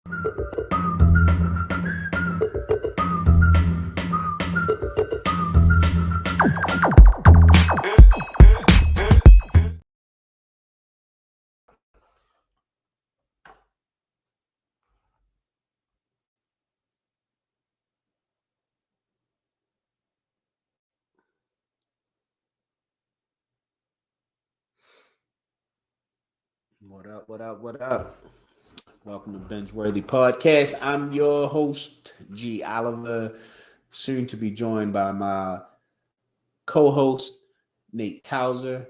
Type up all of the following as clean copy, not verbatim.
What up? What up? What up? Welcome to Binge Worthy Podcast. I'm your host, G. Oliver, soon to be joined by my co-host, Nate Towser.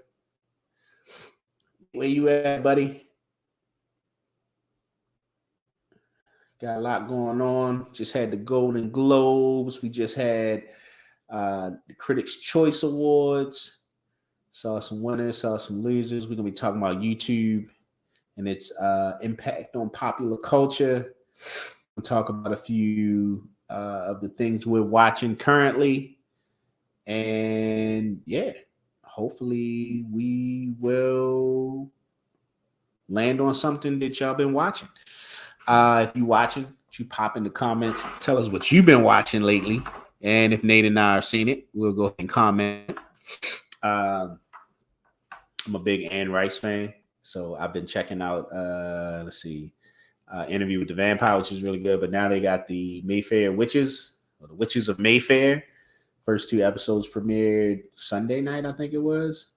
Where you at, buddy? Got a lot going on. Just had the Golden Globes. We just had the Critics' Choice Awards. Saw some winners, saw some losers. We're gonna be talking about YouTube and its impact on popular culture. We'll talk about a few of the things we're watching currently. And yeah, hopefully we will land on something that y'all been watching. If you watching, you pop in the comments, tell us what you've been watching lately. And if Nate and I have seen it, we'll go ahead and comment. I'm a big Anne Rice fan, so I've been checking out. Interview with the Vampire, which is really good. But now they got the Mayfair Witches, or the Witches of Mayfair. First two episodes premiered Sunday night, I think it was.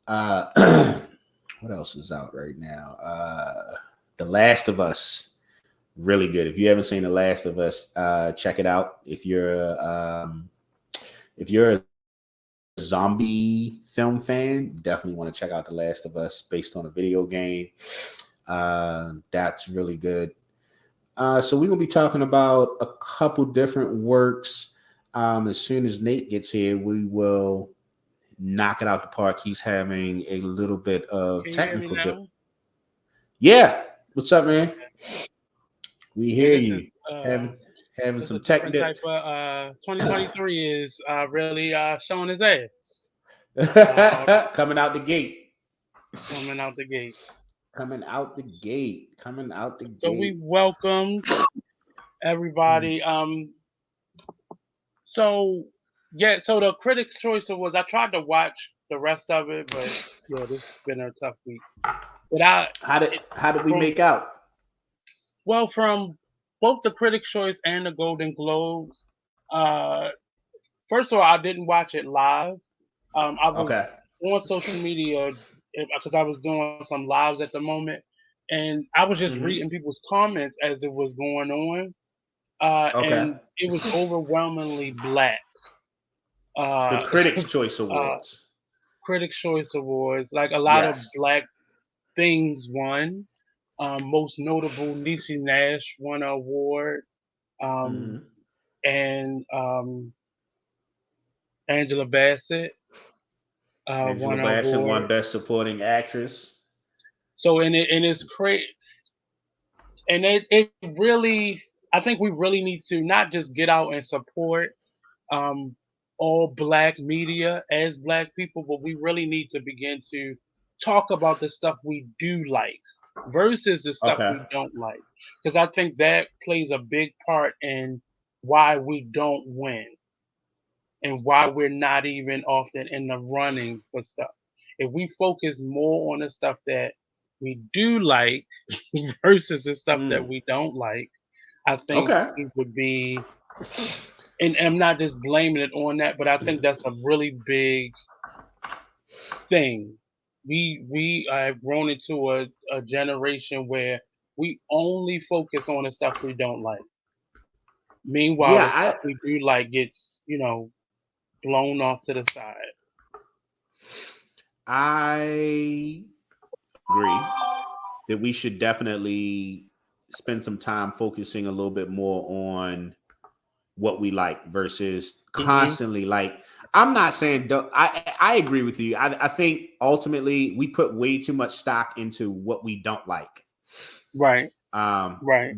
What else is out right now? The Last of Us, really good. If you haven't seen The Last of Us, check it out. If you're a zombie film fan, definitely want to check out The Last of Us, based on a video game. That's really good. So we're gonna be talking about a couple different works. As soon as Nate gets here, we will knock it out the park. He's having a little bit of technical difficulty. Yeah, what's up, man? We hear you. Having some technical type of 2023 is really showing his ass. coming out the gate. Coming out the gate. So we welcomed everybody. So the Critics' Choice Awards, I tried to watch the rest of it, but yeah, this has been a tough week. But how did we make out? Well, from both the Critics' Choice and the Golden Globes, first of all, I didn't watch it live. I was on social media because I was doing some lives at the moment, and I was just reading people's comments as it was going on, and it was overwhelmingly black. The Critics' Choice Awards. Critics' Choice Awards, like a lot of black things won. Most notable, Niecy Nash won an award, and Angela Bassett. Angela Bassett won Best Supporting Actress. So it's crazy, and it really, I think we really need to not just get out and support all black media as black people, but we really need to begin to talk about the stuff we do like versus the stuff we don't like, because I think that plays a big part in why we don't win and why we're not even often in the running for stuff. If we focus more on the stuff that we do like versus the stuff that we don't like, I think it would be, and I'm not just blaming it on that, but I think that's a really big thing. We have grown into a generation where we only focus on the stuff we don't like. Meanwhile, the stuff we do like gets, blown off to the side. I agree that we should definitely spend some time focusing a little bit more on what we like versus constantly like. I'm not saying I agree with you. I think ultimately we put way too much stock into what we don't like. Right.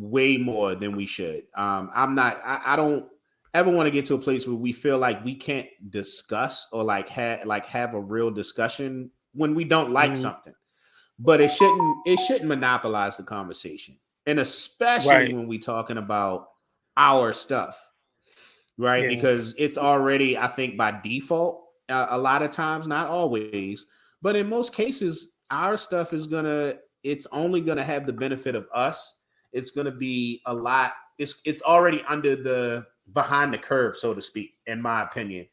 Way more than we should. I don't ever want to get to a place where we feel like we can't discuss or have a real discussion when we don't like something. But it shouldn't monopolize the conversation. and especially Right. when we talking about our stuff, right? Yeah. Because it's already, I think, by default, a lot of times, not always, but in most cases, our stuff is gonna, it's only gonna have the benefit of us. It's gonna be a lot. It's already under the behind the curve, so to speak, in my opinion,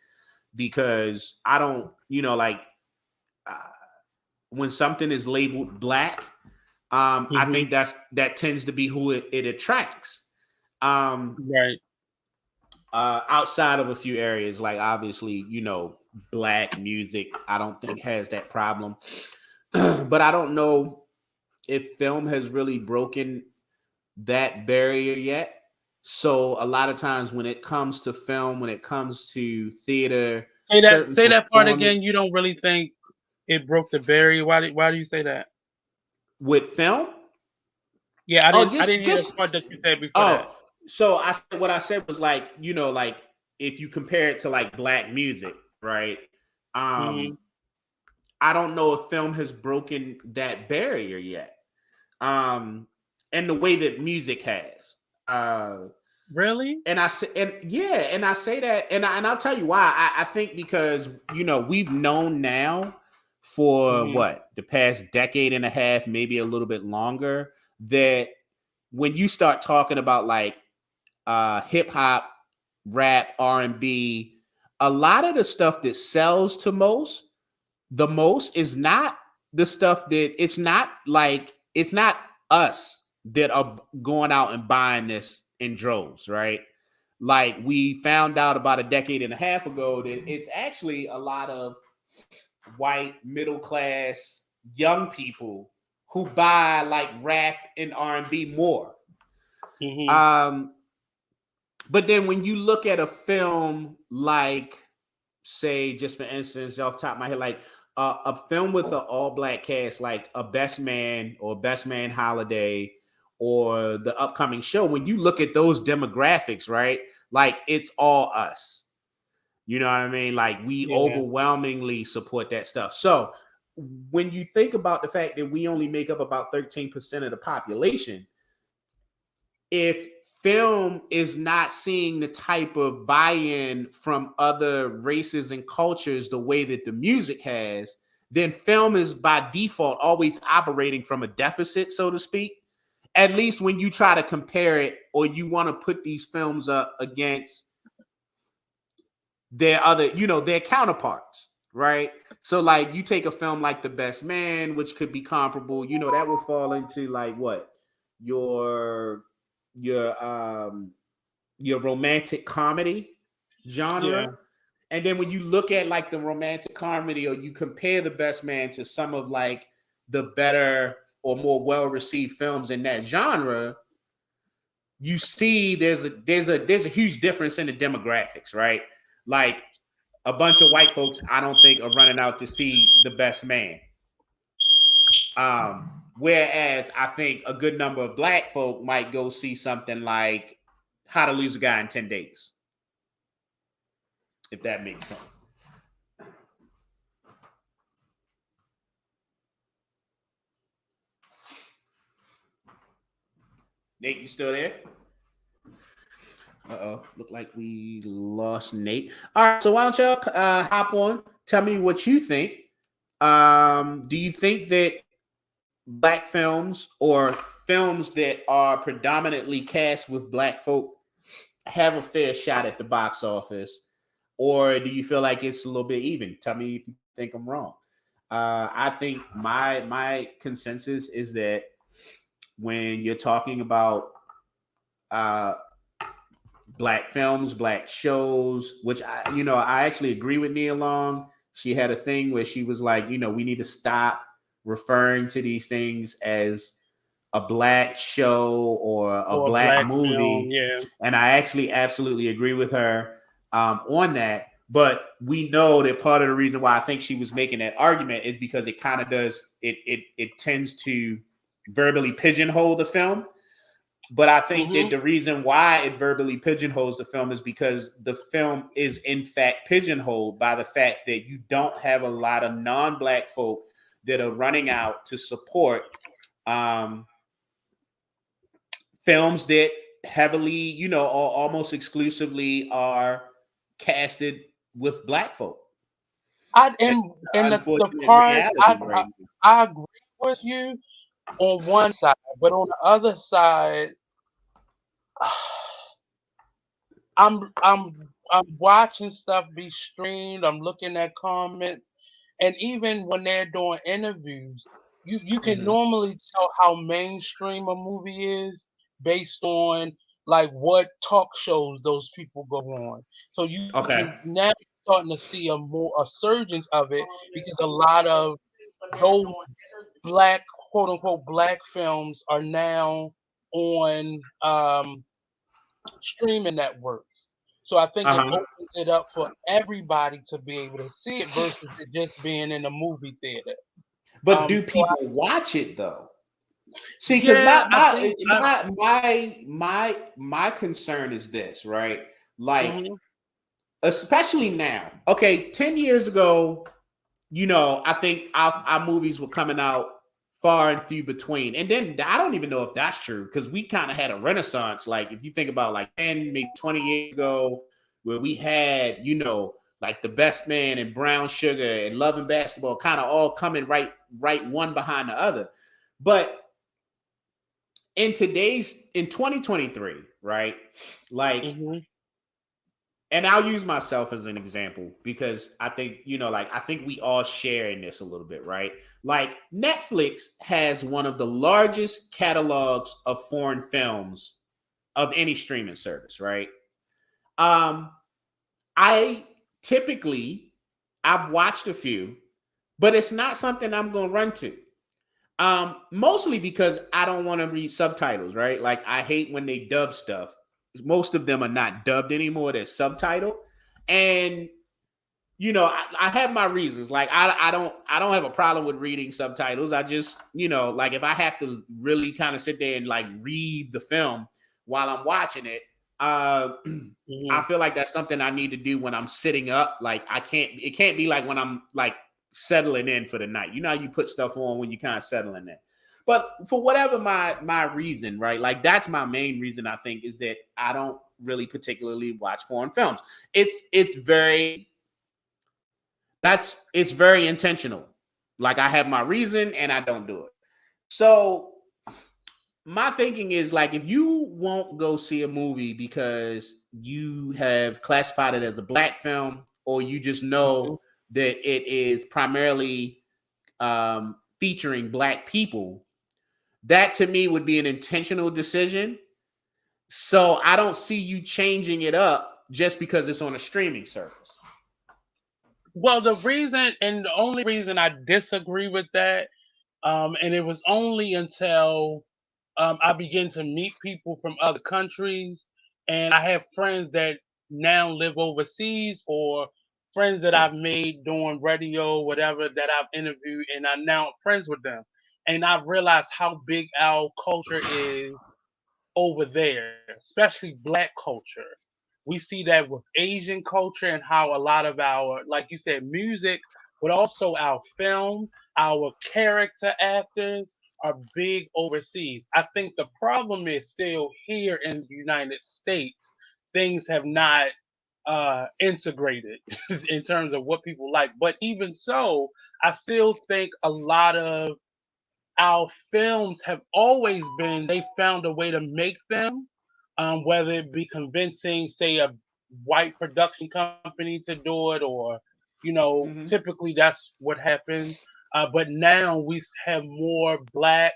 because I don't, like uh, when something is labeled black, I Hmm. think that tends to be who it attracts. Um, Right. Outside of a few areas, like obviously, black music, I don't think has that problem. But I don't know if film has really broken that barrier yet. So a lot of times when it comes to film, when it comes to theater, certain Say that part performance again. You don't really think it broke the barrier. Why do you say that? with film, Yeah, oh, I just didn't hear the just part that you said before that. oh, so what I said was like, like if you compare it to like black music, right? Um, Hmm. I don't know if film has broken that barrier yet. Um, and the way that music has. Really? And I say, and yeah, and I say that, and I'll tell you why. I think because we've known now for Hmm. what the past decade and a half, maybe a little bit longer, that when you start talking about like hip hop, rap, R&B, a lot of the stuff that sells to the most is not the stuff that it's not us that are going out and buying this in droves, right? Like we found out about a decade and a half ago that it's actually a lot of white middle class young people who buy like rap and R&B more. Hmm. Um, but then when you look at a film like, say, just for instance, off the top of my head, like a film with an all black cast, like a Best Man or Best Man Holiday or the upcoming show, when you look at those demographics, right? Like it's all us. You know what I mean? Like we Yeah. overwhelmingly support that stuff. So when you think about the fact that we only make up about 13% of the population, if film is not seeing the type of buy-in from other races and cultures the way that the music has, then film is by default always operating from a deficit, so to speak. At least when you try to compare it or you want to put these films up against their other, their counterparts, right? So like you take a film like The Best Man, which could be comparable, that would fall into like what? Your your um your romantic comedy Yeah. genre. And then when you look at like the romantic comedy or you compare The Best Man to some of like the better or more well-received films in that genre, you see there's a huge difference in the demographics, right? Like a bunch of white folks, I don't think are running out to see The Best Man. Whereas I think a good number of black folk might go see something like How to Lose a Guy in 10 Days, if that makes sense. Nate, you still there? Uh-oh, look like we lost Nate. All right, so why don't y'all hop on? Tell me what you think. Do you think that black films or films that are predominantly cast with black folk have a fair shot at the box office, or do you feel like it's a little bit even? Tell me if you think I'm wrong. I think my consensus is that when you're talking about uh, black films, black shows, which I actually agree with Nia Long. She had a thing where she was like, we need to stop referring to these things as a black show or a Or a black black film. movie. Yeah. And I actually absolutely agree with her on that. But we know that part of the reason why I think she was making that argument is because it kind of does it tends to verbally pigeonhole the film. But I think that Hmm. the reason why it verbally pigeonholes the film is because the film is in fact pigeonholed by the fact that you don't have a lot of non-black folk that are running out to support um, films that heavily, or almost exclusively are casted with black folk. I That's and the the unfortunate part reality right now. I agree with you on one side, but on the other side, I'm watching stuff be streamed. I'm looking at comments, and even when they're doing interviews, you can Hmm. normally tell how mainstream a movie is based on like what talk shows those people go on. So you Okay. can now starting to see a surgence of it because a lot of those black quote unquote black films are now on streaming networks. So I think Uh it huh. opens it up for everybody to be able to see it versus it just being in a movie theater. But do So people watch it though? See, because yeah, my I my think I my my my my concern is this, right? Like, mhm, especially now. Okay, 10 years ago, I think our movies were coming out far and few between. And then I don't even know if that's true because we kind of had a renaissance. Like if you think about like 10, maybe 20 years ago, where we had, like The Best Man and Brown Sugar and Love and Basketball kind of all coming right one behind the other. But in 2023, right? Like, mhm, and I'll use myself as an example because I think, like I think we all share in this a little bit, right? Like Netflix has one of the largest catalogs of foreign films of any streaming service, right? Um, I typically I've watched a few, but it's not something I'm gonna run to. Mostly because I don't want to read subtitles, right? Like I hate when they dub stuff. Most of them are not dubbed anymore; they're subtitled, and I have my reasons. Like I don't have a problem with reading subtitles. I just like if I have to really kind of sit there and like read the film while I'm watching it, I mhm. feel like that's something I need to do when I'm sitting up. Like I can't. It can't be like when I'm like settling in for the night. You know how you put stuff on when you kind of settling in. But for whatever my reason, right? Like that's my main reason. I think is that I don't really particularly watch foreign films. It's very it's very intentional. Like I have my reason and I don't do it. So my thinking is like if you won't go see a movie because you have classified it as a black film or you just know that it is primarily featuring black people, that to me would be an intentional decision. So I don't see you changing it up just because it's on a streaming service. Well, the reason and the only reason I disagree with that, and it was only until I began to meet people from other countries, and I have friends that now live overseas or friends that I've made doing radio, whatever that I've interviewed, and I'm now friends with them. And I've realized how big our culture is over there, especially black culture. We see that with Asian culture and how a lot of our, like you said, music, but also our film, our character actors are big overseas. I think the problem is still here in the United States, things have not integrated in terms of what people like. But even so, I still think a lot of our films have always been they found a way to make them, whether it be convincing, say, a white production company to do it, or Mm-hmm. typically that's what happens. But now we have more black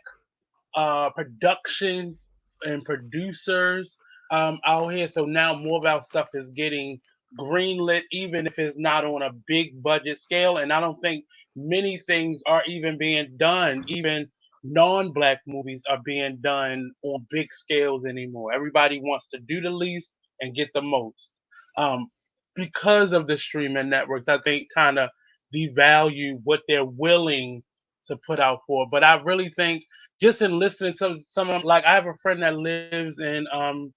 production and producers out here. So now more of our stuff is getting greenlit, even if it's not on a big budget scale. And I don't think many things are even being done. Even non-black movies are being done on big scales anymore. Everybody wants to do the least and get the most. Um, because of the streaming networks, I think kind of devalue what they're willing to put out for. But I really think just in listening to some of like I have a friend that lives in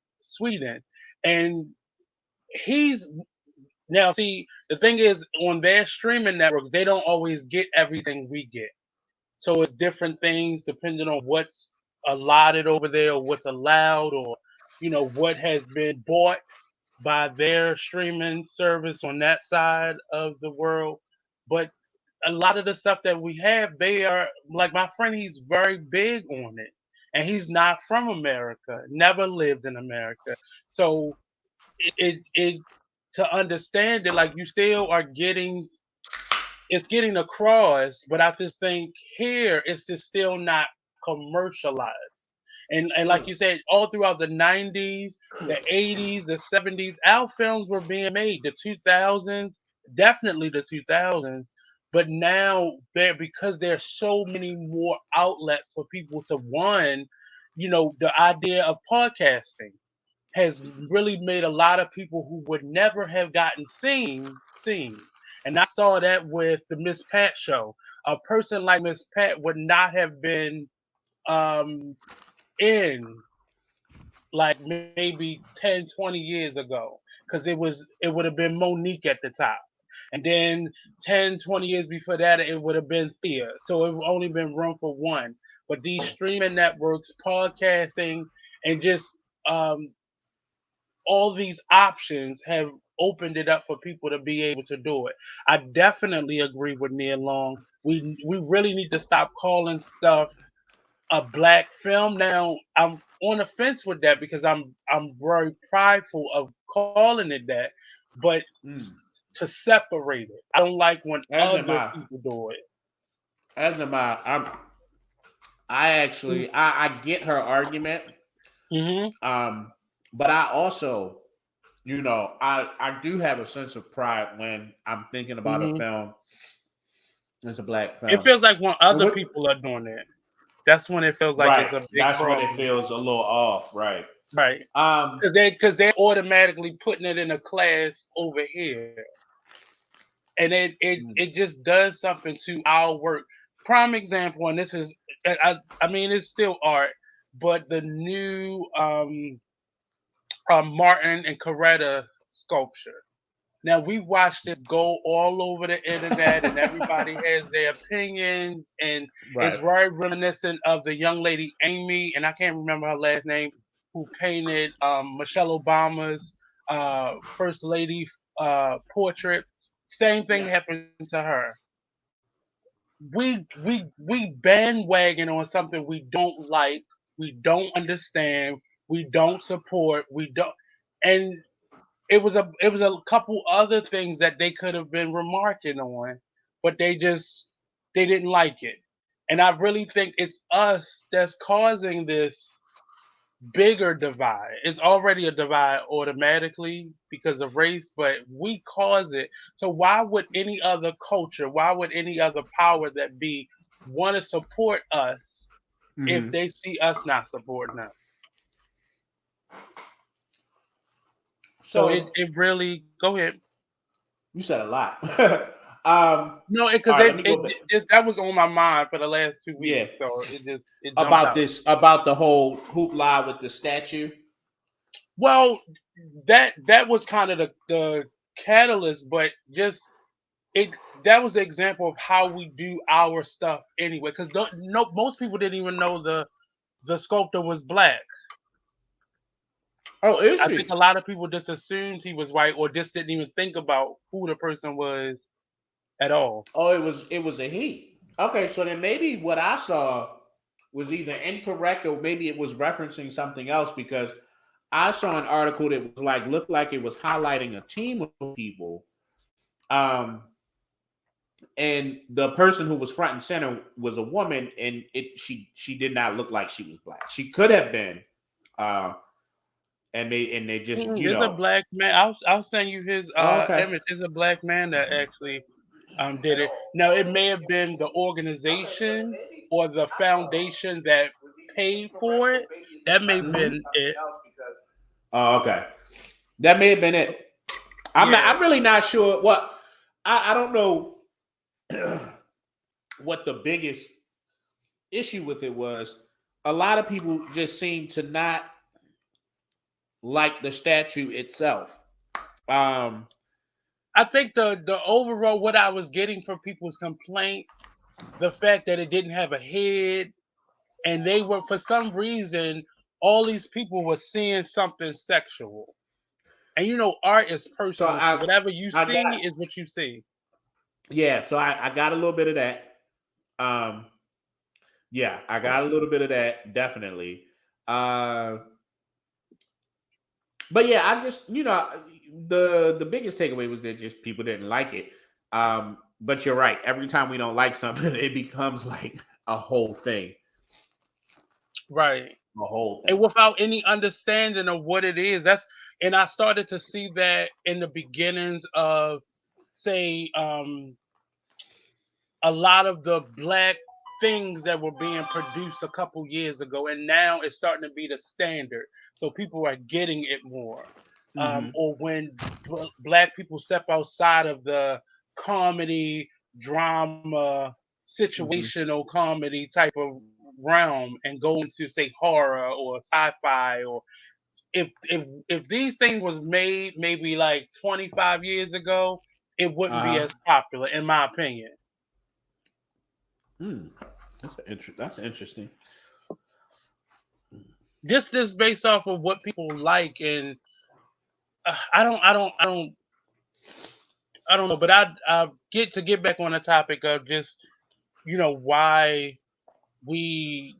Sweden, and he's now see the thing is on their streaming networks they don't always get everything we get, so it's different things depending on what's allotted over there, or what's allowed, or what has been bought by their streaming service on that side of the world. But a lot of the stuff that we have, they are like my friend. He's very big on it, and he's not from America, never lived in America. So it to understand it, like you still are getting it's getting across, but I just think here it's just still not commercialized. And like Mm. you said, all throughout the '90s, the '80s, the '70s, our films were being made. The 2000s, definitely the 2000s. But now there, because there's so many more outlets for people to the idea of podcasting has really made a lot of people who would never have gotten seen. And I saw that with the Miss Pat show. A person like Miss Pat would not have been um, in like maybe 10, 20 years ago, because it would have been Monique at the top. And then 10, 20 years before that, it would have been Thea. So it would only been room for one. But these streaming networks, podcasting, and just um, all these options have opened it up for people to be able to do it. I definitely agree with Nia Long. We really need to stop calling stuff a black film. Now I'm on the fence with that because I'm very prideful of calling it that, but Mm. to separate it, I don't like when As am other I. people do it. As am I. I actually I get her argument. Mm-hmm. Um, but I also, I do have a sense of pride when I'm thinking about a Mm-hmm. film. It's a black It film. feels like when And other what, people are doing it, that's when it feels like right. it's a big That's when it problem. feels a little off, right? Right. Um, Because they're automatically putting it in a class over here, and it mm, just does something to our work. Prime example, and this is I mean it's still art, but the new Martin and Coretta sculpture. Now we watched this go all over the internet, and everybody has their opinions, and it's right. very reminiscent of the young lady Amy, and I can't remember her last name, who painted Michelle Obama's first lady portrait. Same thing Yeah. happened to her. We bandwagon on something we don't like, we don't understand, we don't support, we don't, and it was a couple other things that they could have been remarking on, but they didn't like it. And I really think it's us that's causing this bigger divide. It's already a divide automatically because of race, but we cause it. So why would any other culture, why would any other power that be want to support us if Hmm. they see us not supporting us? So it So it really go ahead. you said a lot. All No, because right, let me go back. that was on my mind for the last 2 weeks, Yeah, so it jumped out. about the whole hoopla with the statue. Well, that was kind of the catalyst, but just it that was the example of how we do our stuff anyway. Because no, most people didn't even know the sculptor was black. Oh, is I think she? a lot of people just assumed he was white, or just didn't even think about who the person was at all. Oh, it was a he. Okay, so then maybe what I saw was either incorrect or maybe it was referencing something else because I saw an article that was like looked like it was highlighting a team of people. Um, and the person who was front and center was a woman, and she did not look like she was black. She could have been, uh, and they just There's a black man. I'll send you his oh, okay. image. There's a black man that actually did it. Now it may have been the organization or the foundation that paid for it. That may have Mhm. been it. Oh, okay. That may have been it. Yeah, I'm really not sure what I don't know what the biggest issue with it was. A lot of people just seem to not like the statue itself. Um, I think the overall what I was getting from people's complaints, the fact that it didn't have a head, and they were, for some reason, all these people were seeing something sexual. And art is So personal, so whatever you I see got is what you see. yeah. So I got a little bit of that. Um, yeah, I got a little bit of that definitely. Uh, but yeah, I just the biggest takeaway was that just people didn't like it. But you're right. Every time we don't like something, it becomes like a whole thing. Right. A whole And thing. without any understanding of what it is. And I started to see that in the beginnings of, say, a lot of the black things that were being produced a couple years ago, and now it's starting to be the standard. So people are getting it more. Mm-hmm. Or when black people step outside of the comedy, drama, Mm-hmm. situational comedy type of realm and go into, say, horror or sci-fi, or if these things was made maybe like 25 years ago, it wouldn't be Uh-huh. as popular, in my opinion. Hmm. That's interesting. This is based off of what people like, and I don't know, but I get back on the topic of just why we.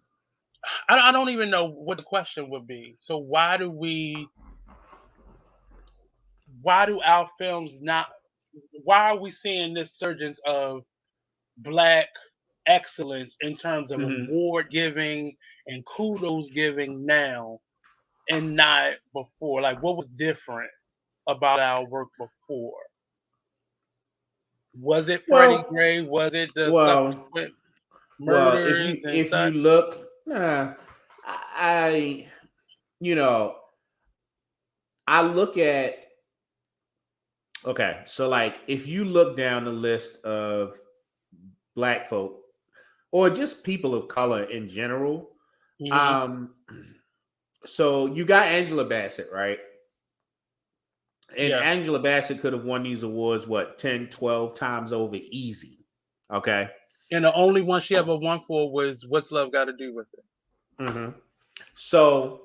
I don't even know what the question would be. So why do our films not? Why are we seeing this surgence of black excellence in terms of Mm-hmm. award giving and kudos giving now and not before? Like, what was different about our work before? Was it Freddie Well, Gray? Was it the well, subsequent well. If murders you and if you such? look, I you know I look at okay. So like, if you look down the list of black folk or just people of color in general, Hmm. um, so you got Angela Bassett, right? And Yes. Angela Bassett could have won these awards, what, 10, 12 times over easy. Okay. And the only one she ever won for was "What's Love Got to Do with It." Mm-hmm. So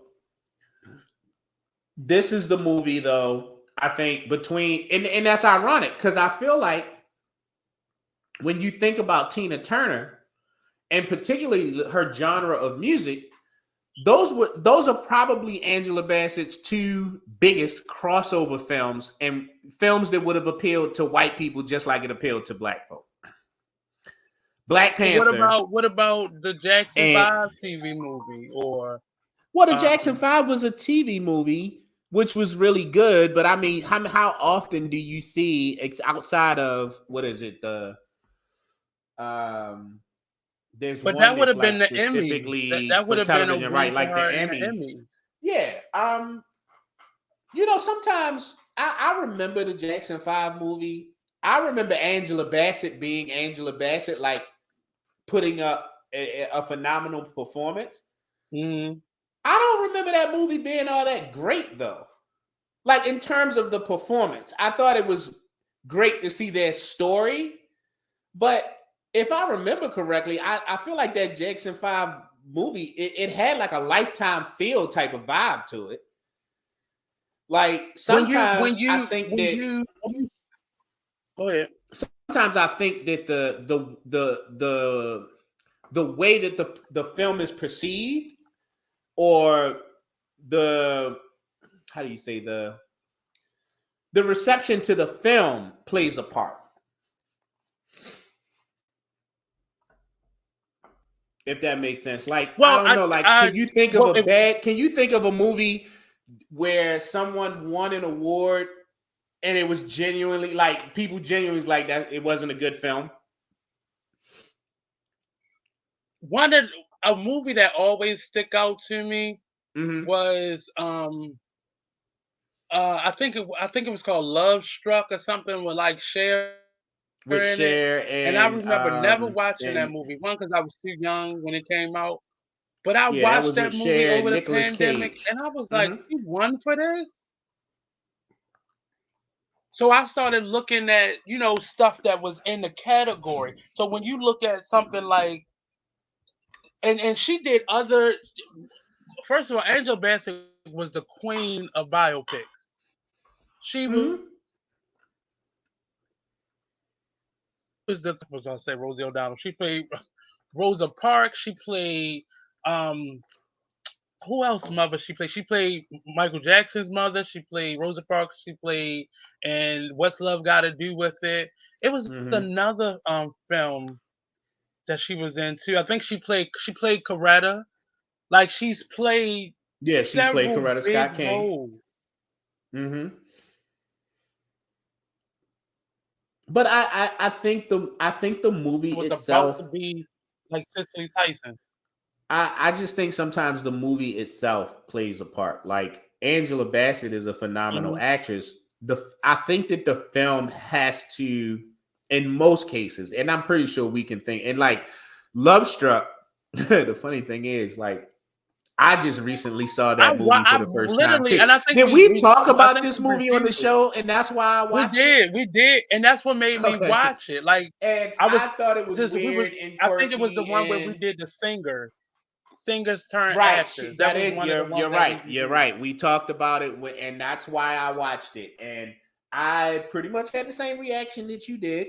this is the movie, though, I think, and that's ironic because I feel like when you think about Tina Turner and particularly her genre of music, those are probably Angela Bassett's two biggest crossover films and films that would have appealed to white people just like it appealed to black folk. Black So what Panther about the Jackson and Five TV movie, or well, the Jackson um, 5 was a TV movie which was really good, but I mean, how often do you see outside of what is it um there's but one that would that's have like been the Emmys. specifically That for would have been a television, right? win for Like the her in the Emmys. Emmys. Yeah. Sometimes I remember the Jackson 5 movie. I remember Angela Bassett being Angela Bassett, like putting up a phenomenal performance. Hmm. I don't remember that movie being all that great though. Like in terms of the performance, I thought it was great to see their story. But if I remember correctly, I feel like that Jackson 5 movie, it had like a Lifetime feel type of vibe to it. Like When you when sometimes I you think when that you when you Go ahead. sometimes I think that the way that the film is perceived, or the how do you say, the reception to the film plays a part. If that makes sense. Like, I Well, don't know, like I well, if can you think of a movie where someone won an award and it was genuinely like people genuinely like that it wasn't a good film? one of a movie that always stick out to me Mm-hmm. was I think it was called Love Struck or something with like Cher With in it. Cher And I remember never watching that and movie. One, because I was too young when it came out. But I yeah, that watched was that with movie Cher over and the Nicolas pandemic, Cage. and I was like, Mm-hmm. "She won for this?" So I started looking at stuff that was in the category. So when you look at something like and she did other. First of all, Angela Bassett was the queen of biopics. She Mm-hmm. was the was I say Rosie O'Donnell. She played Rosa Parks. She played um who else mother she played? She played Michael Jackson's mother. She played Rosa Parks. She played and What's Love Got to Do with It? It was Mm-hmm. another film that she was in too. I think she played Coretta. Like she's played Yeah, she's played several Coretta big Scott King. roles. Mm-hmm. But I think the movie It was about to itself. be like Cicely Tyson. I just think sometimes the movie itself plays a part. Like Angela Bassett is a phenomenal Hmm. actress. I think that the film has to, in most cases, and I'm pretty sure we can think, and like Love Struck. The funny thing is, like, I just recently saw that movie for I the first time literally, too. and I think Did we talk I about think this we movie on the reviewed it. show, and that's why I watched it? We did, and that's what made me Okay, watch it. Like and I was I thought it was we was. weird and I think it was the quirky, one where we and did the singers turn right, actors. That that was is one of the you're ones that we right. You're reviewed. right. We talked about it, and that's why I watched it, and I pretty much had the same reaction that you did.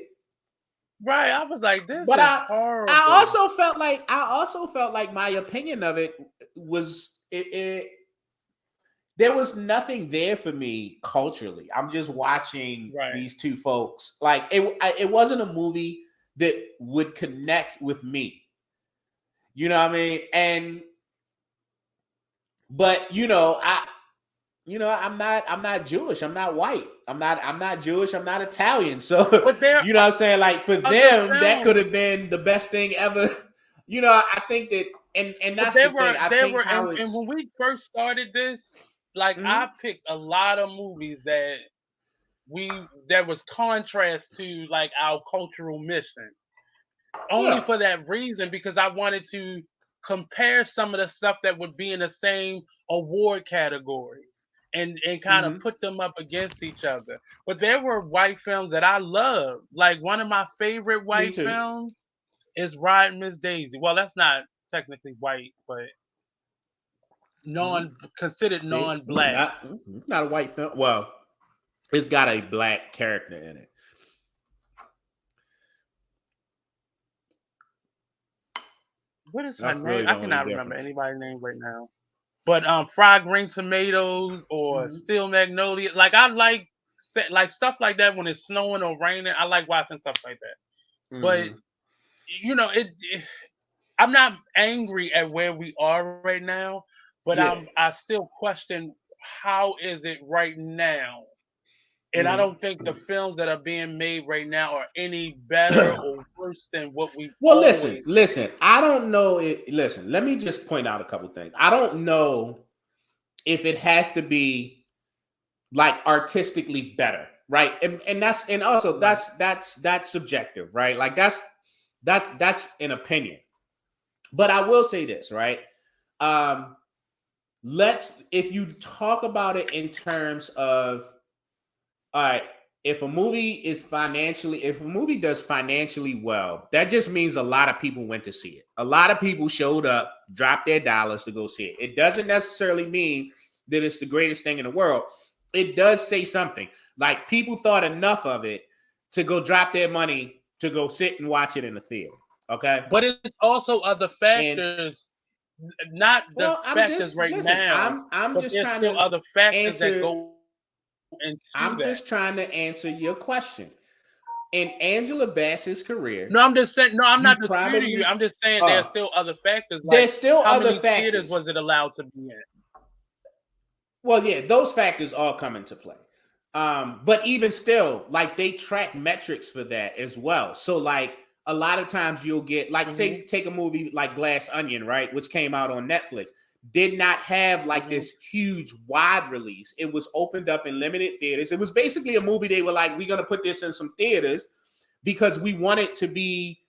Right, I was like, this But is I horrible. also felt like my opinion of it was there was nothing there for me culturally. I'm just watching Right, these two folks. Like it wasn't a movie that would connect with me. You know what I mean? And but I'm not Jewish. I'm not white. I'm not Jewish. I'm not Italian. So but there you know what I'm saying? Like for are other them, that could films. have been the best thing ever. I think that and But that's the thing. I there think were, how and it's when we first started this, like I mhm. picked a lot of movies that was contrast to like our cultural mission. Only Yeah. for that reason, because I wanted to compare some of the stuff that would be in the same award categories and kind of Hmm. put them up against each other. But there were white films that I love. Like one of my favorite Me white too. films is Ride Miss Daisy. Well, that's not technically white, but Hmm. considered See, non-black. it's not a white film. Well, it's got a black character in it. What is her That's name? really the I only cannot remember difference. anybody's name right now. But fried green tomatoes or Hmm. steel magnolia, like I like like stuff like that when it's snowing or raining. I like watching stuff like that. But Hmm. I'm not angry at where we are right now, but Yeah. I still question how is it right now. And I don't think the Hmm. films that are being made right now are any better or worse than what we've Well, listen, always listen. I don't know. Listen, let me just point out a couple things. I don't know if it has to be like artistically better, right? And also right. that's subjective, right? Like that's an opinion. But I will say this, right? Um, let's if you talk about it in terms of all right, if a movie does financially well, that just means a lot of people went to see it. A lot of people showed up, dropped their dollars to go see it. It doesn't necessarily mean that it's the greatest thing in the world. It does say something. Like people thought enough of it to go drop their money to go sit and watch it in the theater. Okay. But it's also other And factors, not the well, I'm factors just right listen, now, I'm but just there's trying still to other factors that answer go into I'm that. just trying to answer your question. In Angela Bassett's career, No, I'm just saying. No, I'm you not disputing you. probably I'm just saying there's uh still other factors. Like there's still how other many theaters factors. was it allowed to be in? Well, yeah, those factors all come into play. But even still, like they track metrics for that as well. So like a lot of times you'll get like Hmm. say take a movie like Glass Onion, right, which came out on Netflix, did not have like Hmm. this huge wide release. It was opened up in limited theaters. It was basically a movie they were like, we're gonna put this in some theaters because we want it to be,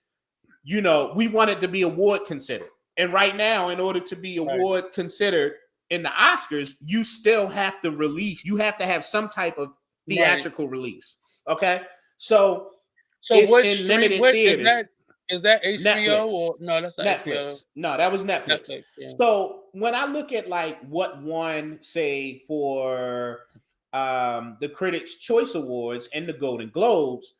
we want it to be award considered. And right now, in order to be Right. award considered in the Oscars, you still have to release, you have to have some type of Right. theatrical release. Okay. So So it's what in stream? limited What is theaters. that? Is that HBO Netflix. or no? That's not HBO. Netflix. No, that was Netflix. Netflix. Yeah. So when I look at like what won, say, for the Critics' Choice Awards and the Golden Globes,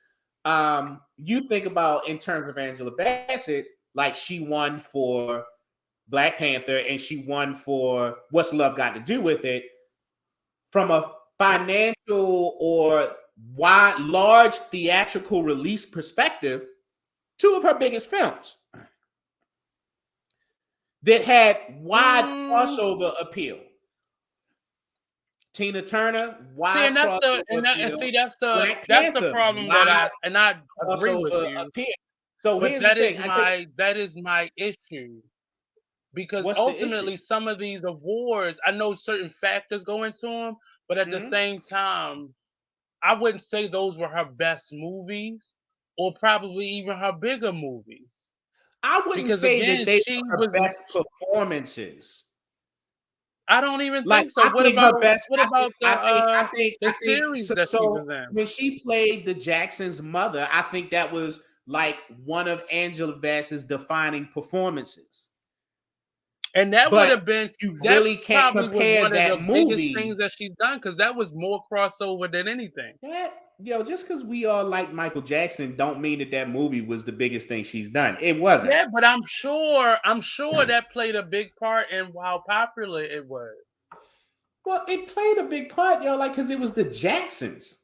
you think about in terms of Angela Bassett, like she won for Black Panther and she won for What's Love Got to Do with It. From a financial or large theatrical release perspective, two of her biggest films that had wide Mm, crossover appeal. Tina Turner, see, wide and that's the crossover and appeal. see Black that's the Panther, problem that wide I agree with crossover you, appeal. So but here's the thing. I think that is my issue because what's the issue? ultimately some of these awards, I know certain factors go into them, but at the Mhm. same time, I wouldn't say those were her best movies or probably even her bigger movies I wouldn't because say that again, they she were her was. best performances. I don't even Like think so. I think her best. What about the I think series so. that she So was in? when she played the Jackson's mother, I think that was like one of Angela Bassett's defining performances. And that would But have been you that really can't probably was compare one of that the biggest things movie. that she's done because that was more crossover than anything. That just because we all like Michael Jackson, don't mean that that movie was the biggest thing she's done. It wasn't. Yeah, but I'm sure that played a big part in how popular it was. Well, it played a big part, like because it was the Jacksons.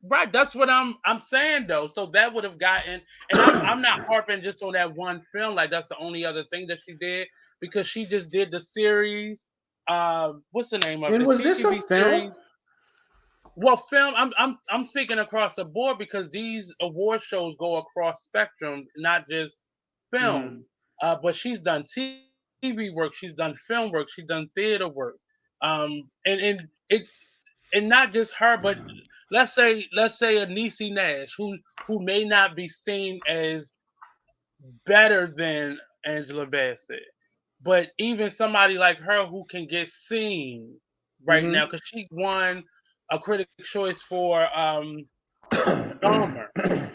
Right, that's what I'm saying though. So that would have gotten, and I'm not harping just on that one film. Like that's the only other thing that she did because she just did the series. What's the name of it? And The was this a TV film? series. Well, film. I'm speaking across the board because these award shows go across spectrums, not just Mm-hmm. film. But she's done TV work, she's done film work, she's done theater work. And not just her, but let's say a Niecy Nash who may not be seen as better than Angela Bassett, but even somebody like her who can get seen right now because she won a Critics' Choice for Dahmer. Mm-hmm.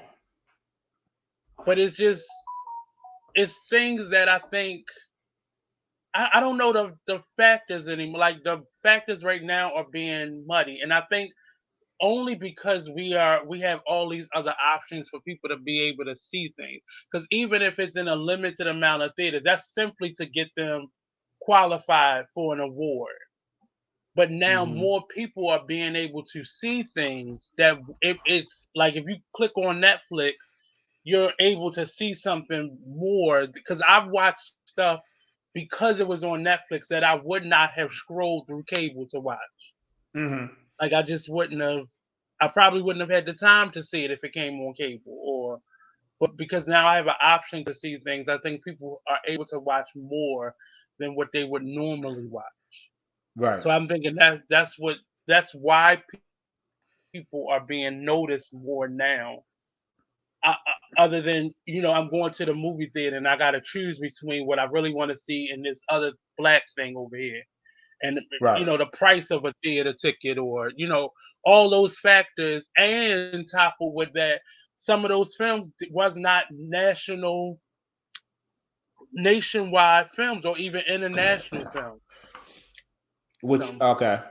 But it's things that I think I don't know the factors anymore. Like the factors right now are being muddy, and I think only because we have all these other options for people to be able to see things. Because even if it's in a limited amount of theaters, that's simply to get them qualified for an award. But now Mm-hmm. more people are being able to see things that it's like if you click on Netflix, you're able to see something more. Because I've watched stuff because it was on Netflix that I would not have scrolled through cable to watch. Mm-hmm. Like I just wouldn't have. I probably wouldn't have had the time to see it if it came on cable, or but because now I have an option to see things, I think people are able to watch more than what they would normally watch. Right. So I'm thinking that's why people are being noticed more now. Other than I'm going to the movie theater and I got to choose between what I really want to see and this other black thing over here, and Right. the price of a theater ticket, or all those factors, and toppled with that, some of those films was not nationwide films or even international films. Which So okay.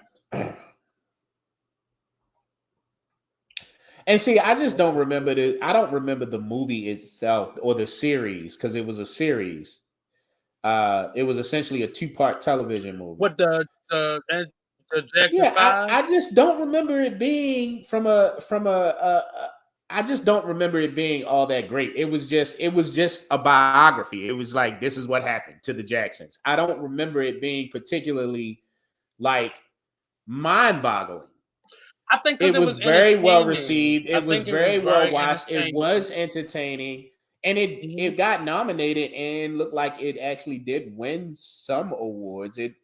And see, I just don't remember I don't remember the movie itself or the series because it was a series. It was essentially a two-part television movie. what the Jackson Yeah, Five. I just don't remember it being I just don't remember it being all that great. It was just a biography. It was like this is what happened to the Jacksons. I don't remember it being particularly like mind-boggling. I think because It it was was very well entertaining. received. I It was think it was very well very watched. It entertaining. was entertaining, and it Hmm. got nominated and looked like it actually did win some awards. It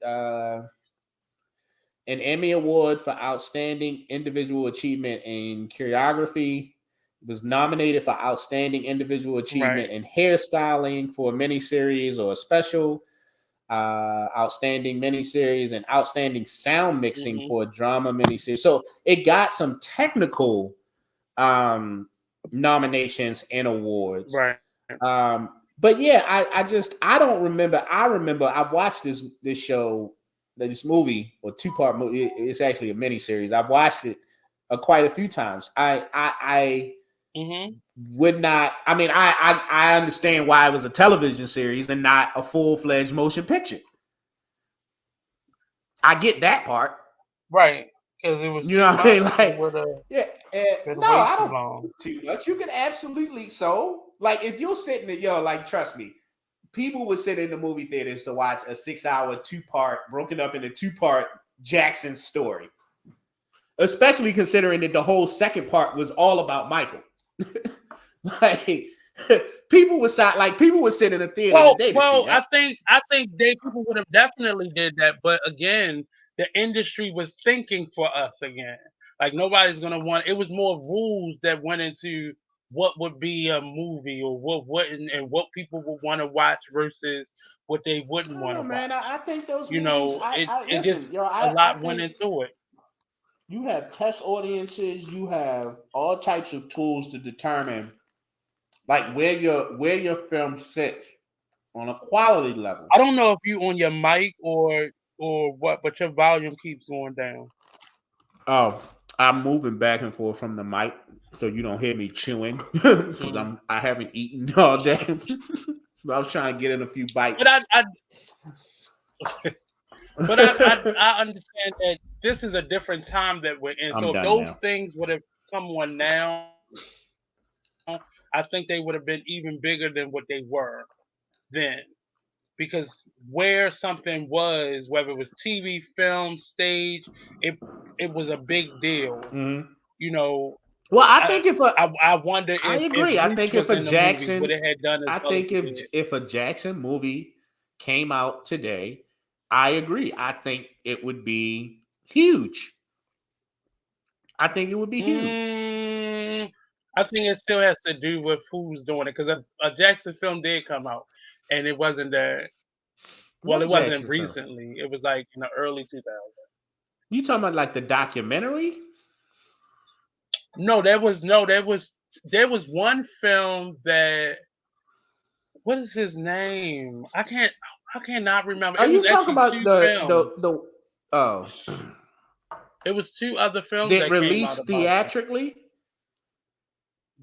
an Emmy Award for Outstanding Individual Achievement in Choreography. It was nominated for Outstanding Individual Right. Achievement in Hairstyling for a miniseries or a special. Outstanding miniseries and outstanding sound mixing Hmm. for a drama miniseries. So it got some technical nominations and awards. Right. But yeah, I don't remember. I remember I watched this show, this movie or two-part movie. It's actually a mini series. I've watched it quite a few times. I would not. I mean, I understand why it was a television series and not a full-fledged motion picture. I get that part. Right, because it was You know too what I mean? much. It Like, would have yeah, been no, way I too don't long. think too much. You can absolutely like if you're sitting there, yo, like trust me, people would sit in the movie theaters to watch a 6-hour, two-part, broken up into two-part Jackson story. Especially considering that the whole second part was all about Michael. Like people would sit in the theater today to see Well, that. I think they people would have definitely did that, but again, the industry was thinking for us again. Like nobody's gonna want. It was more rules that went into what would be a movie or what wouldn't, and what people would want to watch versus what they I wouldn't don't want know, to watch. man. I think those You movies. know, I it listen, just yo. a I lot went think into it. you have test audiences. You have all types of tools to determine like where your film fits on a quality level. I don't know if you on your mic or what, but your volume keeps going down. Oh, I'm moving back and forth from the mic so you don't hear me chewing because Mm. I haven't eaten all day. So I was trying to get in a few But bites. I understand that this is a different time that we're in. I'm So if done those now. things would have come on now, I think they would have been even bigger than what they were then. Because where something was, whether it was TV, film, stage, it was a big deal. Mhm. You know, Well, I I think if a I wonder I if agree. I Bruce think if was a in the movies, would Jackson, it had done as I well as think it if did? if a Jackson movie came out today, I agree. I think it would be huge. I think it would be huge. Mm, I think it still has to do with who's doing it because a Jackson film did come out, and it wasn't that. Well, What it wasn't Jackson film? recently. It was like in the early 2000s. You talking about like the documentary? No, there was one film that what is his name? I cannot remember. Are It was you talking actually about two the films. the the oh It was two other films that that came out released about that. theatrically?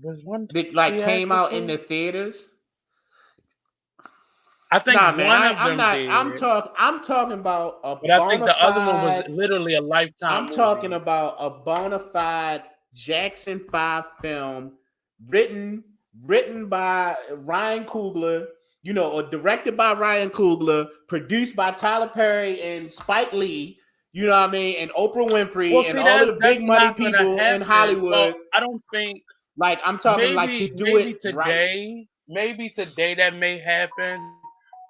Was one That like came out in the theatrical? theaters? I think Nah, man, one I, of I'm them not. did, I'm talking about a but I think bona the other one was fide. literally a Lifetime I'm talking movie. about a bona fide Jackson 5 film written written by Ryan Coogler, or directed by Ryan Coogler, produced by Tyler Perry and Spike Lee, you know what I mean, and Oprah Well, Winfrey and see, all of the big that's money not gonna people in happen. Well, Hollywood. I don't think Like I'm talking like to do it right. maybe today that may happen,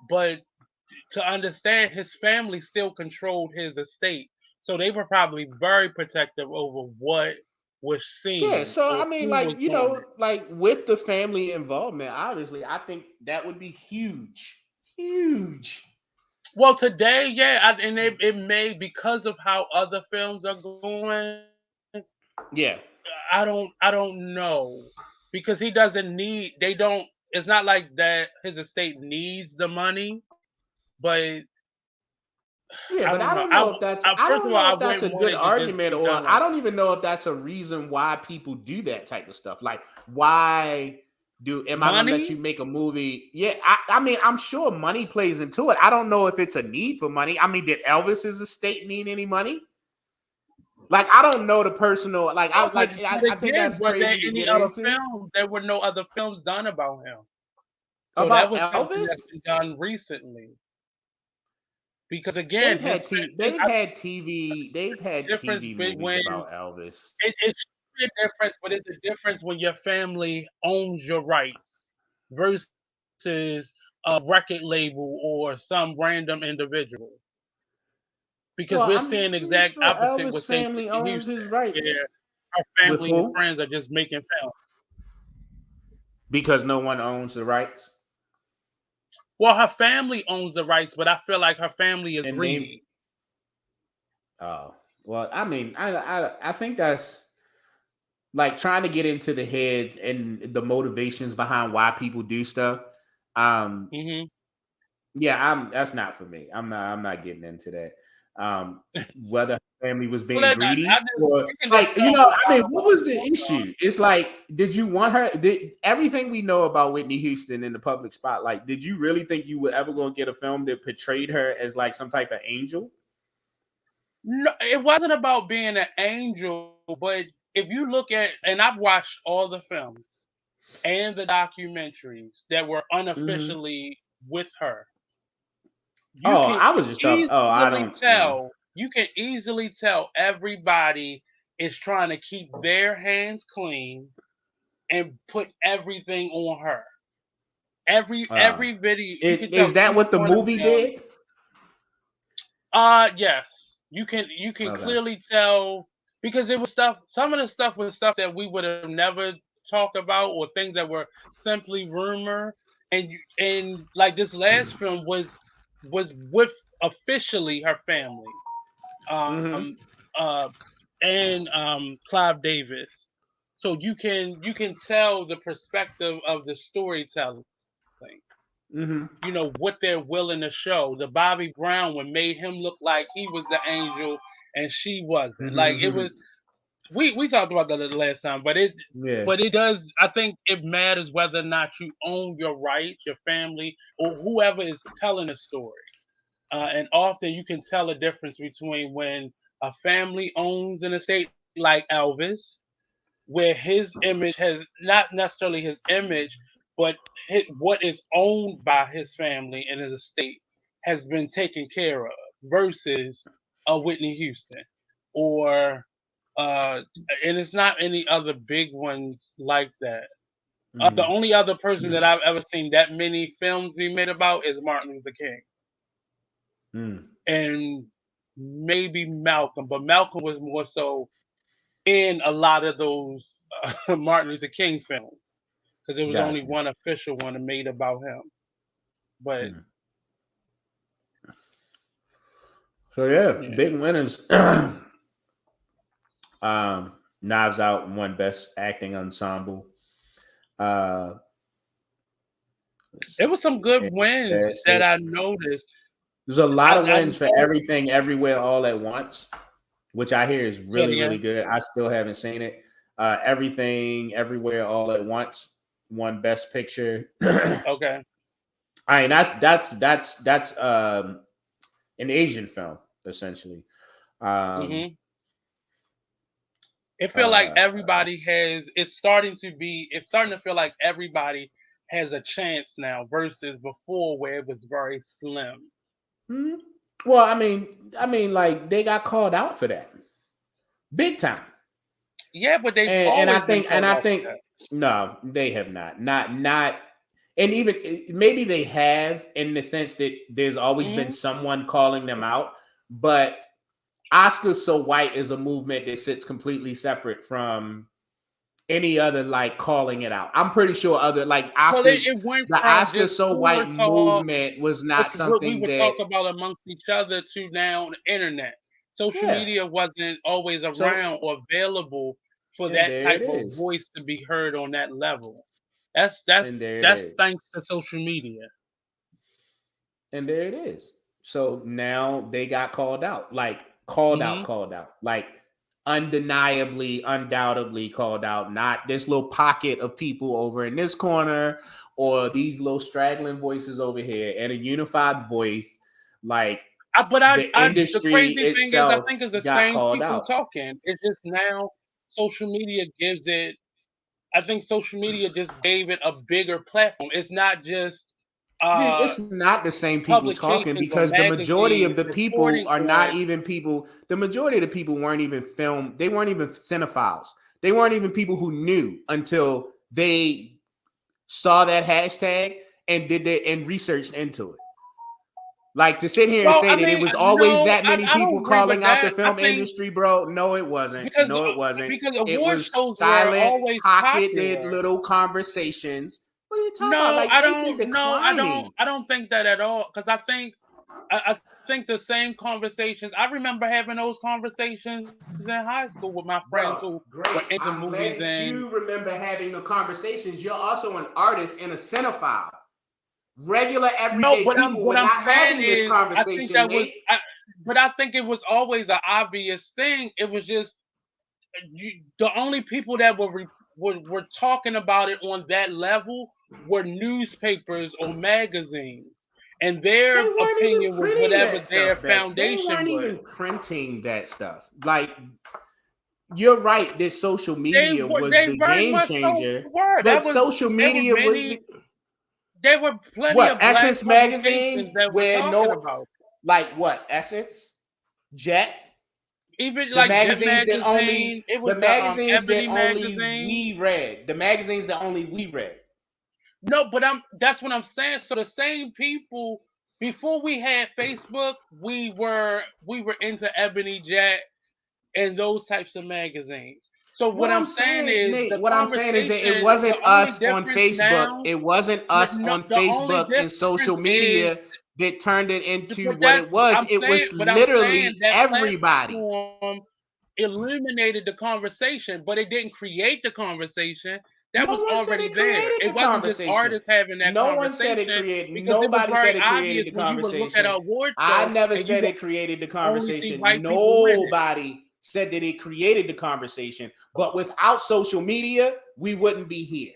but to understand his family still controlled his estate, so they were probably very protective over what was Yeah, seen so I or mean, who like was doing it. like with the family involvement, obviously, I think that would be huge, huge. Well, today, yeah, and it may because of how other films are going. Yeah, I don't know because he doesn't need. They don't. It's not like that. His estate needs the money, but yeah, I but don't I know. don't know if that's I First of don't all, know I if that's a wouldn't want good it to just argument, be or done I like don't that. even know if that's a reason why people do that type of stuff. Like, why am I gonna let you Money? make a movie? Yeah, I mean, I'm sure money plays into it. I don't know if it's a need for money. I mean, did Elvis's estate need any money? Like, I don't know the personal. Like, No, but I think again, that's were there crazy to any get other into films? There were no other films done about him. So that about was something Elvis. that's been done recently. Because again, They've his had fa- t- it, they've I think had TV they've had difference TV movies when about Elvis. it should be a difference, but it's a difference when your family owns your rights versus a record label or some random individual. Because Well, we're I'm seeing the pretty exact sure opposite Elvis with say family Whitney owns Houston, his rights. where her With family and who? friends are just making films. Because no one owns the rights. Well, her family owns the rights, but I feel like her family is And they greedy. oh well, I mean, I think that's like trying to get into the heads and the motivations behind why people do stuff. Um, Hmm. yeah, that's not for me. I'm not getting into that. Whether her family was Well, being I greedy just or you can just like, tell what I mean, kind of what woman was you the want. issue? It's like, did you want her? Did everything we know about Whitney Houston in the public spotlight? Did you really think you were ever going to get a film that portrayed her as like some type of angel? No, it wasn't about being an angel, but if you look at, and I've watched all the films and the documentaries that were Mm-hmm. unofficially with her, you Oh, can I was just talking. Oh, I easily don't. tell. You can easily tell everybody is trying to keep their hands clean and put everything on her. Uh, Every video, you can tell is that each what the one of movie them. did? Yes. You can Okay. clearly tell because it was stuff, some of the stuff was stuff that we would have never talked about or things that were simply rumor. And like this last film was with officially her family. Um Mm-hmm. uh and Clive Davis. So you can tell the perspective of the storytelling, Mm-hmm. what they're willing to show. The Bobby Brown one made him look like he was the angel and she wasn't. Like it Mm-hmm. was we talked about that the last time, but it Yeah. but it does, I think it matters whether or not you own your rights, your family, or whoever is telling a story. And often you can tell a difference between when a family owns an estate like Elvis, where his image has not necessarily his image, but what is owned by his family and his estate has been taken care of, versus a Whitney Houston, or uh, and it's not any other big ones like that. The Mm-hmm. only other person that I've ever seen that many films be made about is Martin Luther King Mm. and maybe Malcolm, but Malcolm was more so in a lot of those Martin Luther King films because there was only Gotcha. one official one made about him. But Hmm. So yeah, yeah, big winners. Knives Out won Best Acting Ensemble. Uh, let's it was some see. good wins that Fantastic. I noticed. There's a lot of I wins for know. Everything Everywhere All at Once, which I hear is Say it really, really again. good. I still haven't seen it. Everything Everywhere All at Once won Best Picture. I Okay. mean, that's an Asian film essentially. Um, Hmm. It feel like uh, everybody has. It's starting to feel like everybody has a chance now versus before where it was very slim. hmm. Well, I mean, like they got called out for that big time, Yeah, but they've and I always been think and called I out for think that. no, they have not, and even maybe they have in the sense that there's always been Hmm. someone calling them out, but Oscars So White is a movement that sits completely separate from any other like calling it out. I'm pretty sure other like Well, Oscar it went the from Oscar just So cooler White talk, movement was which not what we something would that talk about amongst each other, to now on the internet. Social yeah. media wasn't always So around or available for and that there it type of is. voice to be heard on that level. That's And that's there it that's is. thanks to social media. And there it is. So now they got called out. Like called out, Hmm. called out. Like undeniably, undoubtedly called out. Not this little pocket of people over in this corner or these little straggling voices over here, and a unified voice. Like the The industry crazy thing is, I itself think it's the got same called people out. talking. It's just now social media gives it. I think social media just gave it a bigger platform. It's not just Dude, uh it's not the same people talking publications or because the majority of magazines the people reporting are not on. even people. The majority of the people weren't even film. They weren't even cinephiles. They weren't even people who knew until they saw that hashtag and did that and researched into it. Like to sit here and Well, say I that it mean, was always no, that many I don't people agree with calling out the that. I film think industry, bro. No, it wasn't. because No, it wasn't. It award was shows were silent, always pocketed popular. little conversations. What are you talking about? No, Like they've been I don't. No, declining. I don't think that at all. Because I think think the same conversations. I remember having those conversations in high school with my friends who Bro, were into great. I'm movies glad that and you remember having the conversations. You're also an artist and a cinephile. Regular no. everyday But people were I'm not saying having this is I think conversation, that was. Nate. But I think it was always an obvious thing. It was just the only people that were talking about it on that level were newspapers or magazines, and They their weren't even opinion was printing whatever that their stuff back. They foundation weren't was. even printing that stuff. Like, you're right that social media was They the very game much so changer, were. but social There were media was many the there were plenty what of black Essence publications magazine that were where talking no about it. like what Essence, Jet, Even the like Jet magazines that magazine, only it the was the magazines that Ebony only magazine. we read, the magazines that only we read. No, but that's what I'm saying. So the same people before we had Facebook, we were into Ebony Jet and those types of magazines. So What what I'm I'm saying saying, is Nate, the what I'm saying is that it conversation, the wasn't only us on difference Facebook. now, It wasn't us no, on the only Facebook and social difference is media that turned it into but what that it was. I'm It saying, was but I'm saying literally that everybody. platform illuminated the conversation, but it didn't create the conversation. That No was one said already it there. created It the wasn't just conversation. artists having that No one said it conversation created. because it was Nobody very said it obvious created the when you would look at an conversation. award I show never and you said would it created the only see conversation. white people winning. Nobody said that it created the conversation. But without social media, we wouldn't be here.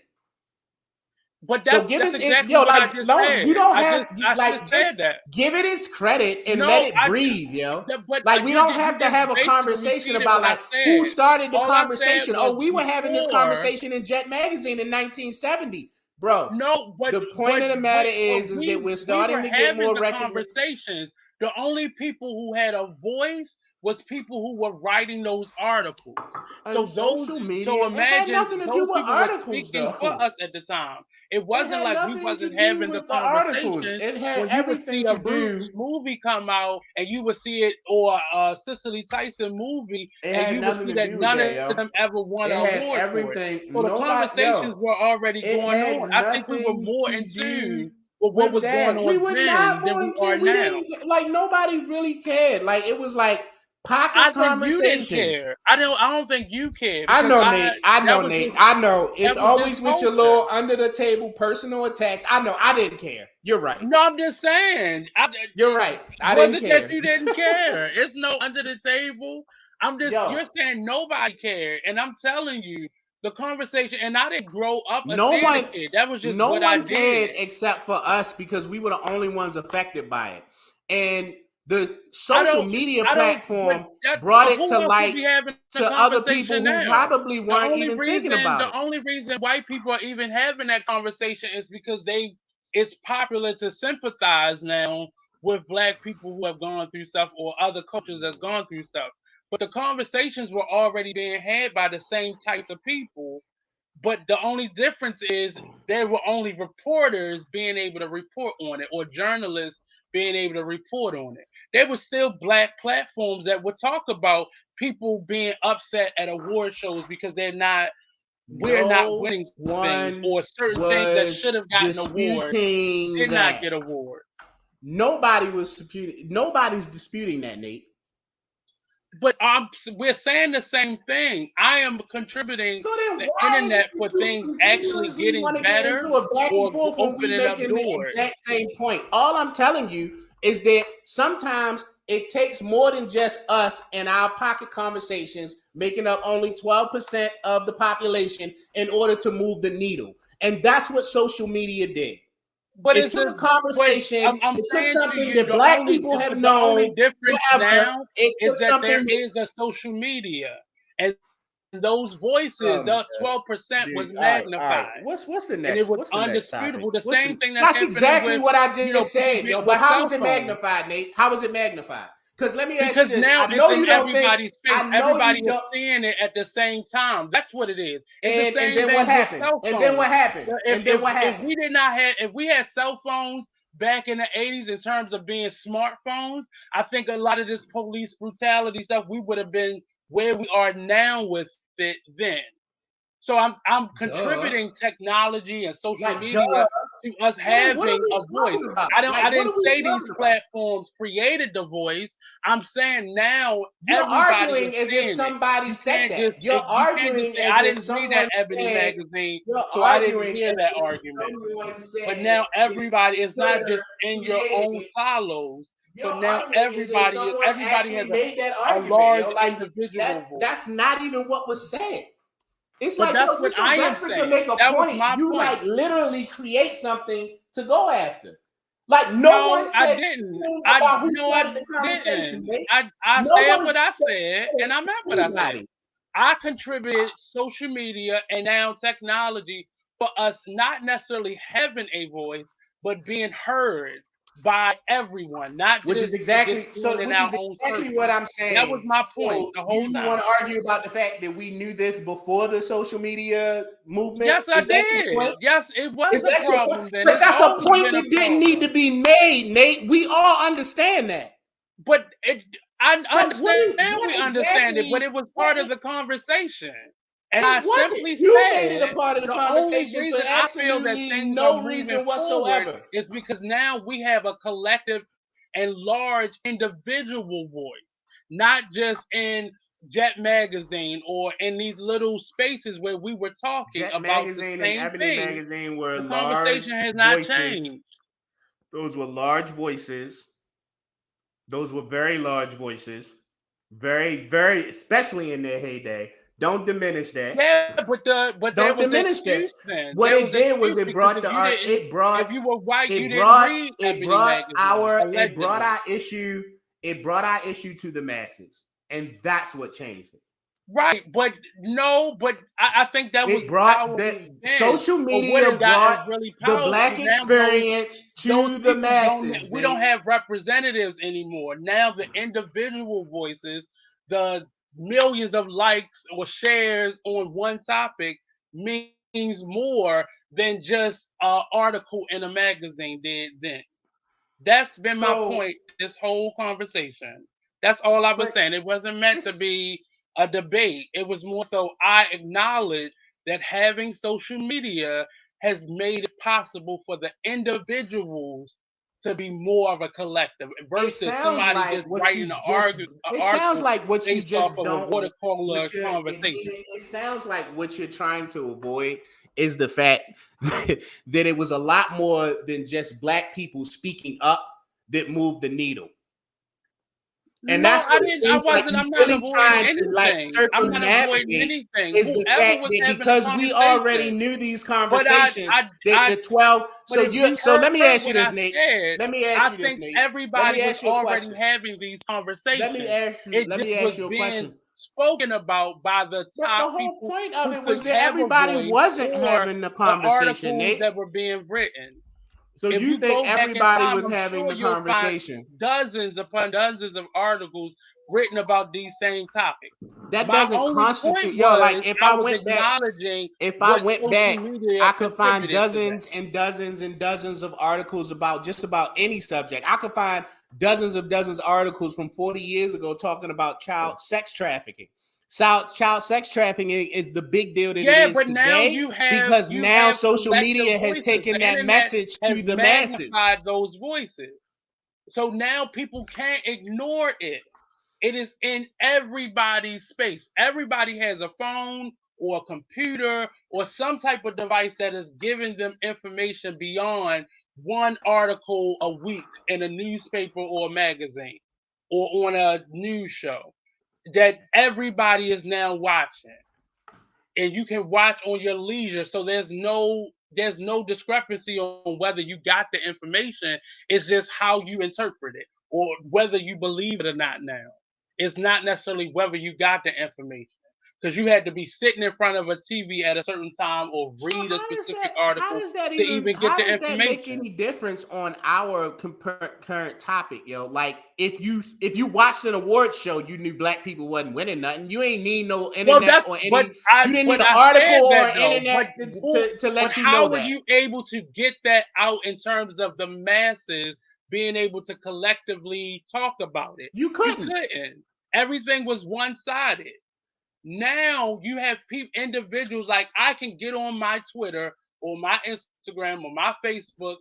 But So that's give that's it, it exactly yo, what I like, just no, said. you don't have I just like just said that. give it its credit and let No, it breathe, yo. but Like, we don't you have to just have a basically conversation repeated about what I like who said. started the All I said conversation. was Oh, we were having this before. conversation in Jet Magazine in 1970. Bro, No, the point of the matter is that we're we starting were to get having more the recognition. conversations. The only people who had a voice was people who were writing those articles. On social So media, it had imagine nothing to do those with people were articles, speaking for though. us at the time. It It wasn't had like we nothing to wasn't do having the with the articles. conversation It had when you would see everything a to Bruce do. movie come out and you would see it, or a Cicely Tyson movie, It and had you would nothing see to that do with none that, of yo. them ever won It an had award for it. everything. So the Nobody, conversations yo. were already It going had on. I think we were nothing more to in do tune with what with was going that. We on were not then than more we in are tune. We now. didn't like nobody really cared. Like, it was like I pocket think you didn't conversations. care. I don't think you cared I because know, Nate. I know, that was Nate. just I know. It's that was just always with your culture. little under the table personal attacks. I know. I didn't care. You're right. No, I'm just saying. You're right. I Was didn't it that care. you didn't care? It's no under the table. Yo, You're saying nobody cared, and I'm telling you the conversation. And I didn't grow up a no theater one, kid. That was just no what I one did. cared except for us because we were the only ones affected by it. And the I social don't, media I don't. But platform brought it to who else would light be having a to other people conversation who now? probably weren't even thinking about The it. only reason white people are even having that conversation is because it's popular to sympathize now with black people who have gone through stuff or other cultures that's gone through stuff. But the conversations were already being had by the same types of people. But the only difference is there were only reporters being able to report on it, or journalists being able to report on it. There were still black platforms that would talk about people being upset at award shows because we're not No winning things, one or certain things that was should have gotten awards disputing did not that. get awards. Nobody was disputing. Nobody's disputing that, Nate. But we're saying the same thing. I am contributing So then, the why is it internet for that you things actually continuously getting want to get better into a back and or forth when we opening up making the doors. exact same point? All I'm telling you is that sometimes it takes more than just us and our pocket conversations making up only 12% of the population in order to move the needle. And that's what social media did. But It it's took a a but conversation. I'm It took saying to something you that black people have the only known difference forever. now It is took that there something that, is a social media, and those voices, oh my the God, 12% was dude. All right. magnified, What's the and it next? was What's the next topic? undisputable. The same thing that's That's happening exactly with what I just people said, yo. But with how cell was it phones. magnified, Nate? How was it magnified? Because let me ask you Because this. now I it's know in you don't think. everybody's face. I know Everybody you is don't. seeing it at the same time. That's what it is. It's the And same then what thing with happened? cell And then phones. what happened? And then what If happened? we did not have if we had cell phones back in the 80s in terms of being smartphones, I think a lot of this police brutality stuff, we would have been where we are now with it then. So I'm Duh. contributing technology and social Like, media duh. to us Man, what are having we a voice. talking about? I Like, what didn't are we say these talking about? platforms created the voice. I'm saying now You're everybody arguing is as if seeing it. somebody You said can't that. just You're you can't just arguing say as I if didn't read that someone Ebony said. magazine, You're so I didn't arguing hear as that if argument. someone But said now that everybody is not Twitter just in your own created. silos, You're but now arguing as if someone everybody actually has made that a argument. large Yo, like individual that. voice. That's not even what was said. It's But like, that's yo, you're what so I am desperate to saying. make a That was point. my You point. like literally create something to go after. Like no one No, I said didn't. anything I about who no, I started the conversation, didn't. mate. I No said one what I said said, and I meant what I said. anybody. I contributed social media and now technology for us not necessarily having a voice, but being heard by everyone, not Which is just exactly doing in which our is own exactly what circle. I'm That was saying. my point So the whole you time. want to argue about the fact that we knew this before the social media movement? Yes, I Is that your did. point? Yes, it was Is a that your point? problem then. But It's that's a always point been a that didn't need to problem. be made, Nate. We all understand that. But I But understand what we understand it, but exactly? it was What part of the conversation. And I it wasn't. simply You made it a said part of the the only conversation for reason I feel that absolutely things are no moving reason forward whatsoever. is because now we have a collective and large individual voice, not just in Jet Magazine or in these little spaces where we were talking Jet about the Magazine and same Ebony thing. Magazine were The large conversation has not voices. changed. Those were large voices. Those were very large voices. Very, very, especially in their heyday. Don't diminish that. Yeah, but there Don't was diminish that. excuse then. What There it was did was excuse it because brought the art. if you were white, you It didn't brought read it Ebony brought magazine, it brought allegedly. our issue. It brought our issue to the masses, and that's what changed it. Right, but I think that was It brought powerful the then. social But what media has gotten brought really the powerful black now, experience those to the people masses. we don't have representatives anymore. Now the individual voices, the millions of likes or shares on one topic means more than just an article in a magazine did then. That's been my So, point this whole conversation. That's all I was but saying. It wasn't meant to this be a debate. It was more so I acknowledge that having social media has made it possible for the individuals to be more of a collective it versus sounds somebody like just what writing you an just it sounds article like what you based off just of a don't water cooler what you're conversation. it sounds like what you're trying to avoid is the fact that it was a lot more than just black people speaking up that moved the needle. And No, that's what I it didn't. I seems like wasn't. you're I'm not really avoiding trying to like anything. I'm not avoiding circumnavigate anything. is the Whoever fact was that having the because we already conversation. knew these But conversations that the 12 but if you so heard let me ask you what this, I Nate. said, Let me ask I you this, think Nate. Let everybody me was ask you a already question. having these conversations. It Let me just ask was you a being question. spoken about by the But the top whole people point of who it was could that have a everybody voice wasn't or having the the conversation, articles Nate. that were being written. So If you you think go back in everybody time, was I'm having sure the you'll find conversation? dozens upon dozens of articles written about these same topics. That My doesn't only constitute, point yo, like was I was acknowledging if I what went social back, media I could find contributed to that. dozens and dozens and dozens of articles about just about any subject. I could find dozens of articles from 40 years ago talking about child sex trafficking. Child sex trafficking is the big deal that it Yeah, is but now today because you now have social collective media has voices. taken The that internet message has to the masses. magnified those voices. So now people can't ignore it. It is in everybody's space. Everybody has a phone or a computer or some type of device that is giving them information beyond one article a week in a newspaper or a magazine or on a news show that everybody is now watching. And you can watch on your leisure. So there's no discrepancy on whether you got the information. It's just how you interpret it or whether you believe it or not now. It's not necessarily whether you got the information. Because you had to be sitting in front of a TV at a certain time or So read a specific article to even get how the does that make information. any difference on our current topic, yo? Like if you watched an awards show, you knew black people wasn't winning nothing. You ain't need no Well, internet that's or but any. You didn't need an I article said or that though. internet to But let you know how were that. you able to get that out in terms of the masses being able to collectively talk about it? You You couldn't. couldn't. Everything was one sided. Now you have individuals like I can get on my Twitter or my Instagram or my Facebook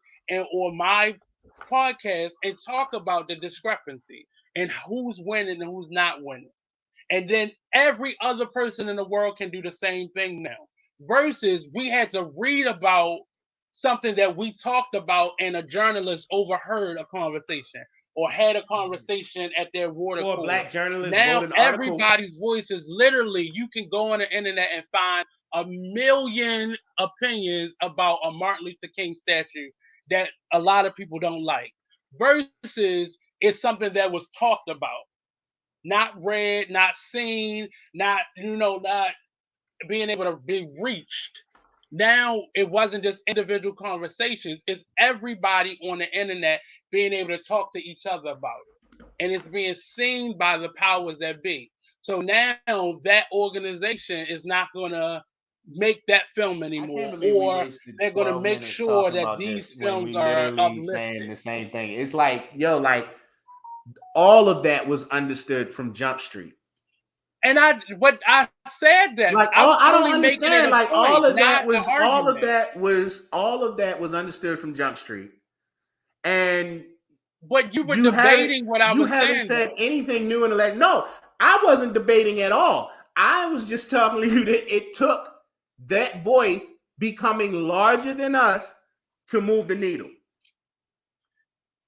or my podcast and talk about the discrepancy and who's winning and who's not winning. And then every other person in the world can do the same thing now. Versus we had to read about something that we talked about and a journalist overheard a conversation or had a conversation at their water Or a cooler. black journalist Now wrote an article. everybody's voice is literally, you can go on the internet and find a million opinions about a Martin Luther King statue that a lot of people don't like. Versus it's something that was talked about, not read, not seen, not not being able to be reached. Now it wasn't just individual conversations, it's everybody on the internet being able to talk to each other about it. And it's being seen by the powers that be. So now that organization is not gonna make that film anymore, or they're gonna make sure that these films are saying uplifted. the same thing. It's like, yo, like all of that was understood from Jump Street. And I said that. Like I don't understand. Like all of that was understood from Jump Street. And but you were debating what I was saying. You haven't said anything new in the last. No, I wasn't debating at all. I was just telling you that it took that voice becoming larger than us to move the needle.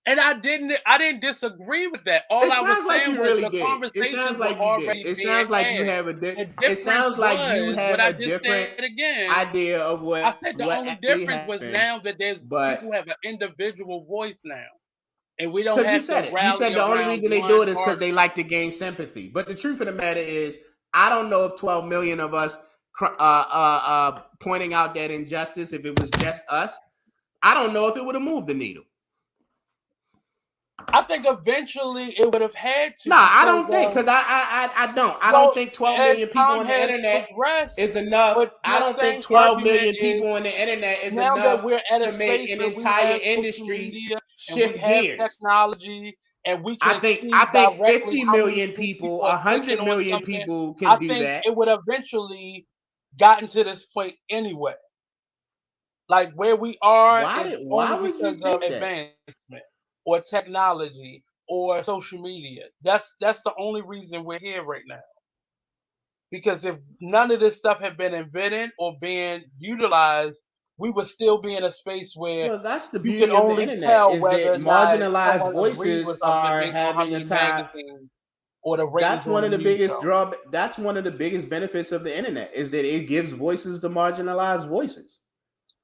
And I didn't disagree with that. All I was saying was the conversations were already being had. It sounds like you have a different idea of what. I said the only difference was now that people have an individual voice now, and we don't have to rally. You said the only reason they do it is because they like to gain sympathy. But the truth of the matter is, I don't know if 12 million of us pointing out that injustice, if it was just us, I don't know if it would have moved the needle. I think eventually it would have had to. I don't think, because I don't think 12 million people on the internet is enough. I don't think 12 million people on the internet is enough to make an entire industry shift gears. Technology, and we can. I think 50 million people, 100 million people can do that. It would have gotten to this point anyway. Like where we are why would because you of advancement or technology or social media. That's the only reason we're here right now. Because if none of this stuff had been invented or being utilized, we would still be in a space where that's the beauty of the internet, is that marginalized voices are having a time. That's one of the biggest That's one of the biggest benefits of the internet, is that it gives voices to marginalized voices.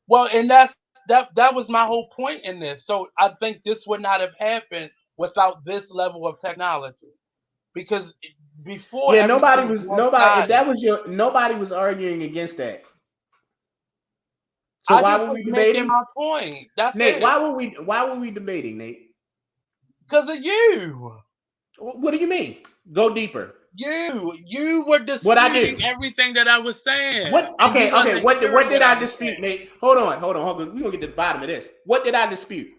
Well, and that was my whole point in this. So I think this would not have happened without this level of technology. Because before, nobody was arguing against that. So why were we debating? My point. That's Nate, it. why were we debating, Nate? Because of you. What do you mean? Go deeper. You were disputing everything that I was saying. What? Okay. What did I dispute, Nate? Hold on. We're gonna get to the bottom of this. What did I dispute?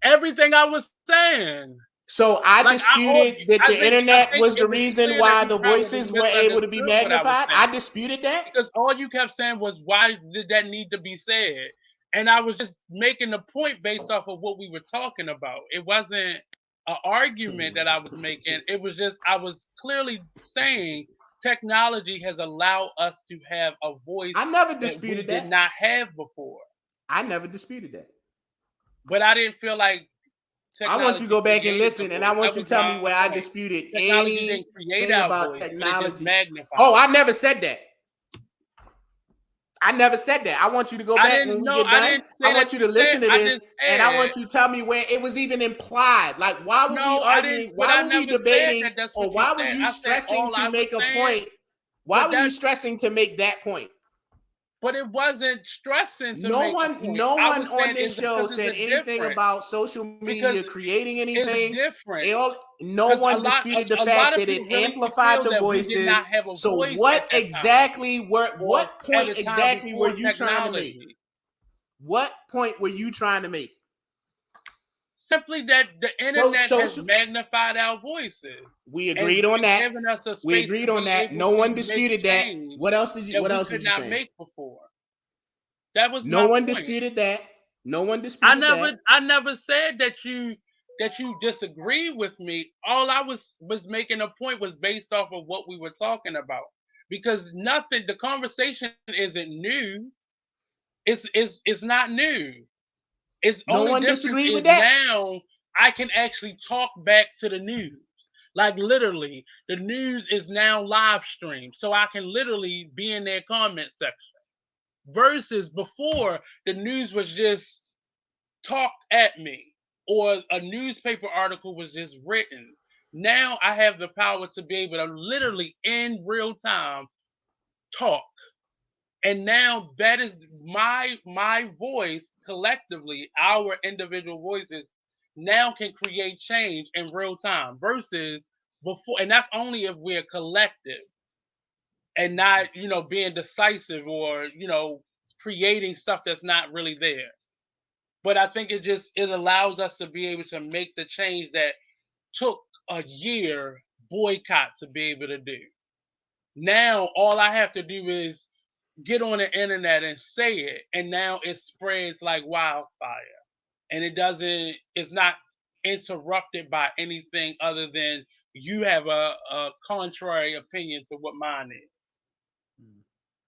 Everything I was saying. So I disputed that the internet was the reason why the voices were able to be magnified. I disputed that because all you kept saying was, "Why did that need to be said?" And I was just making the point based off of what we were talking about. It wasn't an argument that I was making. It was just, I was clearly saying technology has allowed us to have a voice. I never disputed that. Did not have before. I never disputed that. But I didn't feel like I want you to go back and listen, and I want you to tell me where I disputed anything about technology. Oh, I never said that. I never said that. I want you to go back when we get done. I want you to listen to this, and I want you to tell me where it was even implied. Like, why were we arguing? Why were we debating? Or why were you stressing to make a point? Why were you stressing to make that point? But it wasn't stressing to no one on this show said anything about social media creating anything. No one disputed the fact that it amplified the voices. So what point exactly were you trying to make? What point were you trying to make? Simply that the internet has magnified our voices. We agreed on that. We agreed on that. No one disputed that. What else did you? What else did you say? Make before. That was No my one point. disputed that. No one disputed that. I never said that you disagree with me. All I was making a point was based off of what we were talking about. Because nothing, the conversation isn't new. It's not new. It's No only one difference disagreed with is that. now I can actually talk back to the news. Like literally, the news is now live streamed. So I can literally be in their comment section. Versus before, the news was just talked at me or a newspaper article was just written. Now I have the power to be able to literally in real time talk. And now that is my voice collectively, our individual voices now can create change in real time versus before, and that's only if we're collective and not, being decisive or, creating stuff that's not really there. But I think it allows us to be able to make the change that took a year boycott to be able to do. Now all I have to do is get on the internet and say it, and now it spreads like wildfire. And it's not interrupted by anything other than you have a contrary opinion to what mine is.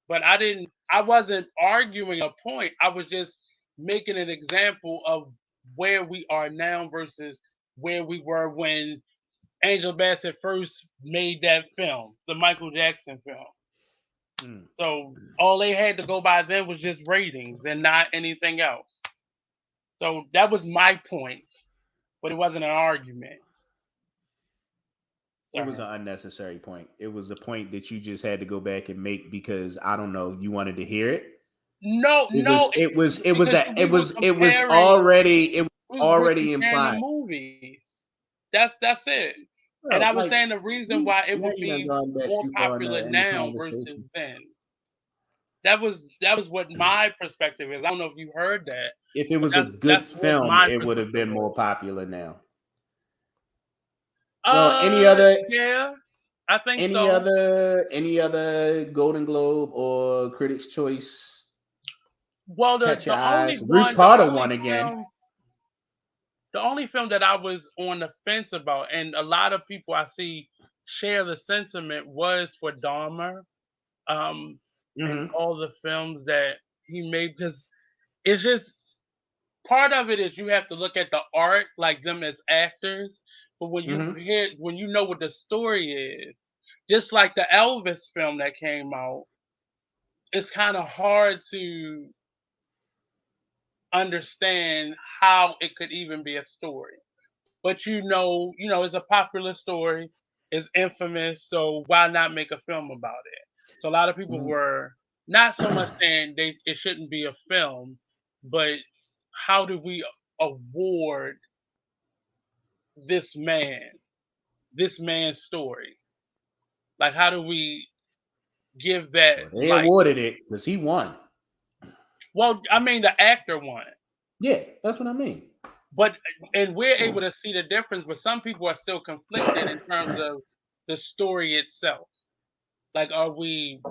But I wasn't arguing a point. I was just making an example of where we are now versus where we were when Angel Bassett first made that film, the Michael Jackson film. So all they had to go by then was just ratings and not anything else. So that was my point, but it wasn't an argument. It was an unnecessary point. It was a point that you just had to go back and make because I don't know, you wanted to hear it. No, It was we're already comparing the implied. movies. That's it. Well, And I was like, saying the reason why it would you done be gone back more too far popular in the now versus conversation. then. That was what my perspective is. I don't know if you heard that. If it was a good film, it would have been more popular now. Well, yeah, I think any other Golden Globe or Critics' Choice? Well, catch your the only eyes. one, Ruth Carter won again. The only film that I was on the fence about, and a lot of people I see share the sentiment, was for Dahmer, and all the films that he made, because it's just part of it is you have to look at the art, like them as actors. But when you know what the story is, just like the Elvis film that came out, it's kind of hard to understand how it could even be a story. But it's a popular story, it's infamous, so why not make a film about it? So a lot of people were not so much saying it shouldn't be a film, but how do we award this man's story? Like, how do we give that? Well, they awarded it because he won. Well, I mean, the actor won. Yeah, that's what I mean. And we're able to see the difference, but some people are still conflicted in terms of the story itself. Like, are we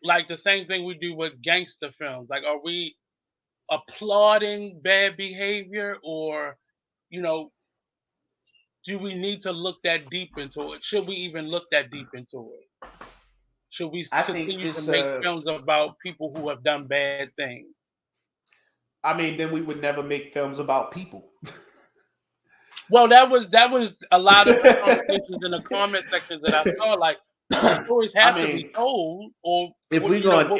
like the same thing we do with gangster films? Like, are we applauding bad behavior, or do we need to look that deep into it? Should we even look that deep into it? Should we continue to make films about people who have done bad things? I mean, then we would never make films about people. Well, that was a lot of the conversations in the comment sections that I saw. Like, the stories have to be told, or if we're gonna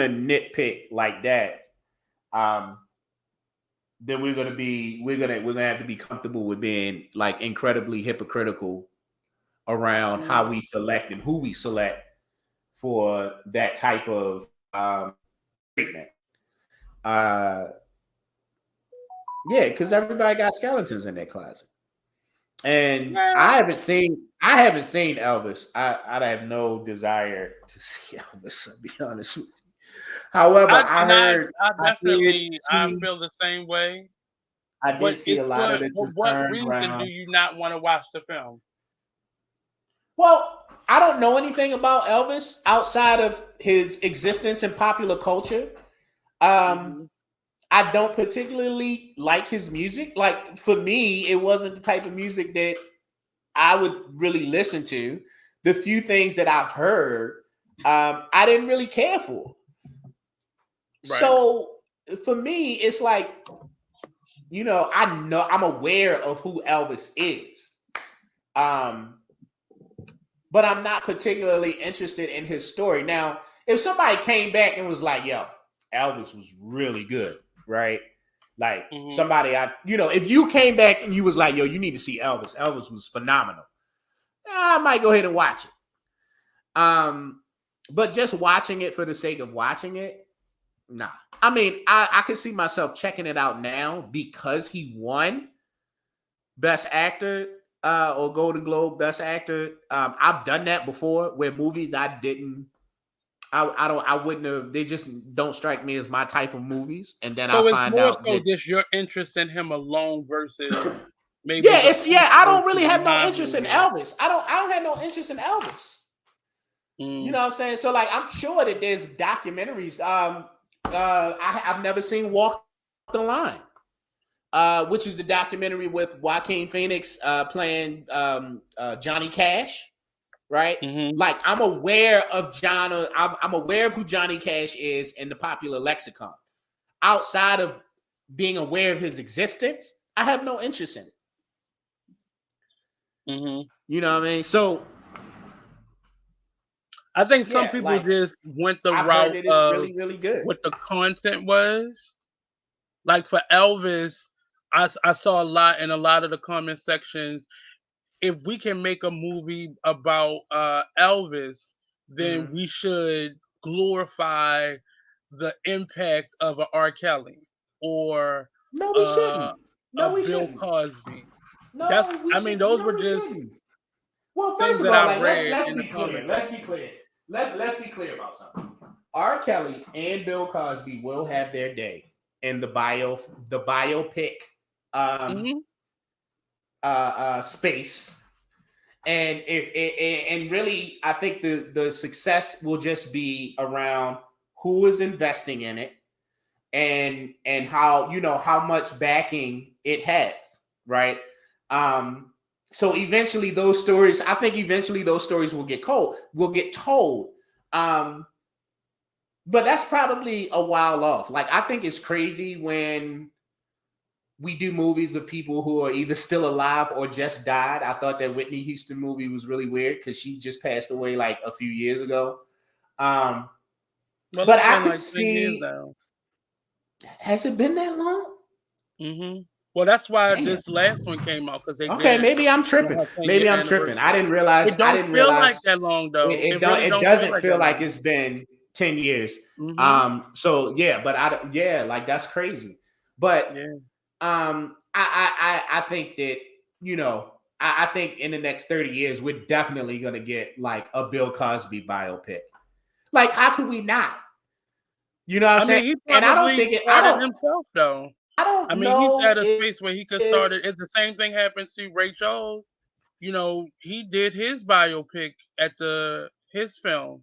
nitpick like that, then we're gonna have to be comfortable with being like incredibly hypocritical around how we select and who we select for that type of treatment. Yeah, because everybody got skeletons in their closet, and I haven't seen Elvis. I have no desire to see Elvis. I'll be honest with you. However, I feel the same way. I did see a lot of the what reason do you not want to watch the film? Well, I don't know anything about Elvis outside of his existence in popular culture. Mhm. I don't particularly like his music. Like for me, it wasn't the type of music that I would really listen to. The few things that I've heard, I didn't really care for. Right. So for me, it's like, I know I'm aware of who Elvis is. Um, but I'm not particularly interested in his story. Now, if somebody came back and was like, yo, Elvis was really good, right? Like Mhm. somebody if you came back and you was like, yo, you need to see Elvis. Elvis was phenomenal. I might go ahead and watch it. But just watching it for the sake of watching it, nah. I mean, I could see myself checking it out now because he won Best Actor or Golden Globe Best Actor. I've done that before where movies I wouldn't have. They just don't strike me as my type of movies, and then I So it's find more out so that just your interest in him alone versus maybe the I people don't really have no behind interest the in movie. Elvis. I don't have no interest in Elvis. You Mm. know what I'm saying? So like, I'm sure that there's documentaries. I've never seen Walk the Line. Which is the documentary with Joaquin Phoenix playing Johnny Cash, right? Mhm. Like I'm aware of I'm aware of who Johnny Cash is in the popular lexicon. Outside of being aware of his existence, I have no interest in it. Mhm. You know what I mean? So I think some yeah, people like just went the I've heard route that it's of really, really good. what the content was. Like for Elvis, I saw a lot in a lot of the comment sections. If we can make a movie about Elvis, then Mhm. we should glorify the impact of a R. Kelly or No, we uh, shouldn't. a No, we Bill shouldn't. Cosby. No, we I mean, should. those No, were we just shouldn't. Well, things first of that all, I like read let's in the be clear. comment Let's be section. clear. Let's be clear about something. R. Kelly and Bill Cosby will have their day in the biopic um, Hmm. space, and and really, I think the success will just be around who is investing in it and how how much backing it has, right? Um, so eventually those stories, I think eventually those stories will get told. Um, but that's probably a while off. Like I think it's crazy when we do movies of people who are either still alive or just died. I thought that Whitney Houston movie was really weird because she just passed away like a few years ago. Um, Well, but it's I been could like 10 years see, now. has it been that long? Well, that's why Damn. this last one came out because they Okay, did it maybe I'm on tripping. her 10-year Maybe I'm tripping. anniversary. I It don't didn't feel like realize that long it, though. it It don't really it don't feel doesn't like feel that like long. it's been 10 years. Mhm. So yeah, but yeah, like that's crazy. But Yeah. I think that, I think in the next 30 years, we're definitely gonna get like a Bill Cosby biopic. Like, how could we not? You know what I'm I saying? mean, he And probably started himself though. I don't I mean, he's know at a space where he could start if it. It's the same thing happened to Ray Charles. He did his biopic at his film,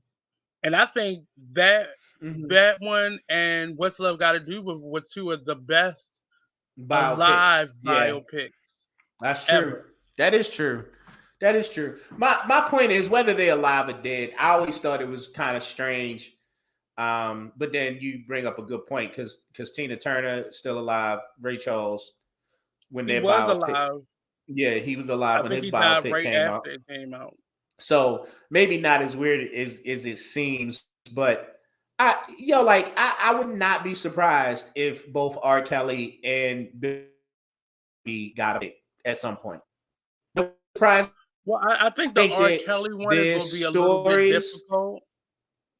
and I think that mhm, that one and What's Love Got to Do with were two of the best biopics. alive Yeah. biopics That's true. ever. That is true. That is true. My point is, whether they're alive or dead, I always thought it was kind of strange. But then you bring up a good point because Tina Turner is still alive, Ray Charles, when He their was biopic, alive. yeah, he was alive I when think his he died biopic right came out. after it came out. So maybe not as weird as it seems, but I would not be surprised if both R. Kelly and Billy got a at some point. Surprised. Well, I think the Think R. that Kelly one is their going to be a little bit stories. difficult,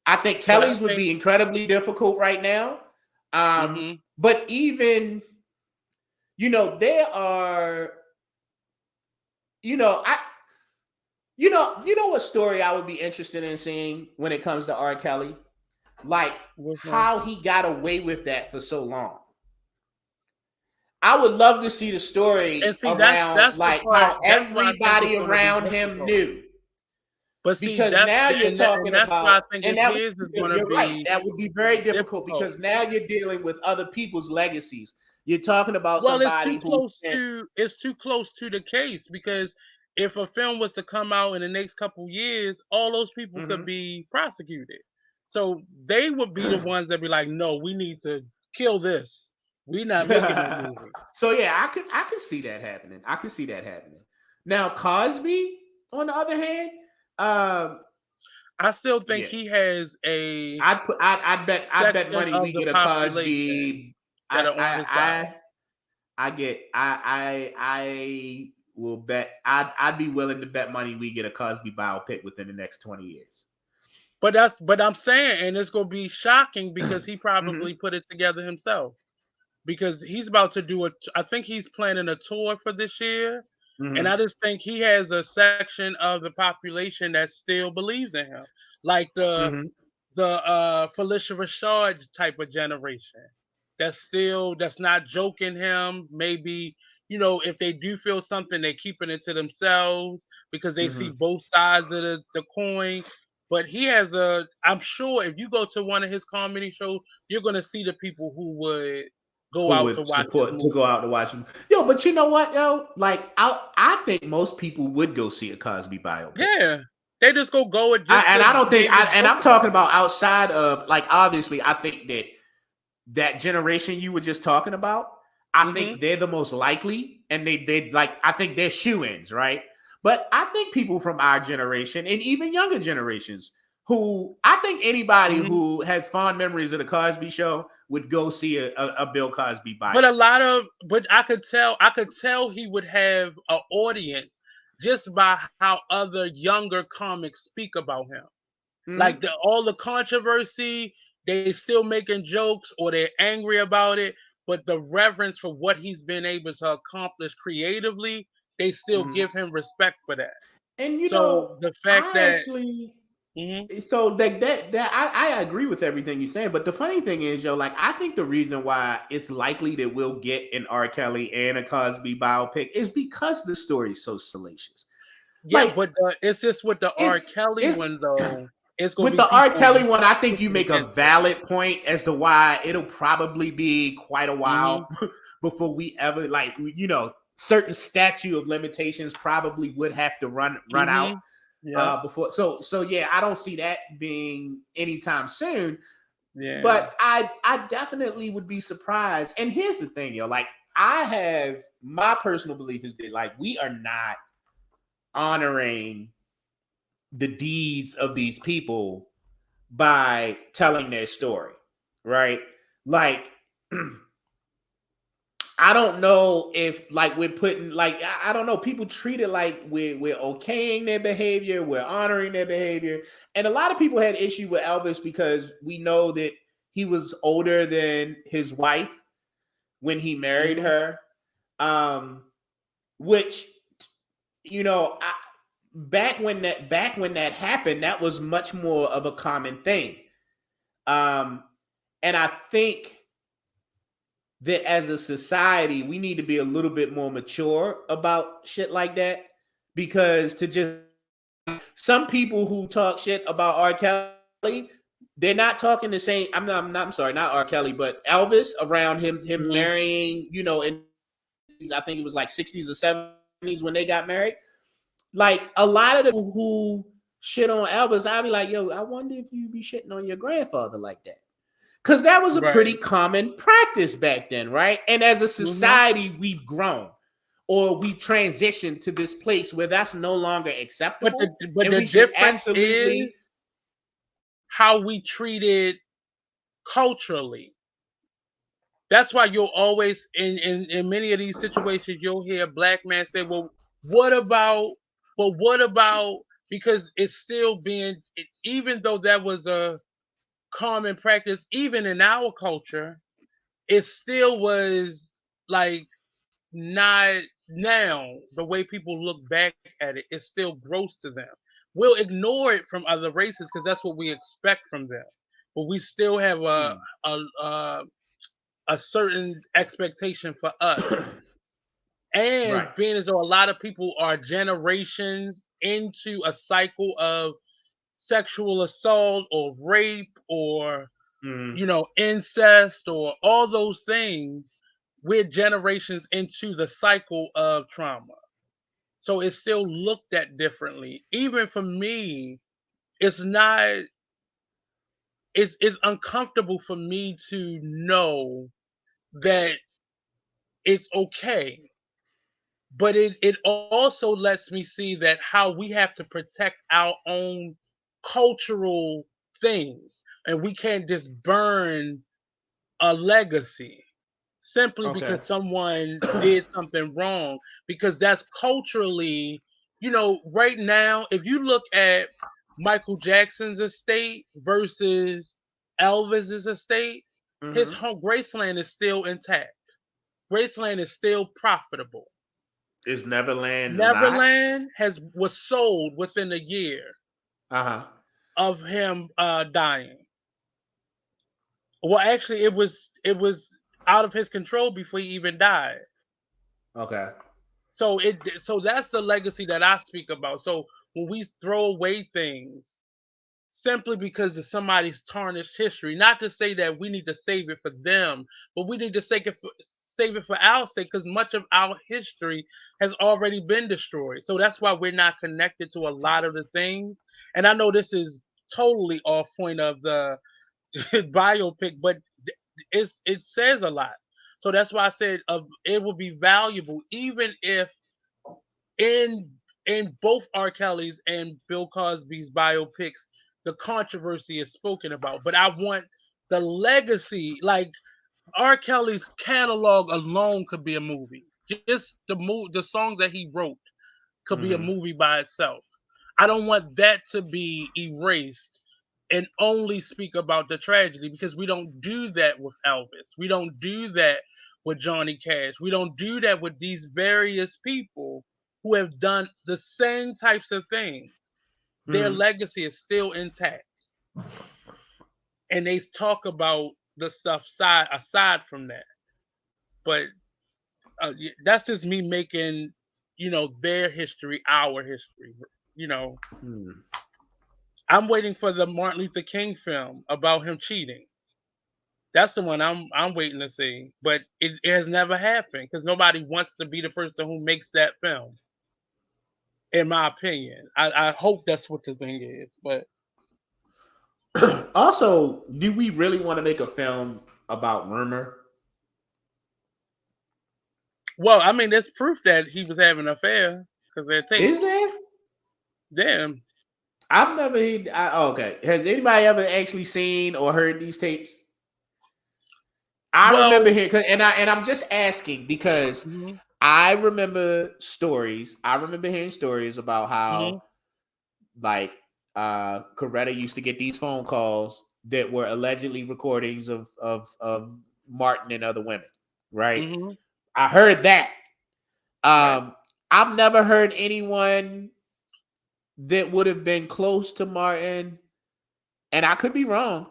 I think but I Kelly's would think. be incredibly difficult right now. Hmm. But even there are I what story I would be interested in seeing when it comes to R. Kelly, like Which one? how he got away with that for so long. I would love to see the And story see, around that's the like part how that's what I think is everybody going to be around him difficult. knew. But see, because now you're talking and that's why I about, think and his that is going to you're right. be That would be very difficult difficult. because now you're dealing with other people's legacies. You're talking about Well, somebody who, it's too close to the case because if a film was to come out in the next couple years, all those people could Mhm. be prosecuted. So they would be the ones that be like, no, we need to kill this. We not making that movie. So yeah, I can see that happening. I can see that happening. Now Cosby, on the other hand, um, I still think yeah, he has a I bet section money of we the get a population Cosby. that are on his side. I will bet I'd be willing to bet money we get a Cosby biopic within the next 20 years. But I'm saying, and it's gonna be shocking because he Mhm. probably put it together himself. Because he's about to do I think he's planning a tour for this year. And I Mhm. just think he has a section of the population that still believes in him. Like Mhm. the Felicia Rashad type of generation. That's not joking him. Maybe, if they do feel something, they're keeping it to themselves because they see Mhm. both sides of the coin. But he has I'm sure if you go to one of his comedy shows, you're gonna see the people who would go Who out to would watch his support to go movie. out to watch him? Yo, but you know what, yo? Like I think most people would go see a Cosby biopic. Yeah. They just go it just And to I don't be think able to and joke I'm talking about it. about outside of, like, obviously I think that generation you were just talking about, I Hmm. think they're the most likely, and they like, I think they're shoe-ins, right? But I think people from our generation and even younger generations, who I think anybody Hmm. who has fond memories of the Cosby Show would go see a Bill Cosby But biopic. but I could tell he would have an audience just by how other younger comics speak about him. Like Mhm. all the controversy, they still making jokes or they're angry about it, but the reverence for what he's been able to accomplish creatively, they still Mhm. give him respect for that. And So the fact I that actually, mhm, so like that I agree with everything you're saying, but the funny thing is, yo, like, I think the reason why it's likely that we'll get an R. Kelly and a Cosby biopic is because the story is so salacious. yeah, Like, but it's just with the R. Kelly it's one though, it's gonna with be the R. people Kelly one, I think you pushing make a against it. valid point as to why it'll probably be quite a Hmm. while before we ever, like, certain statute of limitations probably would have to run out Hmm. Yep. before. So yeah, I don't see that being anytime soon. Yeah. But I definitely would be surprised. And here's the thing, yo, like, I have my personal belief is that, like, we are not honoring the deeds of these people by telling their story, right? Like, I don't know if, like, we're putting, like, I don't know, people treat it like we're okaying their behavior, we're honoring their behavior. And a lot of people had issue with Elvis because we know that he was older than his wife when he married Hmm. her. Um, which, I, back when that happened, that was much more of a common thing. Um, and I think that as a society, we need to be a little bit more mature about shit like that, because to just, some people who talk shit about R. Kelly, they're not talking the same. I'm sorry, not R. Kelly, but Elvis, around him Hmm. marrying, in, I think it was like 60s or 70s when they got married. Like, a lot of the people who shit on Elvis, I'd be like, yo, I wonder if you be shitting on your grandfather like that. Because that was a pretty Right. common practice back then, right? And as a Hmm. society, we've grown, or we transitioned to this place where that's no longer But acceptable. the And we should difference is absolutely. how we treat it culturally. That's why you'll always in many of these situations you'll hear a black man say, "Well, what about? But what about?" Because it's still even though that was a common practice, even in our culture, it still was like not now. The way people look back at it, it's still gross to them. We'll ignore it from other races because that's what we expect from them, but we still have Hmm. a, a, a certain expectation for us. And Right. being as though a lot of people are generations into a cycle of sexual assault or rape or Mm-hmm. incest or all those things, we're generations into the cycle of trauma. So it's still looked at differently. Even for me, it's not it's uncomfortable for me to know that it's okay. But it also lets me see that how we have to protect our own cultural things. And we can't just burn a legacy simply Okay. because someone did something wrong, because that's culturally, right now, if you look at Michael Jackson's estate versus Elvis's estate, his Mm-hmm. home Graceland is still intact. Graceland is still profitable. Is Neverland not? Neverland was sold within a year Uh-huh. of him dying. Well, actually, it was out of his control before he even died. Okay. So that's the legacy that I speak about. So when we throw away things simply because of somebody's tarnished history, not to say that we need to save it for them, but we need to save it for our sake, because much of our history has already been destroyed. So that's why we're not connected to a lot of the things. And I know this is totally off point of the biopic, but it says a lot. So that's why I said it would be valuable, even if in both R. Kelly's and Bill Cosby's biopics, the controversy is spoken about. But I want the legacy, like R. Kelly's catalog alone could be a movie. Just the songs that he wrote could be a Mm-hmm. movie by itself. I don't want that to be erased and only speak about the tragedy, because we don't do that with Elvis. We don't do that with Johnny Cash. We don't do that with these various people who have done the same types of things. Their Mm-hmm. legacy is still intact. And they talk about the stuff aside from that. But that's just me making, their history our history. You know, Mm. I'm waiting for the Martin Luther King film about him cheating. That's the one I'm waiting to see, but it has never happened because nobody wants to be the person who makes that film. In my opinion, I hope that's what the thing is. But Also, do we really want to make a film about rumor? well, I mean, there's proof that he was having an affair because they're Is tapes. there? Damn. I've never heard. Okay. Has anybody ever actually seen or heard these tapes? I remember Well, hearing, I'm just asking because hmm I remember stories. I remember hearing stories about hmm how like Coretta used to get these phone calls that were allegedly recordings of Martin and other women. Right. hmm I heard that. right. I've never heard anyone that would have been close to Martin, and I could be wrong.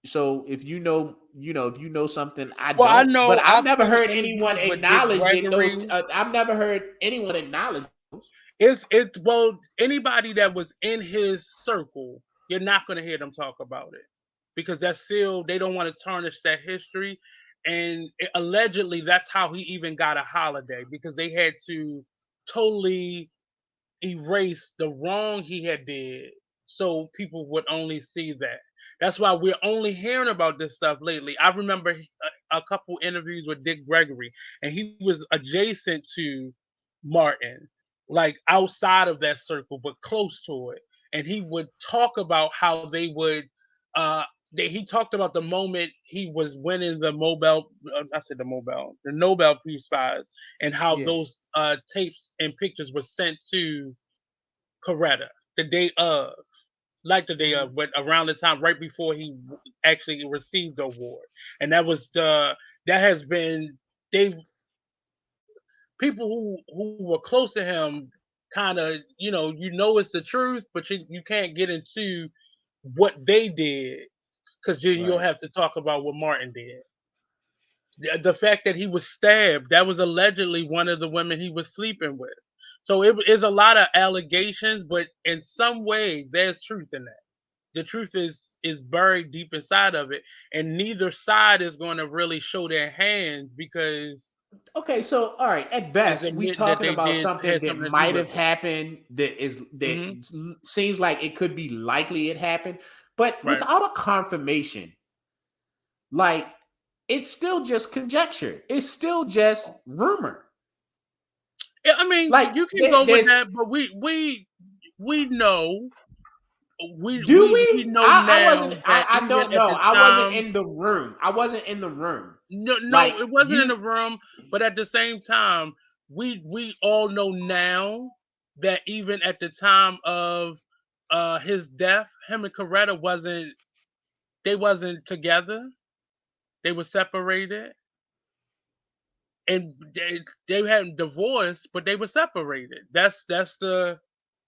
So if if you know something, I Well, I don't. But know I've I've never seen heard anyone interviews with Dick acknowledge that those. Gregory. I've never heard anyone acknowledge those. It's well, anybody that was in his circle, you're not going to hear them talk about it because that's still, they don't want to tarnish that history. And allegedly, that's how he even got a holiday, because they had to totally erase the wrong he had did so people would only see that. That's why we're only hearing about this stuff lately. I remember a couple interviews with Dick Gregory, and he was adjacent to Martin, like outside of that circle, but close to it. And he would talk about how they would. Uh, he talked about the moment he was winning the the Nobel Peace Prize, and how Yeah. those tapes and pictures were sent to Coretta the day of, like the day Mm-hmm. of, but around the time right before he actually received the award. And that has been, they people who were close to him kind of, it's the truth, but you can't get into what they did, because then you'll Right. have to talk about what Martin did. The fact that he was stabbed, that was allegedly one of the women he was sleeping with. So it is a lot of allegations, but in some way there's truth in that. The truth is buried deep inside of it, and neither side is going to really show their hands because Okay, so all right, at it's best, we admitting that talking they about did something had that something to do might have with it. happened Hmm. seems like it could be likely it happened, but Right. without a confirmation, like it's still just conjecture. It's still just rumor. Yeah, I mean, Like you can go with there's that, but we know do we we? know I wasn't. now that I even don't at know. the I wasn't time, in the room. I wasn't in the room. Like no, it wasn't in you. the room, but at the same time, we all know now that even at the time of his death, him and Coretta wasn't together. They were separated, and they hadn't divorced, but they were separated.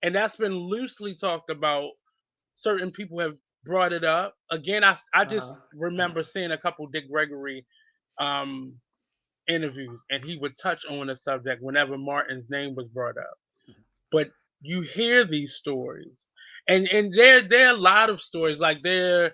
And that's been loosely talked about. Certain people have brought it up again. I Uh-huh. just remember seeing a couple Dick Gregory um interviews, and he would touch on the subject whenever Martin's name was brought up. But you hear these stories, and there are a lot of stories, like there are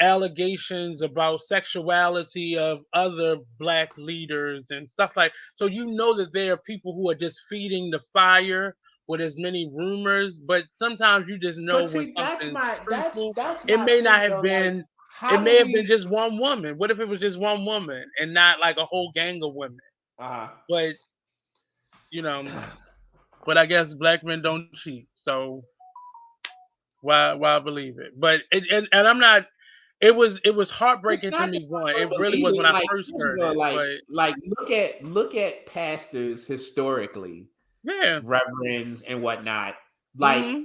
allegations about sexuality of other black leaders and stuff like. So you know that there are people who are just feeding the fire with as many rumors, but sometimes you just know But when see, something's truthful. that's It my may not thing have though. Like, been. It how may do have been we? just one woman. What if it was just one woman and not like a whole gang of women? Uh-huh. But you know, but I guess black men don't cheat, so why believe it? But and I'm not. It was It's heartbreaking to not that me. One, I it don't really believe was when it. I Like, first first of heard all, it. But look at pastors historically, yeah, reverends and whatnot. Like, hmm,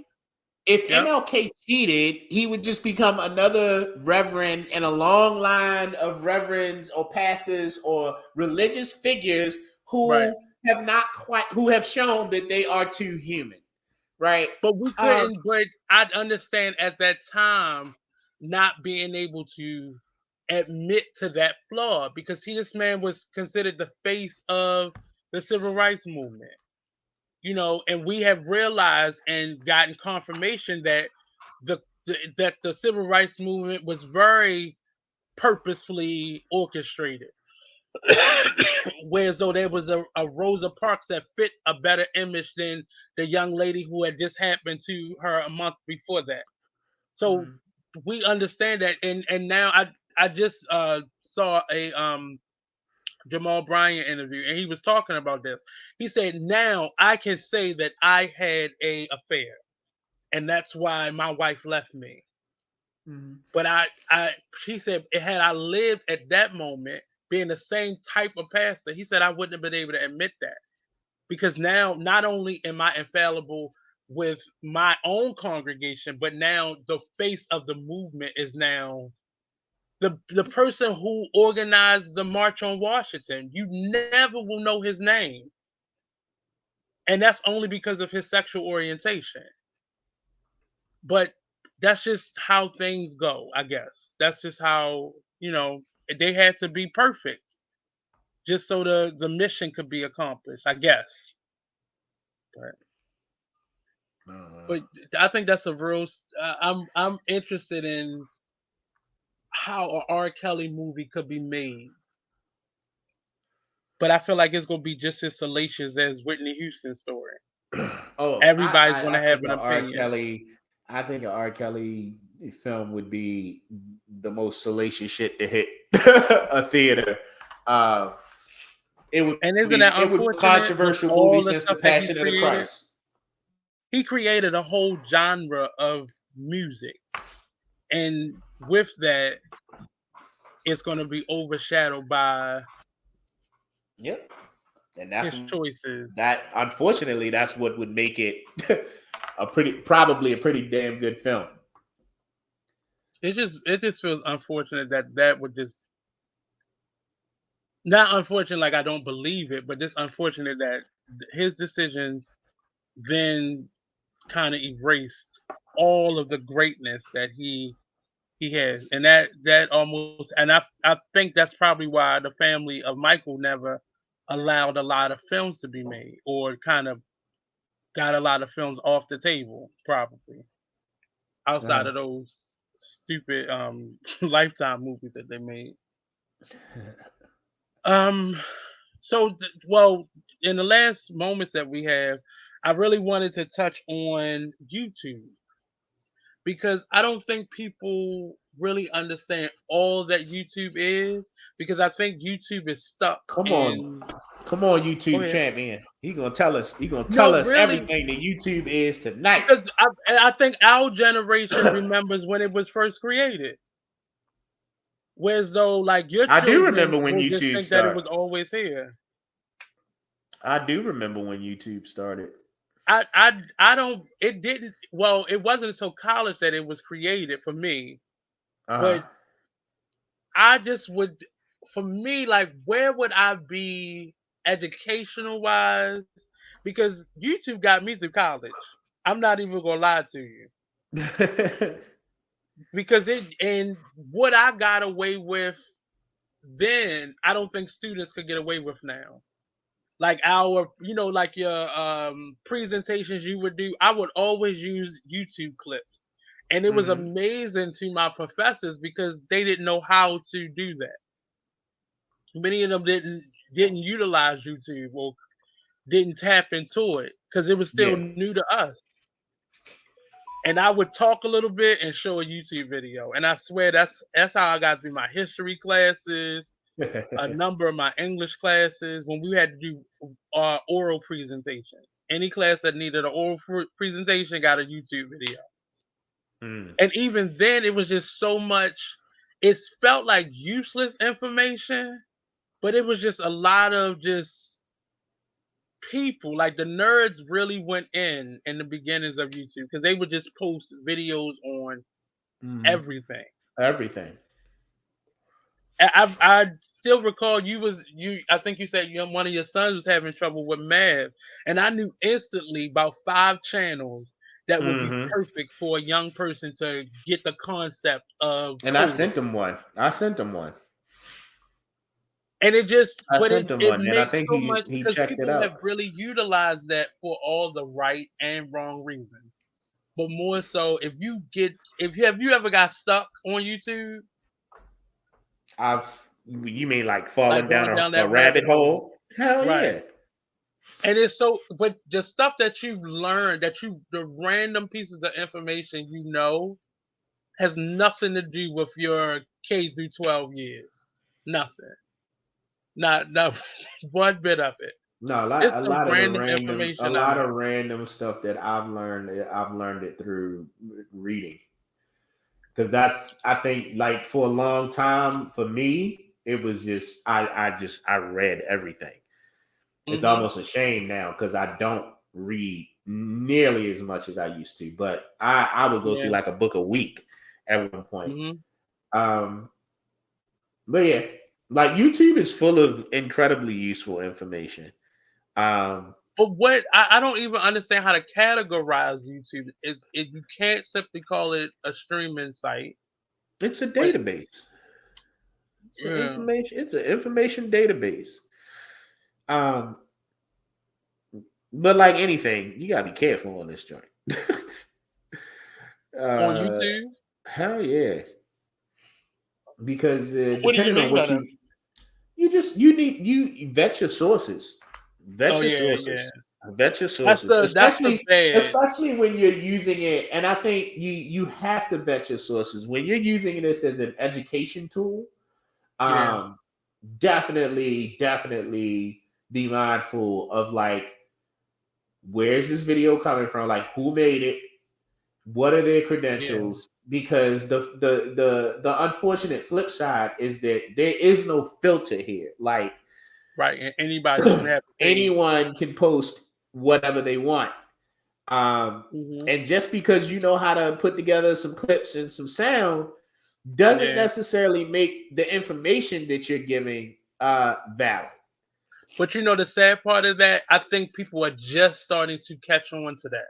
if yep, MLK cheated, he would just become another reverend in a long line of reverends or pastors or religious figures right. who have shown that they are too human, right? But we Um, couldn't. But I'd understand at that time not being able to admit to that flaw because this man was considered the face of the civil rights movement. And we have realized and gotten confirmation that that the civil rights movement was very purposefully orchestrated. Whereas though there was a Rosa Parks that fit a better image than the young lady who had just happened to her a month before that. So mhm. we understand that, and now I just saw a Jamal Bryant interview, and he was talking about this. He said, "Now I can say that I had a affair, and that's why my wife left me." But he said, had I lived at that moment, being the same type of pastor, he said I wouldn't have been able to admit that because now not only am I infallible with my own congregation, but now the face of the movement is now the person who organized the March on Washington. You never will know his name, and that's only because of his sexual orientation. But that's just how things go, I guess. That's just how, they had to be perfect just so the mission could be accomplished, I guess. But, Uh, but I think that's a real. I'm interested in how a R. Kelly movie could be made, but I feel like it's gonna be just as salacious as Whitney Houston's story. oh, Everybody's gonna I have think an a R. opinion. Kelly, I think a R. Kelly film would be the most salacious shit to hit a theater. Uh, And isn't that it would be a unfortunate with controversial movie all the since the stuff that he Passion of the created? Christ. He created a whole genre of music, and with that, it's going to be overshadowed by Yep, and his choices. unfortunately that's what would make it probably a pretty damn good film. It just feels unfortunate that would just not unfortunate like I don't believe it, but just unfortunate that his decisions then kind of erased all of the greatness that he He has, and that almost, and I think that's probably why the family of Michael never allowed a lot of films to be made, or kind of got a lot of films off the table, probably outside Uh, of those stupid Lifetime movies that they made. Um, well, in the last moments that we have, I really wanted to touch on YouTube because I don't think people really understand all that YouTube is, because I think YouTube is stuck Come on, in. come on, Go YouTube ahead. champion. He gonna tell us. He gonna tell No, us really, everything that YouTube is tonight. because I think our generation remembers when it was first created. Whereas though, like, your I do children remember when will just YouTube think that it started. was always here. I do remember when YouTube started. I don't. It didn't. Well, it wasn't until college that it was created for me. Uh But I just would, for me, like, where would I be educational wise? Because YouTube got me through college. I'm not even gonna lie to you. huh. Because and what I got away with then, I don't think students could get away with now. Like like your presentations you would do, I would always use YouTube clips. And it was hmm amazing to my professors because they didn't know how to do that. Many of them didn't utilize YouTube or didn't tap into it because it was still Yeah. new to us. And I would talk a little bit and show a YouTube video. And I swear that's how I got through my history classes, a number of my English classes, when we had to do oral presentations. Any class that needed an oral presentation got a YouTube video. Mm. And even then, it was just so much. It felt like useless information, but it was just a lot of just people. Like, the nerds really went in the beginnings of YouTube because they would just post videos on hmm everything. Everything. I still recall I think you said one of your sons was having trouble with math, and I knew instantly about 5 channels that would be hmm perfect for a young person to get the concept of And I coding. sent him one. I sent him one. And I but sent him it one, and I makes think so he much he because checked it people have out. really utilized that for all the right and wrong reasons. But more so, if you have you ever got stuck on YouTube, You mean like like falling down going down a that rabbit rabbit hole, hole? Hell right? yeah. And it's so, but the stuff that you've learned, the random pieces of information has nothing to do with your K through 12 years. Nothing. Not one bit of it. No, It's a the lot of the random random, a information I lot of know. random stuff that I've learned it through reading. Because that's, I think, like for a long time for me, it was just I read everything. It's Hmm. almost a shame now because I don't read nearly as much as I used to. But I would go through Yeah. like a book a week at one point. Hmm. Um, but yeah, like YouTube is full of incredibly useful information. Um, But what I don't even understand how to categorize YouTube. You can't simply call it a streaming site, it's a but database. It's an yeah. information. It's an information database. Um, but like anything, you gotta be careful on this joint. On uh, YouTube. hell yeah, because What do you depending on mean by what that? you vet your sources, vet Oh your yeah, yeah. sources, vet your That's sources, the bad. especially when you're using it. And I think you have to vet your sources when you're using this as an education tool. Yeah, Um, definitely be mindful of like, where's this video coming from? Like, who made it? What are their yeah. credentials? Because the unfortunate flip side is that there is no filter here. Like, Right, and anybody can have a page. anyone can post whatever they want. Um, Hmm. and just because you know how to put together some clips and some sound doesn't Yeah, necessarily make the information that you're giving valid. but the sad part of that, I think people are just starting to catch on to that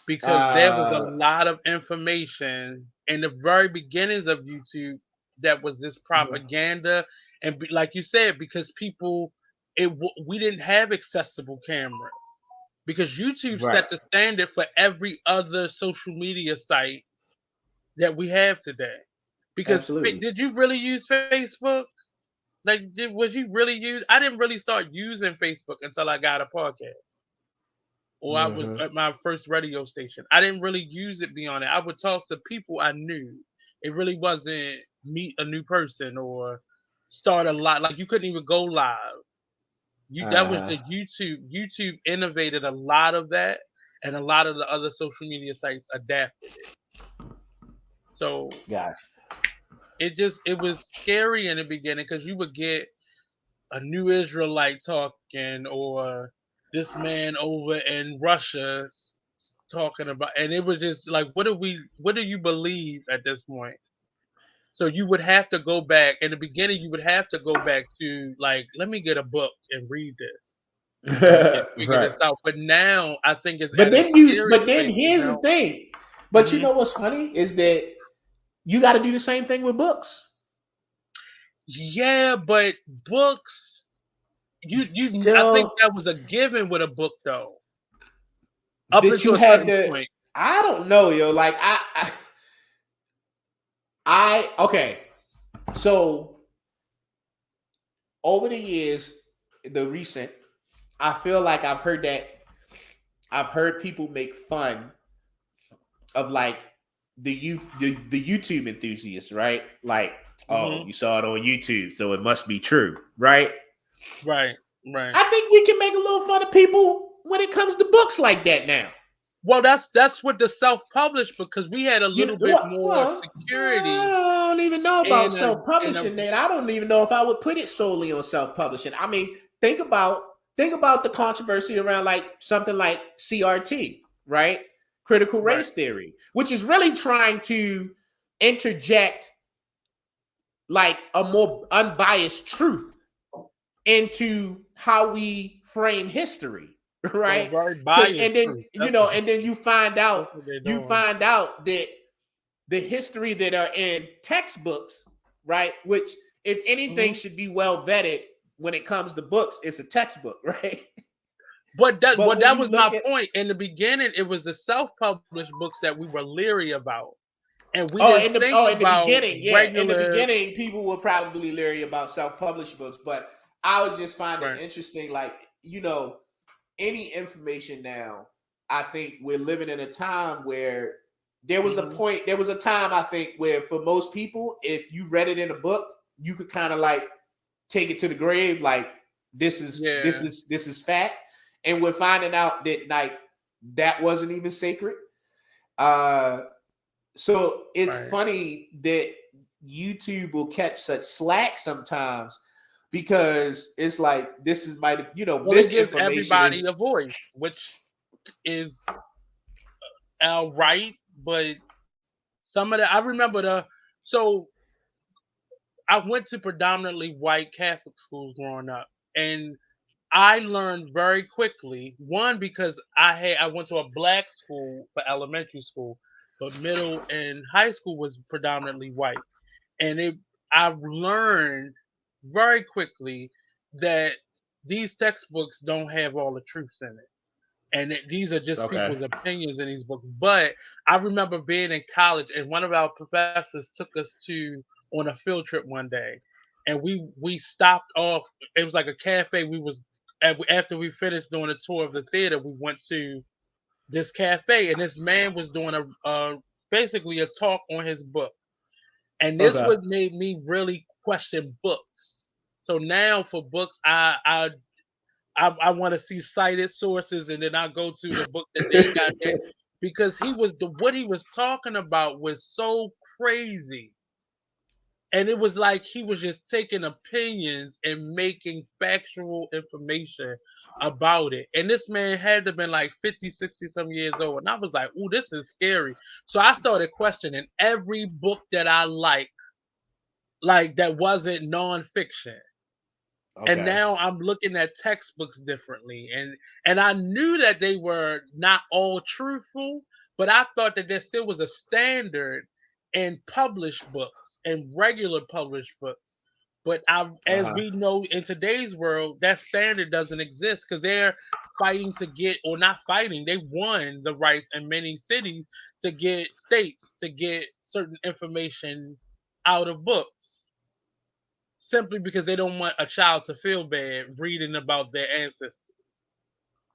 because there was a Uh, lot of information in the very beginnings of YouTube, that was this propaganda, and like you said, because people, we didn't have accessible cameras, because YouTube Right. set the standard for every other social media site that we have today. Because Absolutely. did you really use Facebook? Like, was you really use? I didn't really start using Facebook until I got a podcast, or I was Uh-huh. at my first radio station. I didn't really use it beyond it. I would talk to people I knew. It really wasn't meet a new person or start a lot. Like, you couldn't even go live. That was Uh-huh. the YouTube. YouTube innovated a lot of that, and a lot of the other social media sites adapted it. So Gotcha. it was scary in the beginning, because you would get a new Israelite talking, or this man over in Russia talking about, and it was just like, what do you believe at this point? So you would have to go back in the beginning. You would have to go back to, like, let me get a book and read this and figure Right. this out. But now I think it's But at a then you, scary but then place here's the now. thing. But you Hmm. know what's funny is that you got to do the same thing with books. Yeah, but books, I think Still, that was a given with a book, though, up that you until a had certain to. point. I don't know, yo. Like okay. So over the years, the recent, I feel like I've heard people make fun of like the YouTube enthusiasts, right? Like, oh, Hmm. you saw it on YouTube, so it must be true, right? Right, right. I think we can make a little fun of people when it comes to books like that now. Well, that's what the self-published, because we had a You little bit know, more well, security I don't even know about in a self-publishing. Nate, I don't even know if I would put it solely on self-publishing. I mean, think about the controversy around like something like CRT, right? Critical right. race theory, which is really trying to interject like a more unbiased truth into how we frame history, Well, right? very And biased then truth. That's what and then that's what they're doing. find out that the history that are in textbooks, right? Which, if anything, Hmm. should be well vetted when it comes to books. It's a textbook, right? But when That you was my look at point. In the beginning, it was the self-published books that we were leery about, and we didn't think in the about beginning, yeah, in the regular. beginning, people were probably leery about self-published books, but I was just finding Right. interesting, like, any information now. I think we're living in a time where Hmm. there was a time, I think, where for most people, if you read it in a book, you could kind of like take it to the grave, like Yeah. this is fact. And we're finding out that like that wasn't even sacred. Uh so it's Right. funny that YouTube will catch such slack sometimes because it's like this is my Well, it this gives information everybody is a voice, which is right, but some of the I remember the so I went to predominantly white Catholic schools growing up, and I learned very quickly. One, because I went to a black school for elementary school, but middle and high school was predominantly white, and I learned very quickly that these textbooks don't have all the truths in it, and these are just okay. people's opinions in these books. But I remember being in college, and one of our professors took us to on a field trip one day, and we stopped off. It was like a cafe. After we finished doing a tour of the theater, we went to this cafe, and this man was doing a basically a talk on his book, and this Okay. what made me really question books. So now for books, I want to see cited sources, and then I go to the book that they got there, because what he was talking about was so crazy, and it was like he was just taking opinions and making factual information about it. And this man had to have been like 50, 60 some years old, and I was like, "Ooh, this is scary." So I started questioning every book that I like that wasn't nonfiction. And Okay. now I'm looking at textbooks differently, and I knew that they were not all truthful, but I thought that there still was a standard and published books and regular published books. But as Uh-huh. we know in today's world, that standard doesn't exist because they're fighting to get, or not fighting, they won the rights in many cities to get states to get certain information out of books simply because they don't want a child to feel bad reading about their ancestors.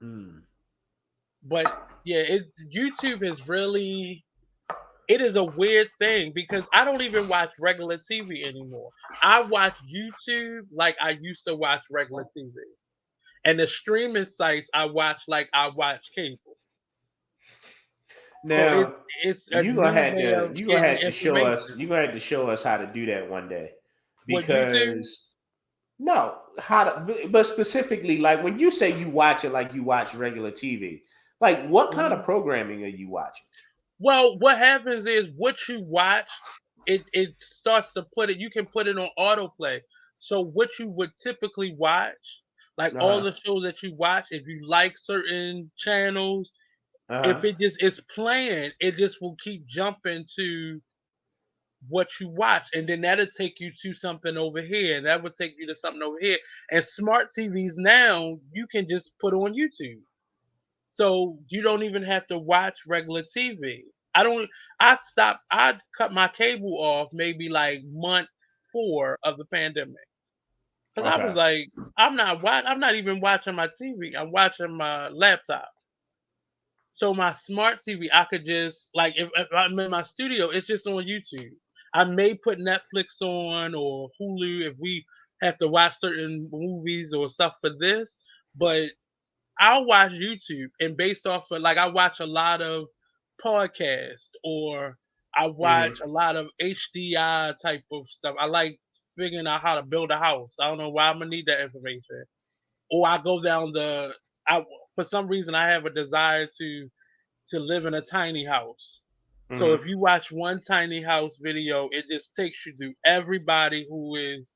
Mm. But yeah, YouTube is really, it is a weird thing because I don't even watch regular TV anymore. I watch YouTube like I used to watch regular TV. And the streaming sites I watch like I watch cable. So Now it's a new way of you gonna getting have to show us information. you gonna have to show us how to do that one day. What, YouTube? Because no, how to, but specifically, like when you say you watch it like you watch regular TV, like what kind of programming are you watching? Well, what happens is what you watch, it starts to put it. You can put it on autoplay. So what you would typically watch, like all Uh-huh. the shows that you watch, if you like certain channels, if Uh-huh. it just is playing, it just will keep jumping to what you watch, and then that'll take you to something over here, and that would take you to something over here. And smart TVs now, you can just put on YouTube. So you don't even have to watch regular TV. I don't. I cut my cable off maybe like month 4 of the pandemic because I was Okay. like, I'm not even watching my TV. I'm watching my laptop. So my smart TV, I could just like if I'm in my studio, it's just on YouTube. I may put Netflix on or Hulu if we have to watch certain movies or stuff for this, but I'll watch YouTube, and based off of, like, I watch a lot of podcasts, or I watch Mm-hmm. a lot of HDI type of stuff. I like figuring out how to build a house. I don't know why I'm gonna need that information. Or I go down I for some reason I have a desire to live in a tiny house. So if Mm-hmm. you watch one tiny house video, it just takes you to everybody who is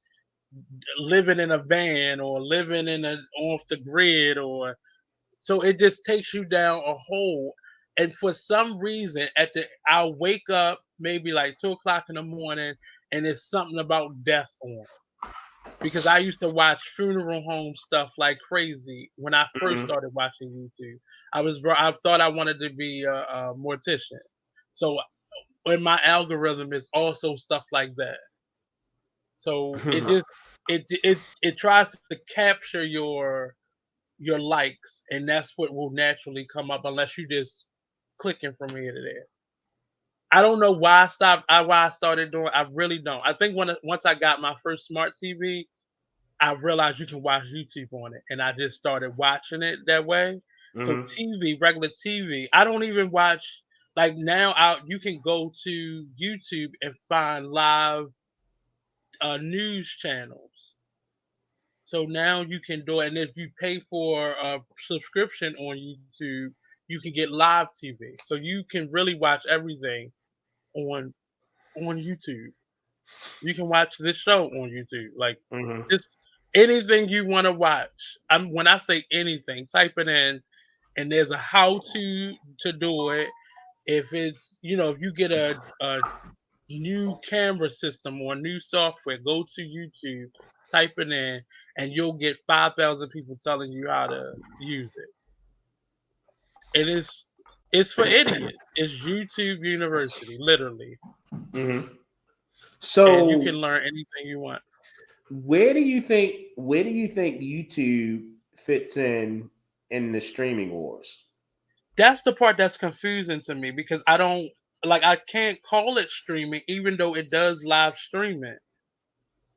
living in a van or living in a off the grid, or so it just takes you down a hole. And for some reason, I'll wake up maybe like 2 o'clock in the morning, and it's something about death on. Because I used to watch funeral home stuff like crazy when I first Mm-hmm. started watching YouTube. I thought I wanted to be a mortician. So in my algorithm is also stuff like that. So it tries to capture your likes, and that's what will naturally come up unless you just clicking from here to there. I don't know why I stopped. Why I started doing. I really don't. I think once I got my first smart TV, I realized you can watch YouTube on it, and I just started watching it that way. So Mm-hmm. TV, regular TV, I don't even watch. Like now, out you can go to YouTube and find live news channels. So now you can do it, and if you pay for a subscription on YouTube, you can get live TV. So you can really watch everything on YouTube. You can watch this show on YouTube, like Mm-hmm. just anything you want to watch. When I say anything, type it in, and there's a how to do it. If it's if you get a new camera system or new software, go to YouTube, type it in, and you'll get 5,000 people telling you how to use it. It is it's for idiots. It's YouTube University, literally, Mm-hmm. and you can So learn anything you want. where do you think YouTube fits in the streaming wars? That's the part that's confusing to me because I can't call it streaming even though it does live streaming.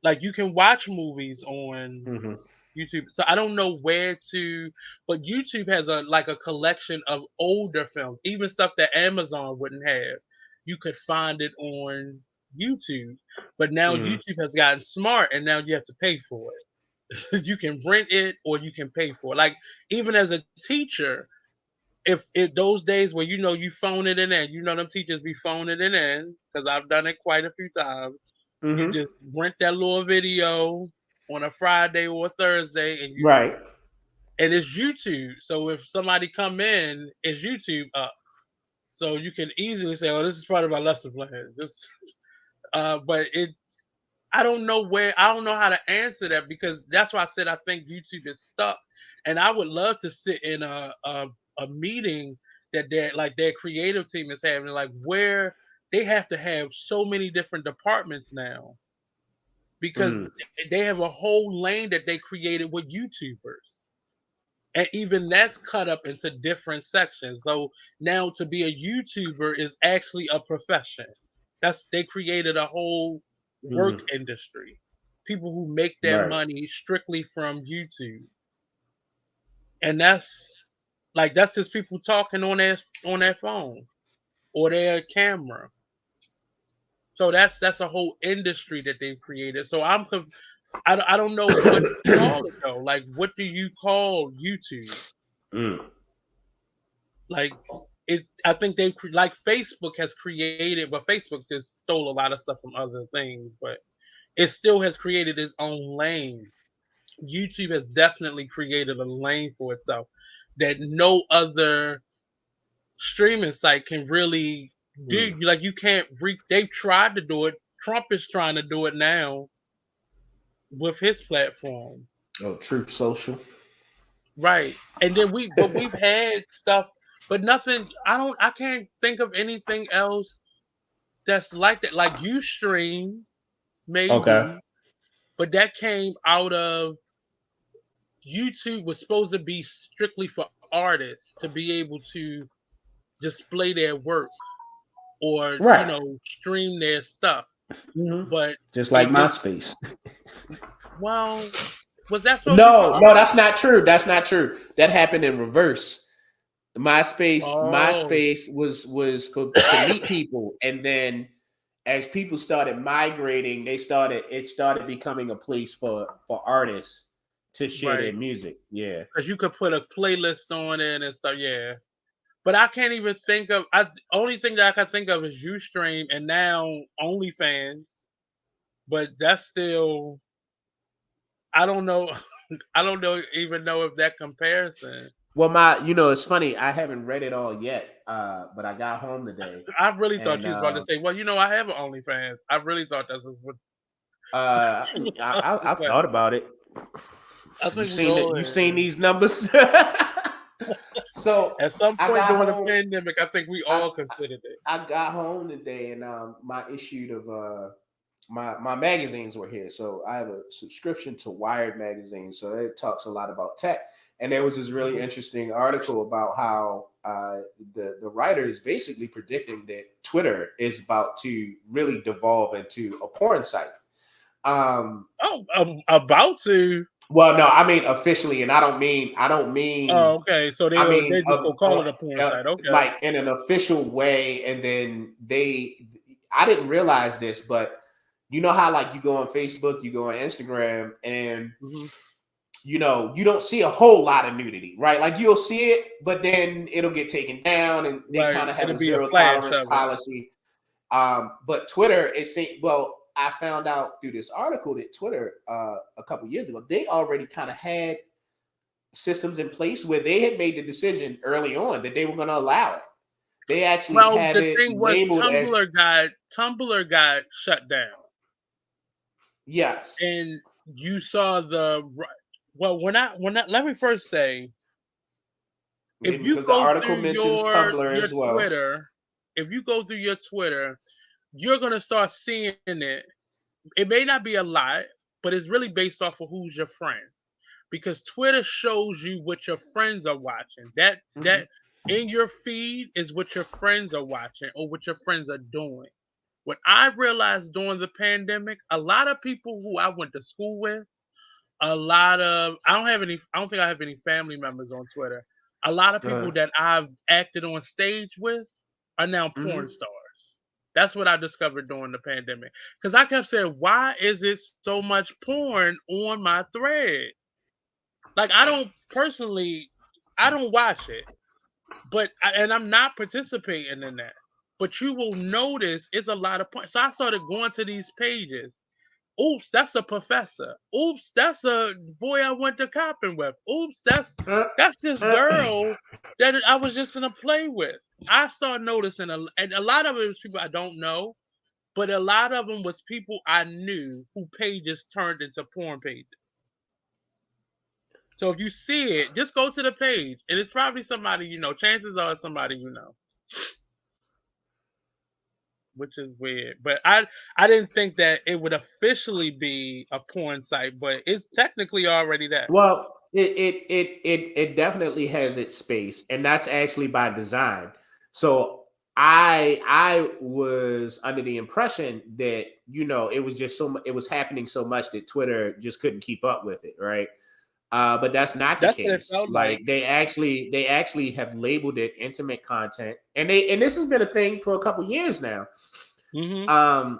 Like you can watch movies on Mm-hmm. YouTube. So I don't know where to, but YouTube has a collection of older films, even stuff that Amazon wouldn't have. You could find it on YouTube. But now Mm-hmm. YouTube has gotten smart, and now you have to pay for it. You can rent it or you can pay for it. Like even as a teacher, if those days where you phone it in, them teachers be phoning it in because I've done it quite a few times. You Mm-hmm. just rent that little video on a Friday or a Thursday, Right. and it's YouTube. So if somebody come in, it's YouTube up. So you can easily say, "Oh, this is part of my lesson plan." This, but I don't know I don't know how to answer that because that's why I said I think YouTube is stuck, and I would love to sit in a meeting that their creative team is having, like where they have to have so many different departments now because Mm, they have a whole lane that they created with YouTubers. And even that's cut up into different sections. So now to be a YouTuber is actually a profession. They created a whole work mm, industry. People who make their right. money strictly from YouTube. And that's just people talking on their phone or their camera. So that's a whole industry that they've created. So I don't know what to call it though. Like what do you call YouTube? Mm, Like I think like Facebook has created, but Facebook just stole a lot of stuff from other things, but it still has created its own lane. YouTube has definitely created a lane for itself that no other streaming site can really do. mm. Like you can't they've tried to do it. Trump is trying to do it now with his platform. Oh, Truth Social. Right. And then we've had stuff, but nothing I can't think of anything else that's like that. Like Ustream, Okay. maybe, but that came out of YouTube was supposed to be strictly for artists to be able to display their work or, Right. stream their stuff. Hmm. But Just like it just, MySpace. well, was that supposed to be for No, no, that's artists? not true. That's not true. That happened in reverse. Oh, MySpace was for to meet people, and then as people started migrating, it started becoming a place for artists to share their right. music. Yeah. Because you could put a playlist on it and stuff. Yeah. But I can't even think of. Only thing that I can think of is UStream and now OnlyFans. But that's still, I don't know. I don't know even know if that comparison. Well, it's funny. I haven't read it all yet, but I got home today, I really thought and you was about to say, "Well, I have an OnlyFans." I really thought that's what I, you was I about to I say. thought about it. I You think we seen that? all You had. seen these numbers? So At some I point got during the home. pandemic, I think we I all considered it. I got home today, and my issue of my magazines were here. So I have a subscription to Wired magazine, so it talks a lot about tech. And there was this really Mhm. interesting article about how the writer is basically predicting that Twitter is about to really devolve into a porn site. Um, Oh, about to. well, no, I mean officially, and I don't Oh, mean okay. So I they mean, just go call it a porn site. Okay. like in an official way, and then I didn't realize this, but you know how like you go on Facebook, you go on Instagram, and Hmm. you don't see a whole lot of nudity, right? Like you'll see it, but then it'll get taken down, and they kind Right. of have It'll a be a zero flash tolerance of it. policy. But Twitter is saying, well, I found out through this article that Twitter, a couple years ago, they already kind of had systems in place where they had made the decision early on that they were going to allow it. They actually Well, have the it thing was labeled as Tumblr got shut down, yes. and you saw well when I let me first say, if you Because the go article through mentions your Tumblr as well. Twitter, if you go through your Twitter, you're gonna start seeing it. It may not be a lot, but it's really based off of who's your friend. Because Twitter shows you what your friends are watching. That Mhm. in your feed is what your friends are watching or what your friends are doing. What I realized during the pandemic, a lot of people who I went to school with, I don't think I have any family members on Twitter. A lot of people Uh, that I've acted on stage with are now porn mhm. stars. That's what I discovered during the pandemic. Because I kept saying, why is it so much porn on my thread? Like I don't personally, I don't watch it, and I'm not participating in that. But you will notice it's a lot of points. So I started going to these pages, Oops, that's a professor. Oops, that's a boy I went to copping with. Oops, that's this girl that I was just in a play with. I started noticing, and a lot of it was people I don't know, but a lot of them was people I knew who pages turned into porn pages. So if you see it, just go to the page, and it's probably somebody you know. Chances are it's somebody you know, which is weird. But I didn't think that it would officially be a porn site, but it's technically already that. Well, it definitely has its space, and that's actually by design. So I was under the impression that it was just it was happening so much that Twitter just couldn't keep up with it, right? But that's not the That's what it case. felt like. Like they actually have labeled it intimate content, and this has been a thing for a couple years now. Hmm. Um,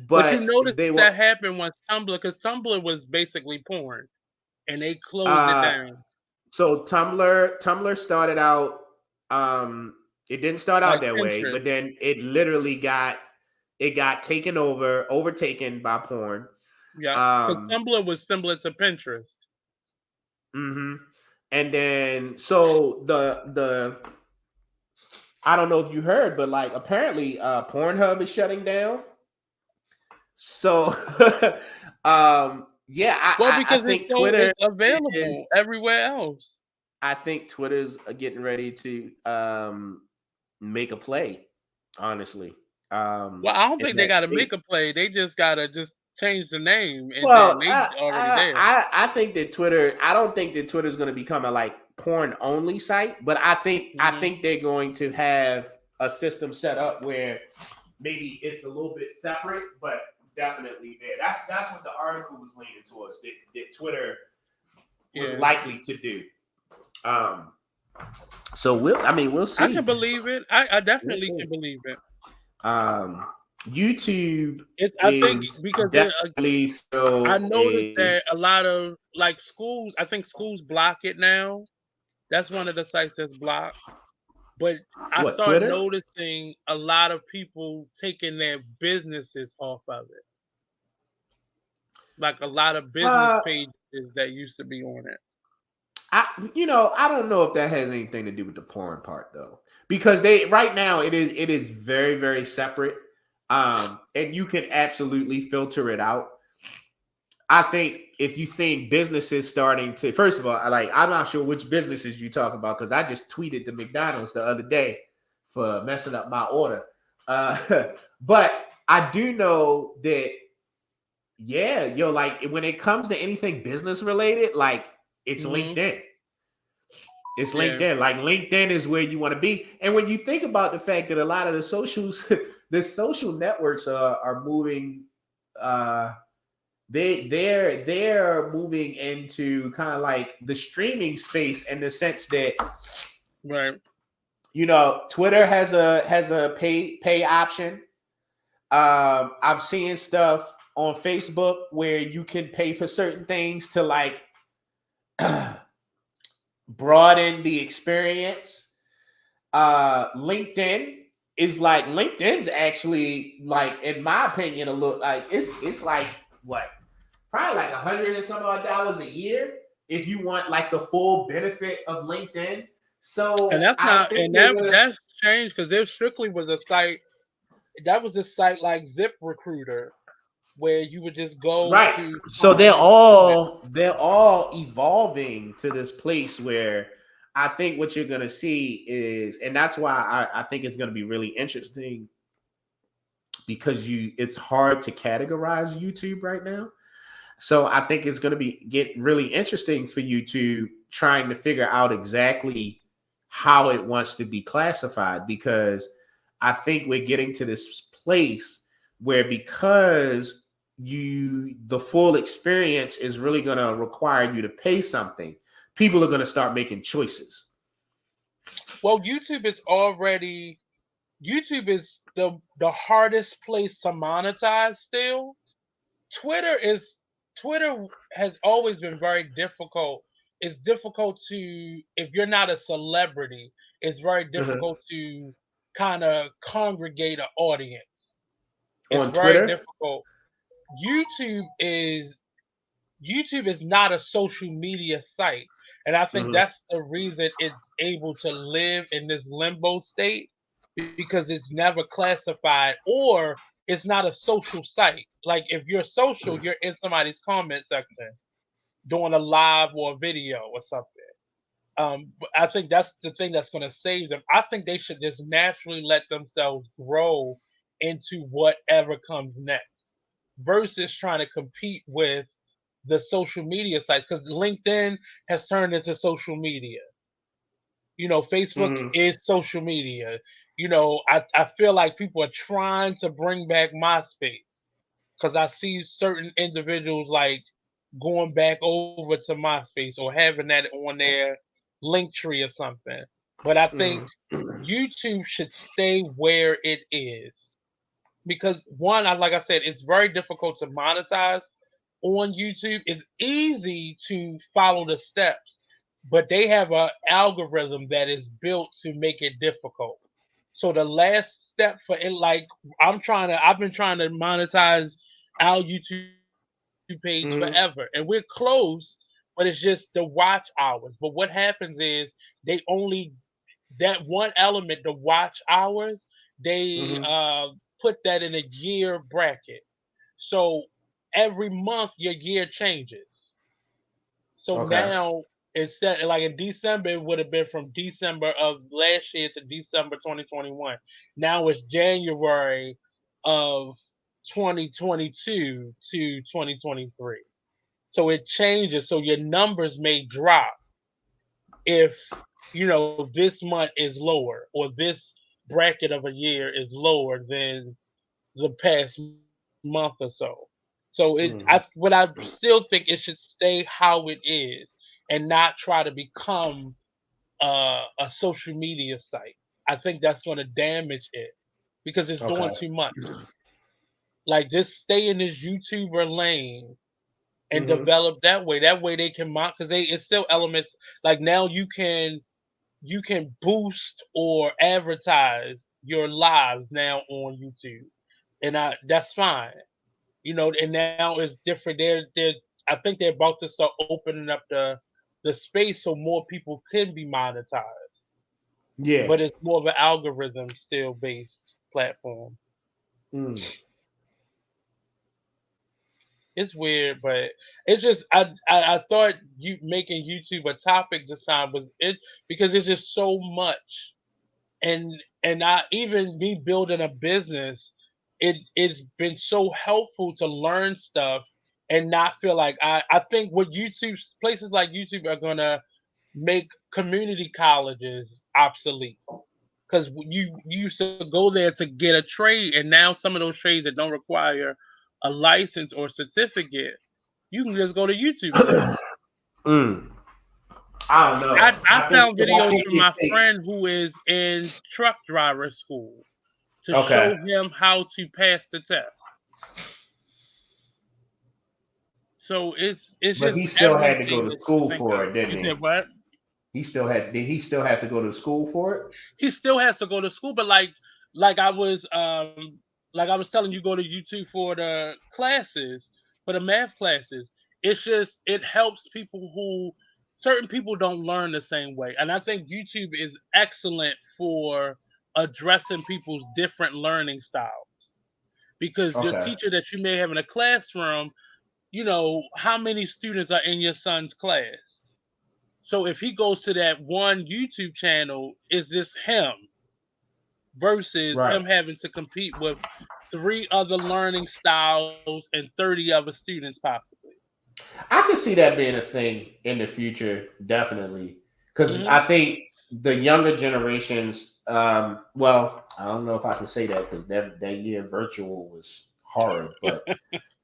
But you but noticed they were that happened once Tumblr, because Tumblr was basically porn, and they closed it uh down. so Tumblr started out it didn't start out Like that way, Pinterest. but then it literally got overtaken by porn. Yeah, because Um Tumblr was similar to Pinterest. mhm. And then so the I don't know if you heard, but like apparently Pornhub is shutting down. So yeah, Well, I because think Twitter it's available is everywhere else. I think Twitter's getting ready to make a play, honestly. Well, I don't In think they that got to make state. a play. They just gotta just change the name, and then Well, they already there. I think that Twitter. I don't think that Twitter's going to become a like porn only site, but I Hmm. think they're going to have a system set up where maybe it's a little bit separate, but definitely there. That's what the article was leaning towards. That Twitter was Yeah, likely to do. Um, so we'll I can see. believe it. I We'll definitely see. can believe it. Um, YouTube It's I think is because definitely I still noticed a that a lot of like schools. I think schools block it now. That's one of the sites that's blocked. But I what started Twitter. noticing a lot of people taking their businesses off of it. Like a lot of business Uh, pages that used to be on it. I don't know if that has anything to do with the porn part though, because they right now it is very very separate, and you can absolutely filter it out. I think if you think businesses starting to, first of all, I'm not sure which businesses you talking about because I just tweeted the McDonald's the other day for messing up my order, but I do know that yeah, like when it comes to anything business related, like it's Hmm. LinkedIn. It's Yeah, LinkedIn. Like LinkedIn is where you want to be. And when you think about the fact that a lot of the socials, the social networks are moving, uh, they're moving into kind of like the streaming space in the sense that right. Twitter has a pay option. I'm seeing stuff on Facebook where you can pay for certain things to like broaden the experience. LinkedIn's actually like, in my opinion, a look like it's like what, probably like $100 and some odd dollars a year if you want like the full benefit of LinkedIn. And So that's I not think and they're gonna that's changed because there strictly was a site that was a site like Zip Recruiter where you would just go right. to So they're find employment. all they're all evolving to this place where I think what you're gonna see is, and that's why I think it's gonna be really interesting because it's hard to categorize YouTube right now. So I think it's going to get really interesting for you to trying to figure out exactly how it wants to be classified, because I think we're getting to this place where, because the full experience is really going to require you to pay something, people are going to start making choices. Well, YouTube is the hardest place to monetize still. Twitter is Twitter has always been very difficult. It's difficult to if you're not a celebrity, it's very Mhm. difficult to kind of congregate an audience. It's On very Twitter, difficult. YouTube is YouTube is not a social media site. And I think Mhm. that's the reason it's able to live in this limbo state because it's never classified or it's not a social site. Like if you're social, you're in somebody's comment section doing a live or a video or something. But I think that's the thing that's going to save them. I think they should just naturally let themselves grow into whatever comes next versus trying to compete with the social media sites because LinkedIn has turned into social media. Facebook Mhm. is social media. I feel like people are trying to bring back MySpace because I see certain individuals like going back over to MySpace or having that on their link tree or something. But I think Mhm. YouTube should stay where it is because one, like I said, it's very difficult to monetize on YouTube. It's easy to follow the steps, but they have an algorithm that is built to make it difficult. So the last step for it, like I've been trying to monetize our YouTube page forever, and we're close, but it's just the watch hours. But what happens is they only that one element, the watch hours, they Mhm. put that in a year bracket. So every month your year changes. So Okay. now instead, like in December, it would have been from December of last year to December 2021. Now it's January of 2022 to 2023. So it changes. So your numbers may drop if this month is lower or this bracket of a year is lower than the past month or so. Mhm. What I still think it should stay how it is and not try to become a social media site. I think that's going to damage it because it's doing Okay. too much. Like just stay in this YouTuber lane and Mhm. develop that way. That way they can mock because it's still elements like now you can boost or advertise your lives now on YouTube, and that's fine. And now it's different. I think they're about to start opening up the space so more people can be monetized, Yeah. but it's more of an algorithm still based platform. Mm. It's weird, but it's just I thought you making YouTube a topic this time was it because it's just so much and I even me building a business, it's been so helpful to learn stuff and not feel like I think what YouTube places like YouTube are gonna make community colleges obsolete because you used to go there to get a trade and now some of those trades that don't require a license or certificate you can just go to YouTube and learn. Mm. I don't know. I I think found because I videos think from it my takes. friend who is in truck driver school to Okay. show him how to pass the test. So it's But just he still had to go everything to that you can school think for of. it, didn't You said he? what? He still had. Did he still have to go to school for it? He still has to go to school, but like I was telling you, go to YouTube for the classes, for the math classes. It's just it helps people who certain people don't learn the same way, and I think YouTube is excellent for addressing people's different learning styles because your Okay. teacher that you may have in a classroom, how many students are in your son's class? So if he goes to that one YouTube channel, is this him versus Right. him having to compete with three other learning styles and 30 other students possibly? I can see that being a thing in the future, definitely. Because Hmm. I think the younger generations, well, I don't know if I can say that because that year virtual was horrid,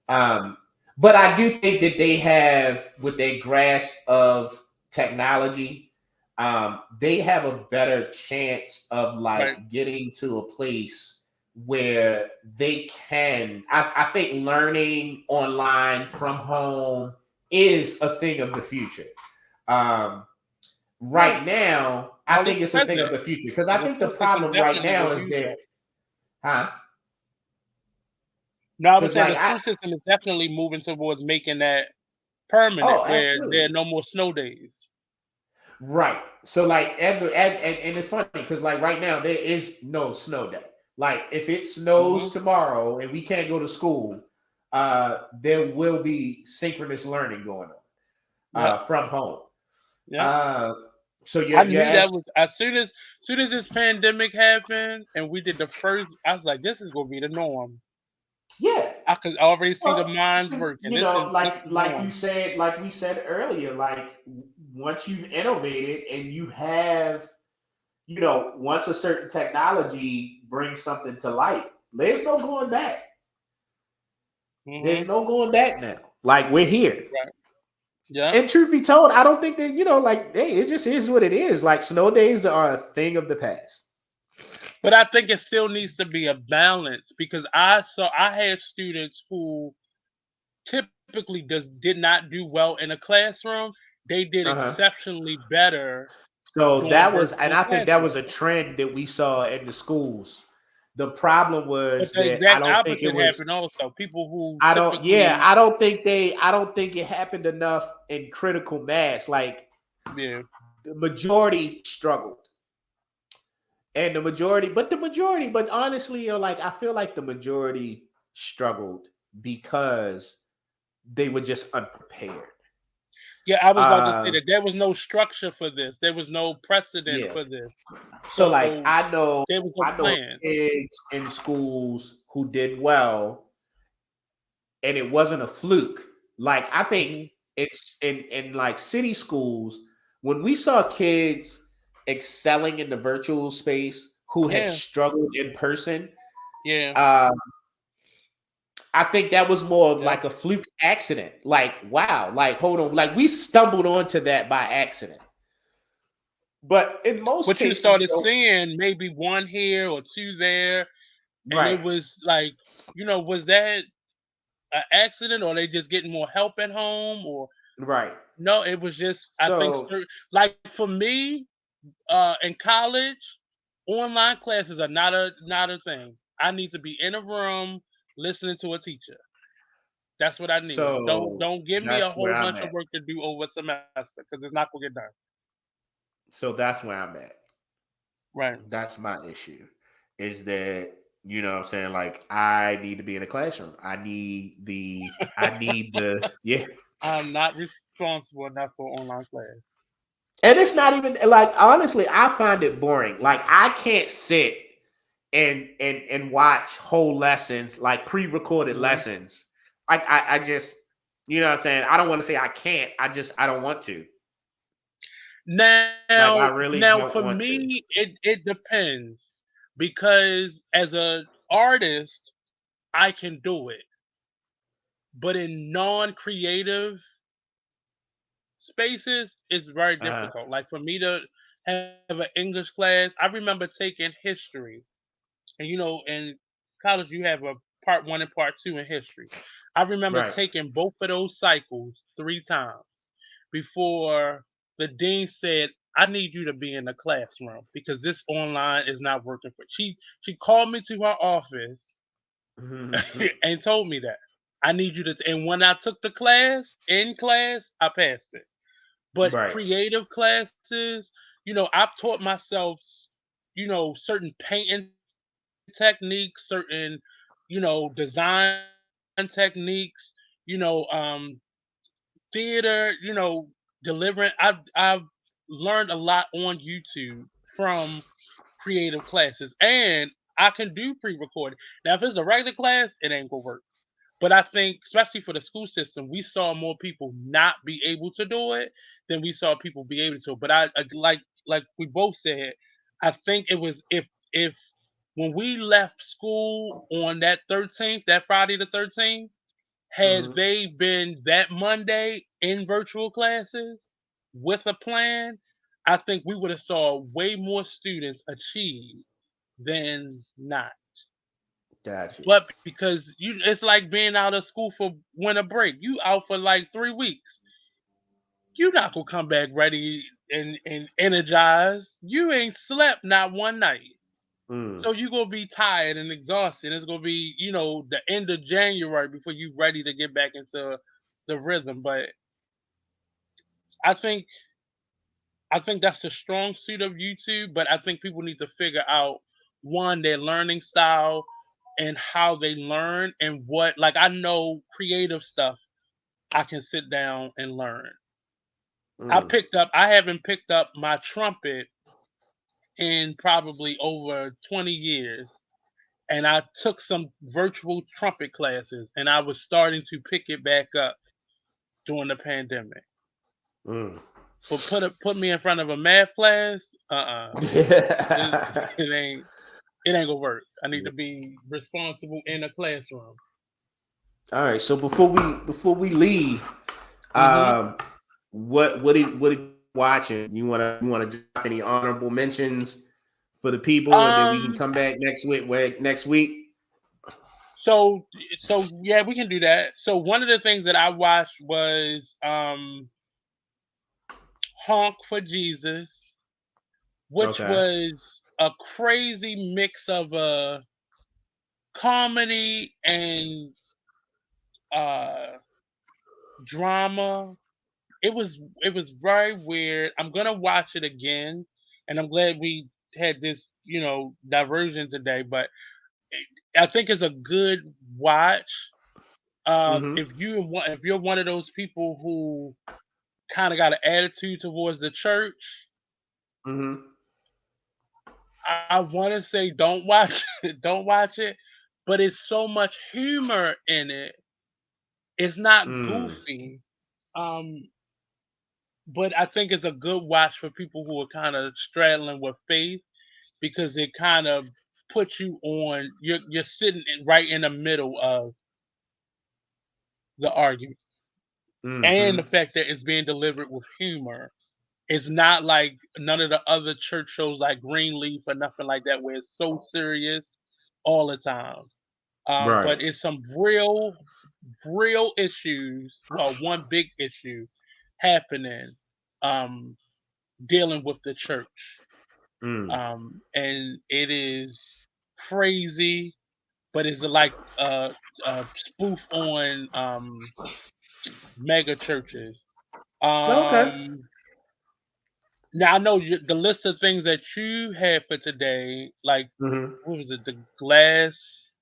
um, but I do think that they have, with their grasp of technology, they have a better chance of Right. like getting to a place where they can. I think learning online from home is a thing of the future. Um, Well, right now, I well, think it's it's a thing present. of the future because I The think the system can problem right definitely now go is that, future. huh? No, I would Because say the like school system is definitely moving towards making that permanent, where there are absolutely. no more snow days. Right. So like and it's funny because like right now there is no snow day. Like if it Hmm. snows tomorrow and we can't go to school, there will be synchronous learning going on Yep. from home. Yep. Uh, so I you're knew that was as soon as this pandemic happened and we did the first. I was like, this is gonna be the norm. yeah. I could already see the Well, minds because, working. This is the like you norm. said, like we said earlier, like once you've innovated and you have, once a certain technology brings something to light, there's no going back. There's Hmm. no going back now. Like we're here. Right. Yeah. And truth be told, I don't think that, like, hey, it just is what it is. Like snow days are a thing of the past. But I think it still needs to be a balance because I had students who typically did not do well in a classroom. They did Uh-huh. exceptionally better So doing that was, and virtual I think that was classroom. a trend that we saw in the schools. The problem But was the that I exact don't think it opposite was. happened also. People who I don't. Yeah, typically, I don't think it happened enough in critical mass. Like yeah, the majority struggled, and but honestly, like I feel like the majority struggled because they were just unprepared. yeah, I was about to say Uh, that there was no structure for this. There was no precedent yeah. for this. So like So there was no I know plan. kids in schools who did well, and it wasn't a fluke. Like I think Hmm. it's in like city schools when we saw kids excelling in the virtual space who had Yeah, struggled in person. yeah, Um, I think that was more of yeah. like a fluke accident. Like wow, like hold on, like we stumbled onto that by accident. But in most But you cases, started seeing maybe one here or two there, and right, it was like, was that an accident or they just getting more help at home or right. no? It was just I think So like for me, in college, online classes are not a thing. I need to be in a room listening to a teacher. That's what I need. Don't so don't give me a that's where whole I'm bunch at. of work to do over a semester because it's not gonna get done. So that's where I'm at. Right. That's my issue. Is that what I'm saying? Like I need to be in a classroom. I need the yeah. I'm not responsible enough for online class. And it's not even like honestly, I find it boring. Like I can't sit and watch whole lessons, like pre-recorded Hmm. lessons. Like I just what I'm saying? I don't want to say I can't. I don't want to. Like I really Now don't for want to. me, it depends because as a artist, I can do it, but in non-creative spaces, it's very Uh-huh. difficult. Like for me to have an English class, I remember taking history, and in college you have a part one and part two in history. I remember Right. taking both of those cycles 3 times before the dean said, "I need you to be in the classroom because this online is not working for." She called me to her office and told me that I need you to. And when I took the class in class, I passed it. But Right. creative classes, I've taught myself, certain painting techniques, certain, design techniques, you know, um, theater, delivering. I've learned a lot on YouTube from creative classes, and I can do pre-recorded. Now, if it's a regular class, it ain't gonna work. But I think, especially for the school system, we saw more people not be able to do it than we saw people be able to. But I like we both said, I think it was if when we left school on that 13th, that Friday the 13th, had Mhm. they been that Monday in virtual classes with a plan, I think we would have saw way more students achieve than not. Got you. But because it's like being out of school for winter break. You out for like 3 weeks. You not gonna come back ready and energized. You ain't slept not one night. So you're gonna be tired and exhausted. It's gonna be, the end of January before you're ready to get back into the rhythm. But I think I think that's the strong suit of YouTube, but I think people need to figure out one, their learning style and how they learn and what, like, I know creative stuff I can sit down and learn. I haven't picked up my trumpet in probably over 20 years. And I took some virtual trumpet classes and I was starting to pick it back up during the pandemic. But put me in front of a math class, it ain't gonna work. I need to be responsible in a classroom. All right. So before we leave, what are you watching? You wanna drop any honorable mentions for the people, and then we can come back next week. So yeah, we can do that. So one of the things that I watched was Honk for Jesus, which was a crazy mix of a comedy and drama. It was very weird. I'm gonna watch it again, and I'm glad we had this, diversion today. But I think it's a good watch. If you're one of those people who kind of got an attitude towards the church, I want to say don't watch it, don't watch it. But it's so much humor in it. It's not goofy. But I think it's a good watch for people who are kind of straddling with faith because it kind of puts you on. You're sitting right in the middle of the argument, and the fact that it's being delivered with humor. It's not like none of the other church shows like Greenleaf or nothing like that, where it's so serious all the time. Right. But it's some real issues, or one big issue happening, dealing with the church. And it is crazy, but it's like a spoof on mega churches. Um, Now I know the list of things that you had for today, like what was it, the glass?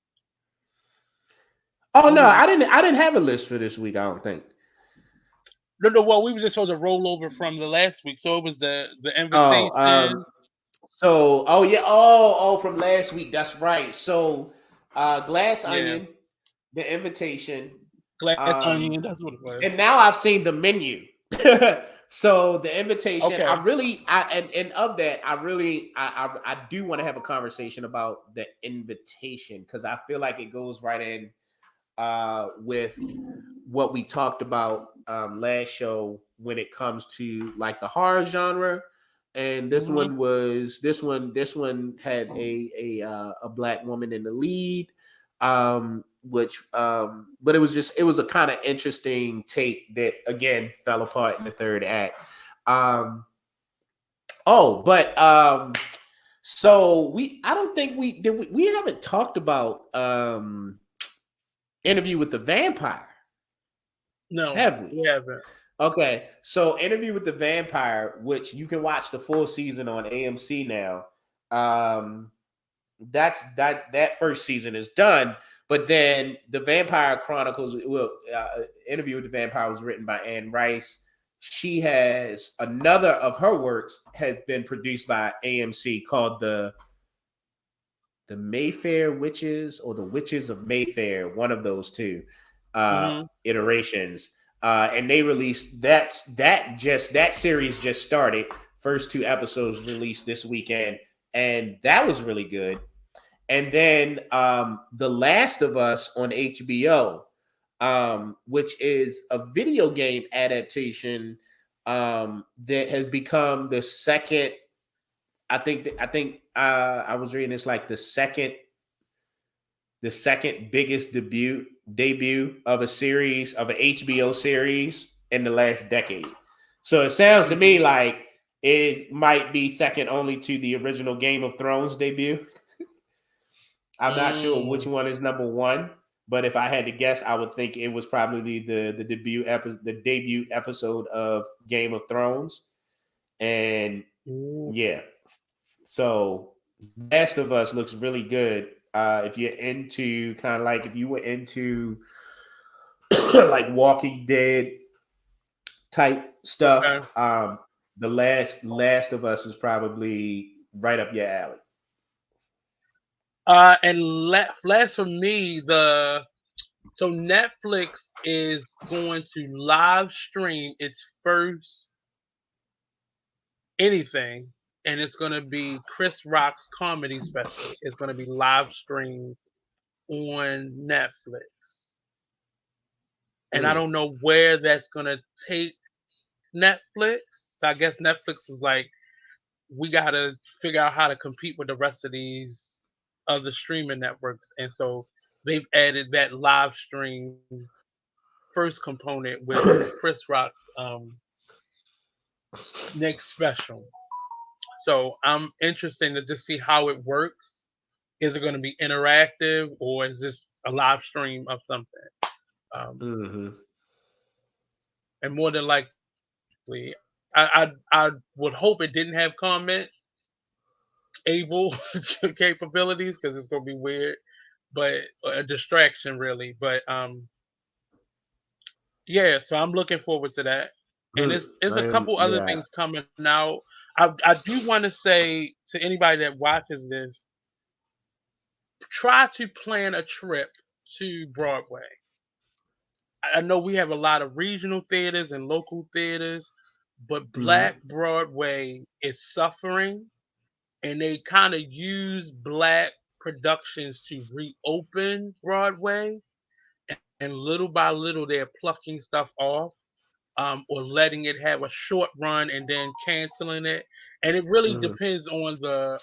Oh no, I didn't have a list for this week. I don't think. No. Well, we were just supposed to roll over from the last week, so it was the Oh, invitation. from last week. That's right. So, glass Yeah. onion, the invitation, Glass onion. That's what it was. and now I've seen the menu. So the invitation, Okay. and of that, I do want to have a conversation about the invitation because I feel like it goes right in with what we talked about last show when it comes to like the horror genre. And this one had a black woman in the lead, but it was a kind of interesting take that again fell apart in the third act. So I don't think we haven't talked about Interview with the Vampire. No, have we? We haven't. Okay, so Interview with the Vampire, which you can watch the full season on AMC now. That first season is done, but then the Vampire Chronicles. Interview with the Vampire was written by Anne Rice. She has another of her works has been produced by AMC called the Mayfair Witches or the Witches of Mayfair, one of those two iterations. And they released that series just started. First 2 episodes released this weekend, and that was really good. And then The Last of Us on HBO, which is a video game adaptation that has become the second. I think I was reading it's like the second biggest debut of a series of an HBO series in the last decade. So it sounds to me like it might be second only to the original Game of Thrones debut. I'm not sure which Mm. one is number one, but if I had to guess, I would think it was probably the debut episode of Game of Thrones, and Ooh. yeah. So Last of Us looks really good. If you're into kind of like if you were into like Walking Dead type stuff, Okay. the Last of Us is probably right up your alley. And last for me, the so Netflix is going to live stream its first anything, and it's going to be Chris Rock's comedy special. It's going to be live streamed on Netflix, and I Mm, don't know where that's going to take Netflix. So I guess Netflix was like, we got to figure out how to compete with the rest of these other streaming networks, and so they've added that live stream first component with Chris Rock's next special. So I'm interested to just see how it works. Is it going to be interactive or is this a live stream of something? Um, hmm and more than likely, I would hope it didn't have comments able capabilities because it's going to be weird, but a distraction really. But yeah, so I'm looking forward to that. And it's I a am, couple other yeah. things coming out. I do want to say to anybody that watches this, try to plan a trip to Broadway. I know we have a lot of regional theaters and local theaters, but hmm Black Broadway is suffering, and they kind of use Black productions to reopen Broadway, and little by little they're plucking stuff off. Or letting it have a short run and then canceling it. And it really hmm depends on the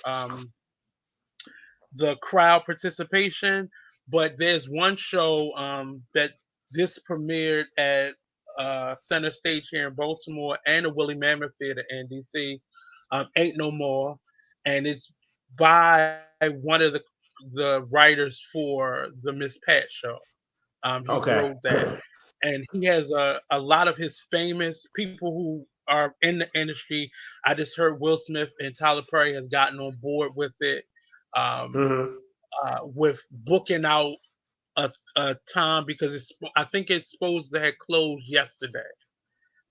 crowd participation. But there's one show that this premiered at Center Stage here in Baltimore and the Willie Mammoth Theater in DC. Ain't No More, and it's by one of the writers for the Miss Pat show. He Okay. wrote that, and he has a lot of his famous people who are in the industry. I just heard Will Smith and Tyler Perry has gotten on board with it, um, hmm with booking out a time because I think it's supposed to have closed yesterday,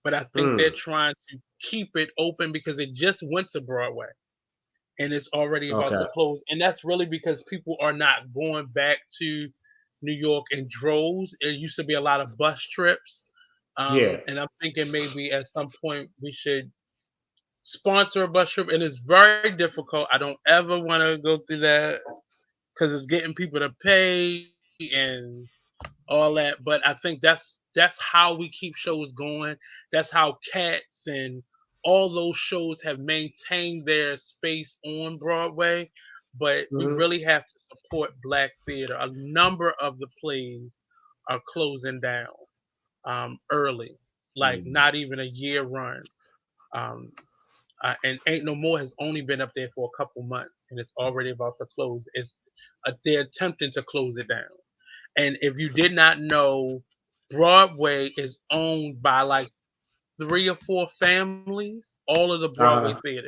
but I think they're Mm. trying to keep it open because it just went to Broadway and it's already about Okay. to close. And that's really because people are not going back to New York in droves. It used to be a lot of bus trips. Yeah. And I'm thinking maybe at some point we should sponsor a bus trip. And it's very difficult. I don't ever want to go through that because it's getting people to pay and all that. But I think that's how we keep shows going. That's how Cats and all those shows have maintained their space on Broadway. But we hmm really have to support Black theater. A number of the plays are closing down early, like mm not even a year run. Um, and Ain't No More has only been up there for a couple months, and it's already about to close. They're attempting to close it down. And if you did not know, Broadway is owned by like three or four families. All of the Broadway Uh-huh. theaters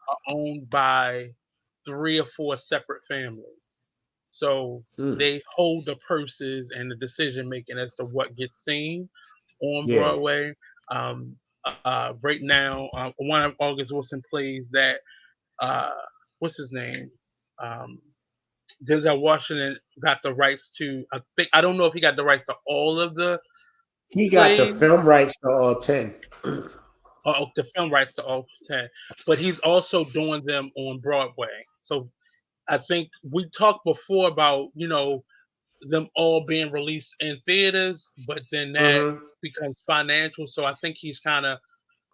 are owned by three or four separate families. So Mm. they hold the purses and the decision making as to what gets seen on Yeah. Broadway. Right now, one of August Wilson plays that. Uh, what's his name? Um, Denzel Washington got the rights to. I don't know if he got the rights to all of the He got the plays film rights to all 10. or the film rights to all 10, but he's also doing them on Broadway. So I think we talked before about them all being released in theaters, but then that hmm becomes financial. So I think he's kind of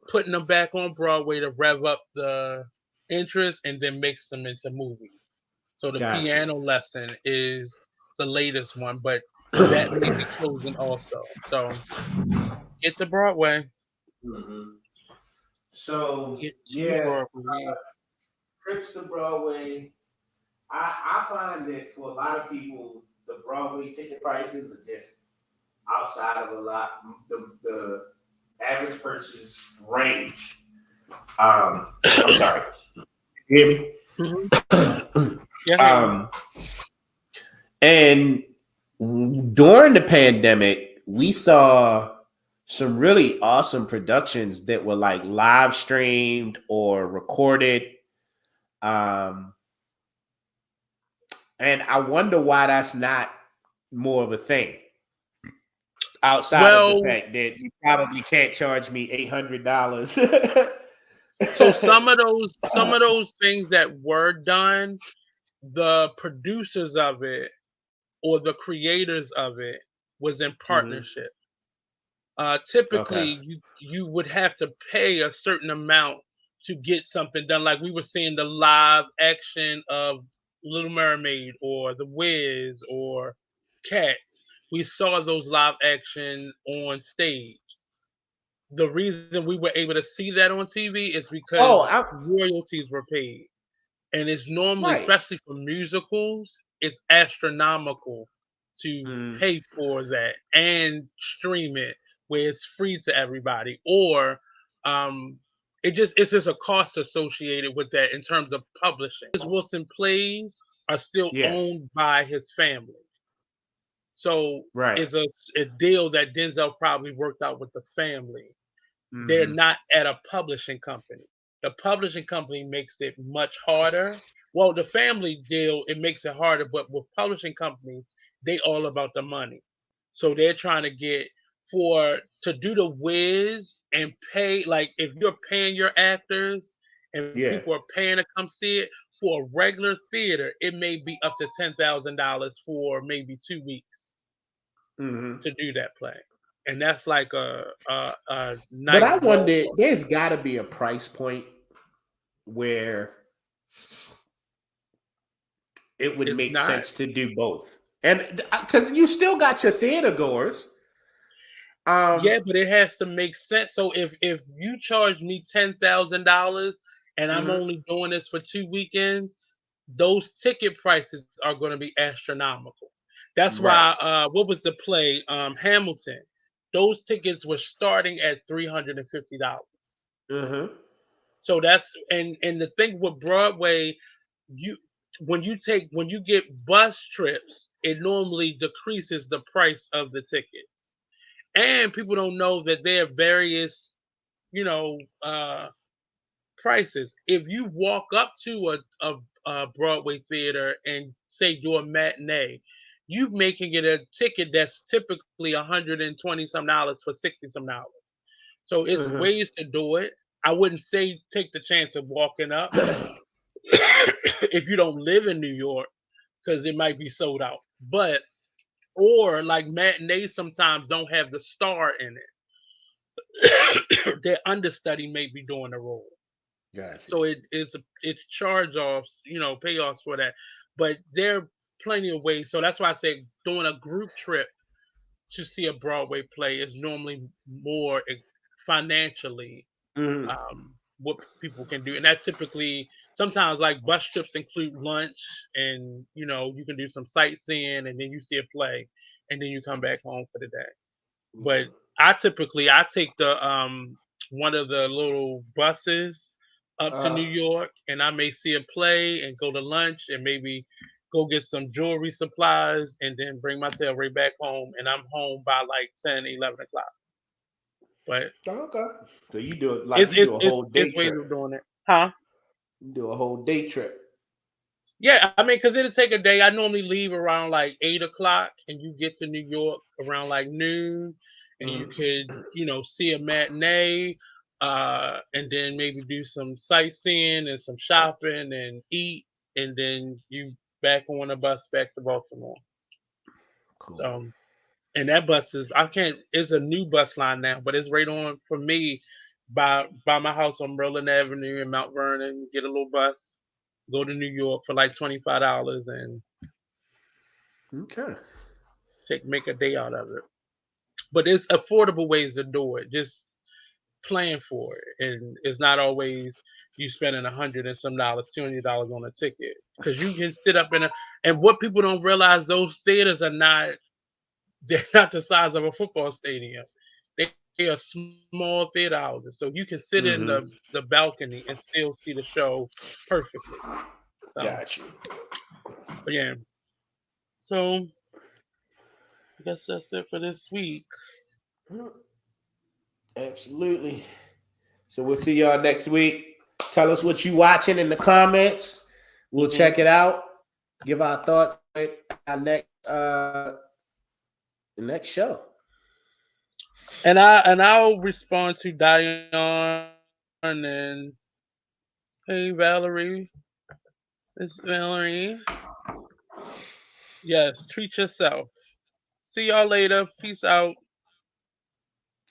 putting them back on Broadway to rev up the interest and then makes them into movies. So the Gotcha. piano lesson is the latest one, but that may be closing also. So get to Broadway. hmm So Get to yeah, Broadway. trips to Broadway. I find that for a lot of people, the Broadway ticket prices are just outside of a lot the average person's range. I'm sorry. You hear me? Mm-hmm. Yeah, I hear you. um, and during the pandemic, we saw some really awesome productions that were like live streamed or recorded. Um, and I wonder why that's not more of a thing outside of the Well, fact that you probably can't charge me $800. so some of those things that were done, the producers of it or the creators of it was in Hmm. partnership. Okay. Typically, you would have to pay a certain amount to get something done. Like we were seeing the live action of Little Mermaid or The Wiz or Cats. We saw those live action on stage. The reason we were able to see that on TV is Oh, because royalties were paid. And it's normally, right. especially for musicals, it's astronomical to Mm, pay for that and stream it where it's free to everybody. Or um, it's just a cost associated with that in terms of publishing. His Wilson plays are still yeah. owned by his family. So Right. it's a deal that Denzel probably worked out with the family. They're Hmm. not at a publishing company. The publishing company makes it much harder. Well, the family deal, it makes it harder, but with publishing companies, they all about the money. So they're trying to get for to do the whiz and pay, like if you're paying your actors and Yeah. people are paying to come see it for a regular theater, it may be up to $10,000 for maybe 2 weeks Hmm. to do that play. And that's like a But nice I ball. wonder, there's got to be a price point where it would It's make not. sense to do both, and because you still got your theater goers. Yeah, Um. but it has to make sense. So if you charge me $10,000 and I'm Mhm. only doing this for 2 weekends, those ticket prices are going to be astronomical. That's Right. why what was the play Hamilton? Those tickets were starting at $350. Mhm. So that's and the thing with Broadway, you when you get bus trips, it normally decreases the price of the tickets. And people don't know that there are various, you know, prices. If you walk up to a Broadway theater and say do a matinee, you making it a ticket that's typically 120 some dollars for 60 some dollars. So it's Mhm. ways to do it. I wouldn't say take the chance of walking up if you don't live in New York because it might be sold out. But or like matinees sometimes don't have the star in it. Their understudy may be doing the role. Gotcha. So it's charge offs, payoffs for that. But there are plenty of ways. So that's why I say doing a group trip to see a Broadway play is normally more financially Mhm. what people can do. And that typically sometimes like bus trips include lunch and you can do some sightseeing and then you see a play and then you come back home for the day. But I take the one of the little buses up to New Uh, York and I may see a play and go to lunch and maybe go get some jewelry supplies and then bring my tail right back home and I'm home by like 10, 11 o'clock. But okay. So you do it like it's you it's do a it's, whole day it's ways trip. of doing it. Huh? You do a whole day trip. Yeah, I mean, because it'll take a day. I normally leave around like 8 o'clock, and you get to New York around like noon, and you Mhm. could, see a matinee, and then maybe do some sightseeing and some shopping and eat, and then you back on a bus back to Baltimore. Cool. So, and that bus is I can't. It's a new bus line now, but it's right on for me by my house on Merlin Avenue in Mount Vernon. Get a little bus, go to New York for like $25 and Okay. make a day out of it. But it's affordable ways to do it. Just plan for it, and it's not always. you spending $100 and some dollars, $200 on a ticket, because you can sit up and what people don't realize, those theaters are not, they're not the size of a football stadium. They are small theater houses, so you can sit in the balcony and still see the show perfectly. So, Got you. but yeah. So I guess that's it for this week. Absolutely. So we'll see y'all next week. Tell us what you watching in the comments. We'll check it out. Give our thoughts on our next show. And I'll respond to Dion and hey Valerie. It's Valerie. Yes, treat yourself. See y'all later. Peace out.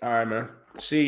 All right, man. See ya.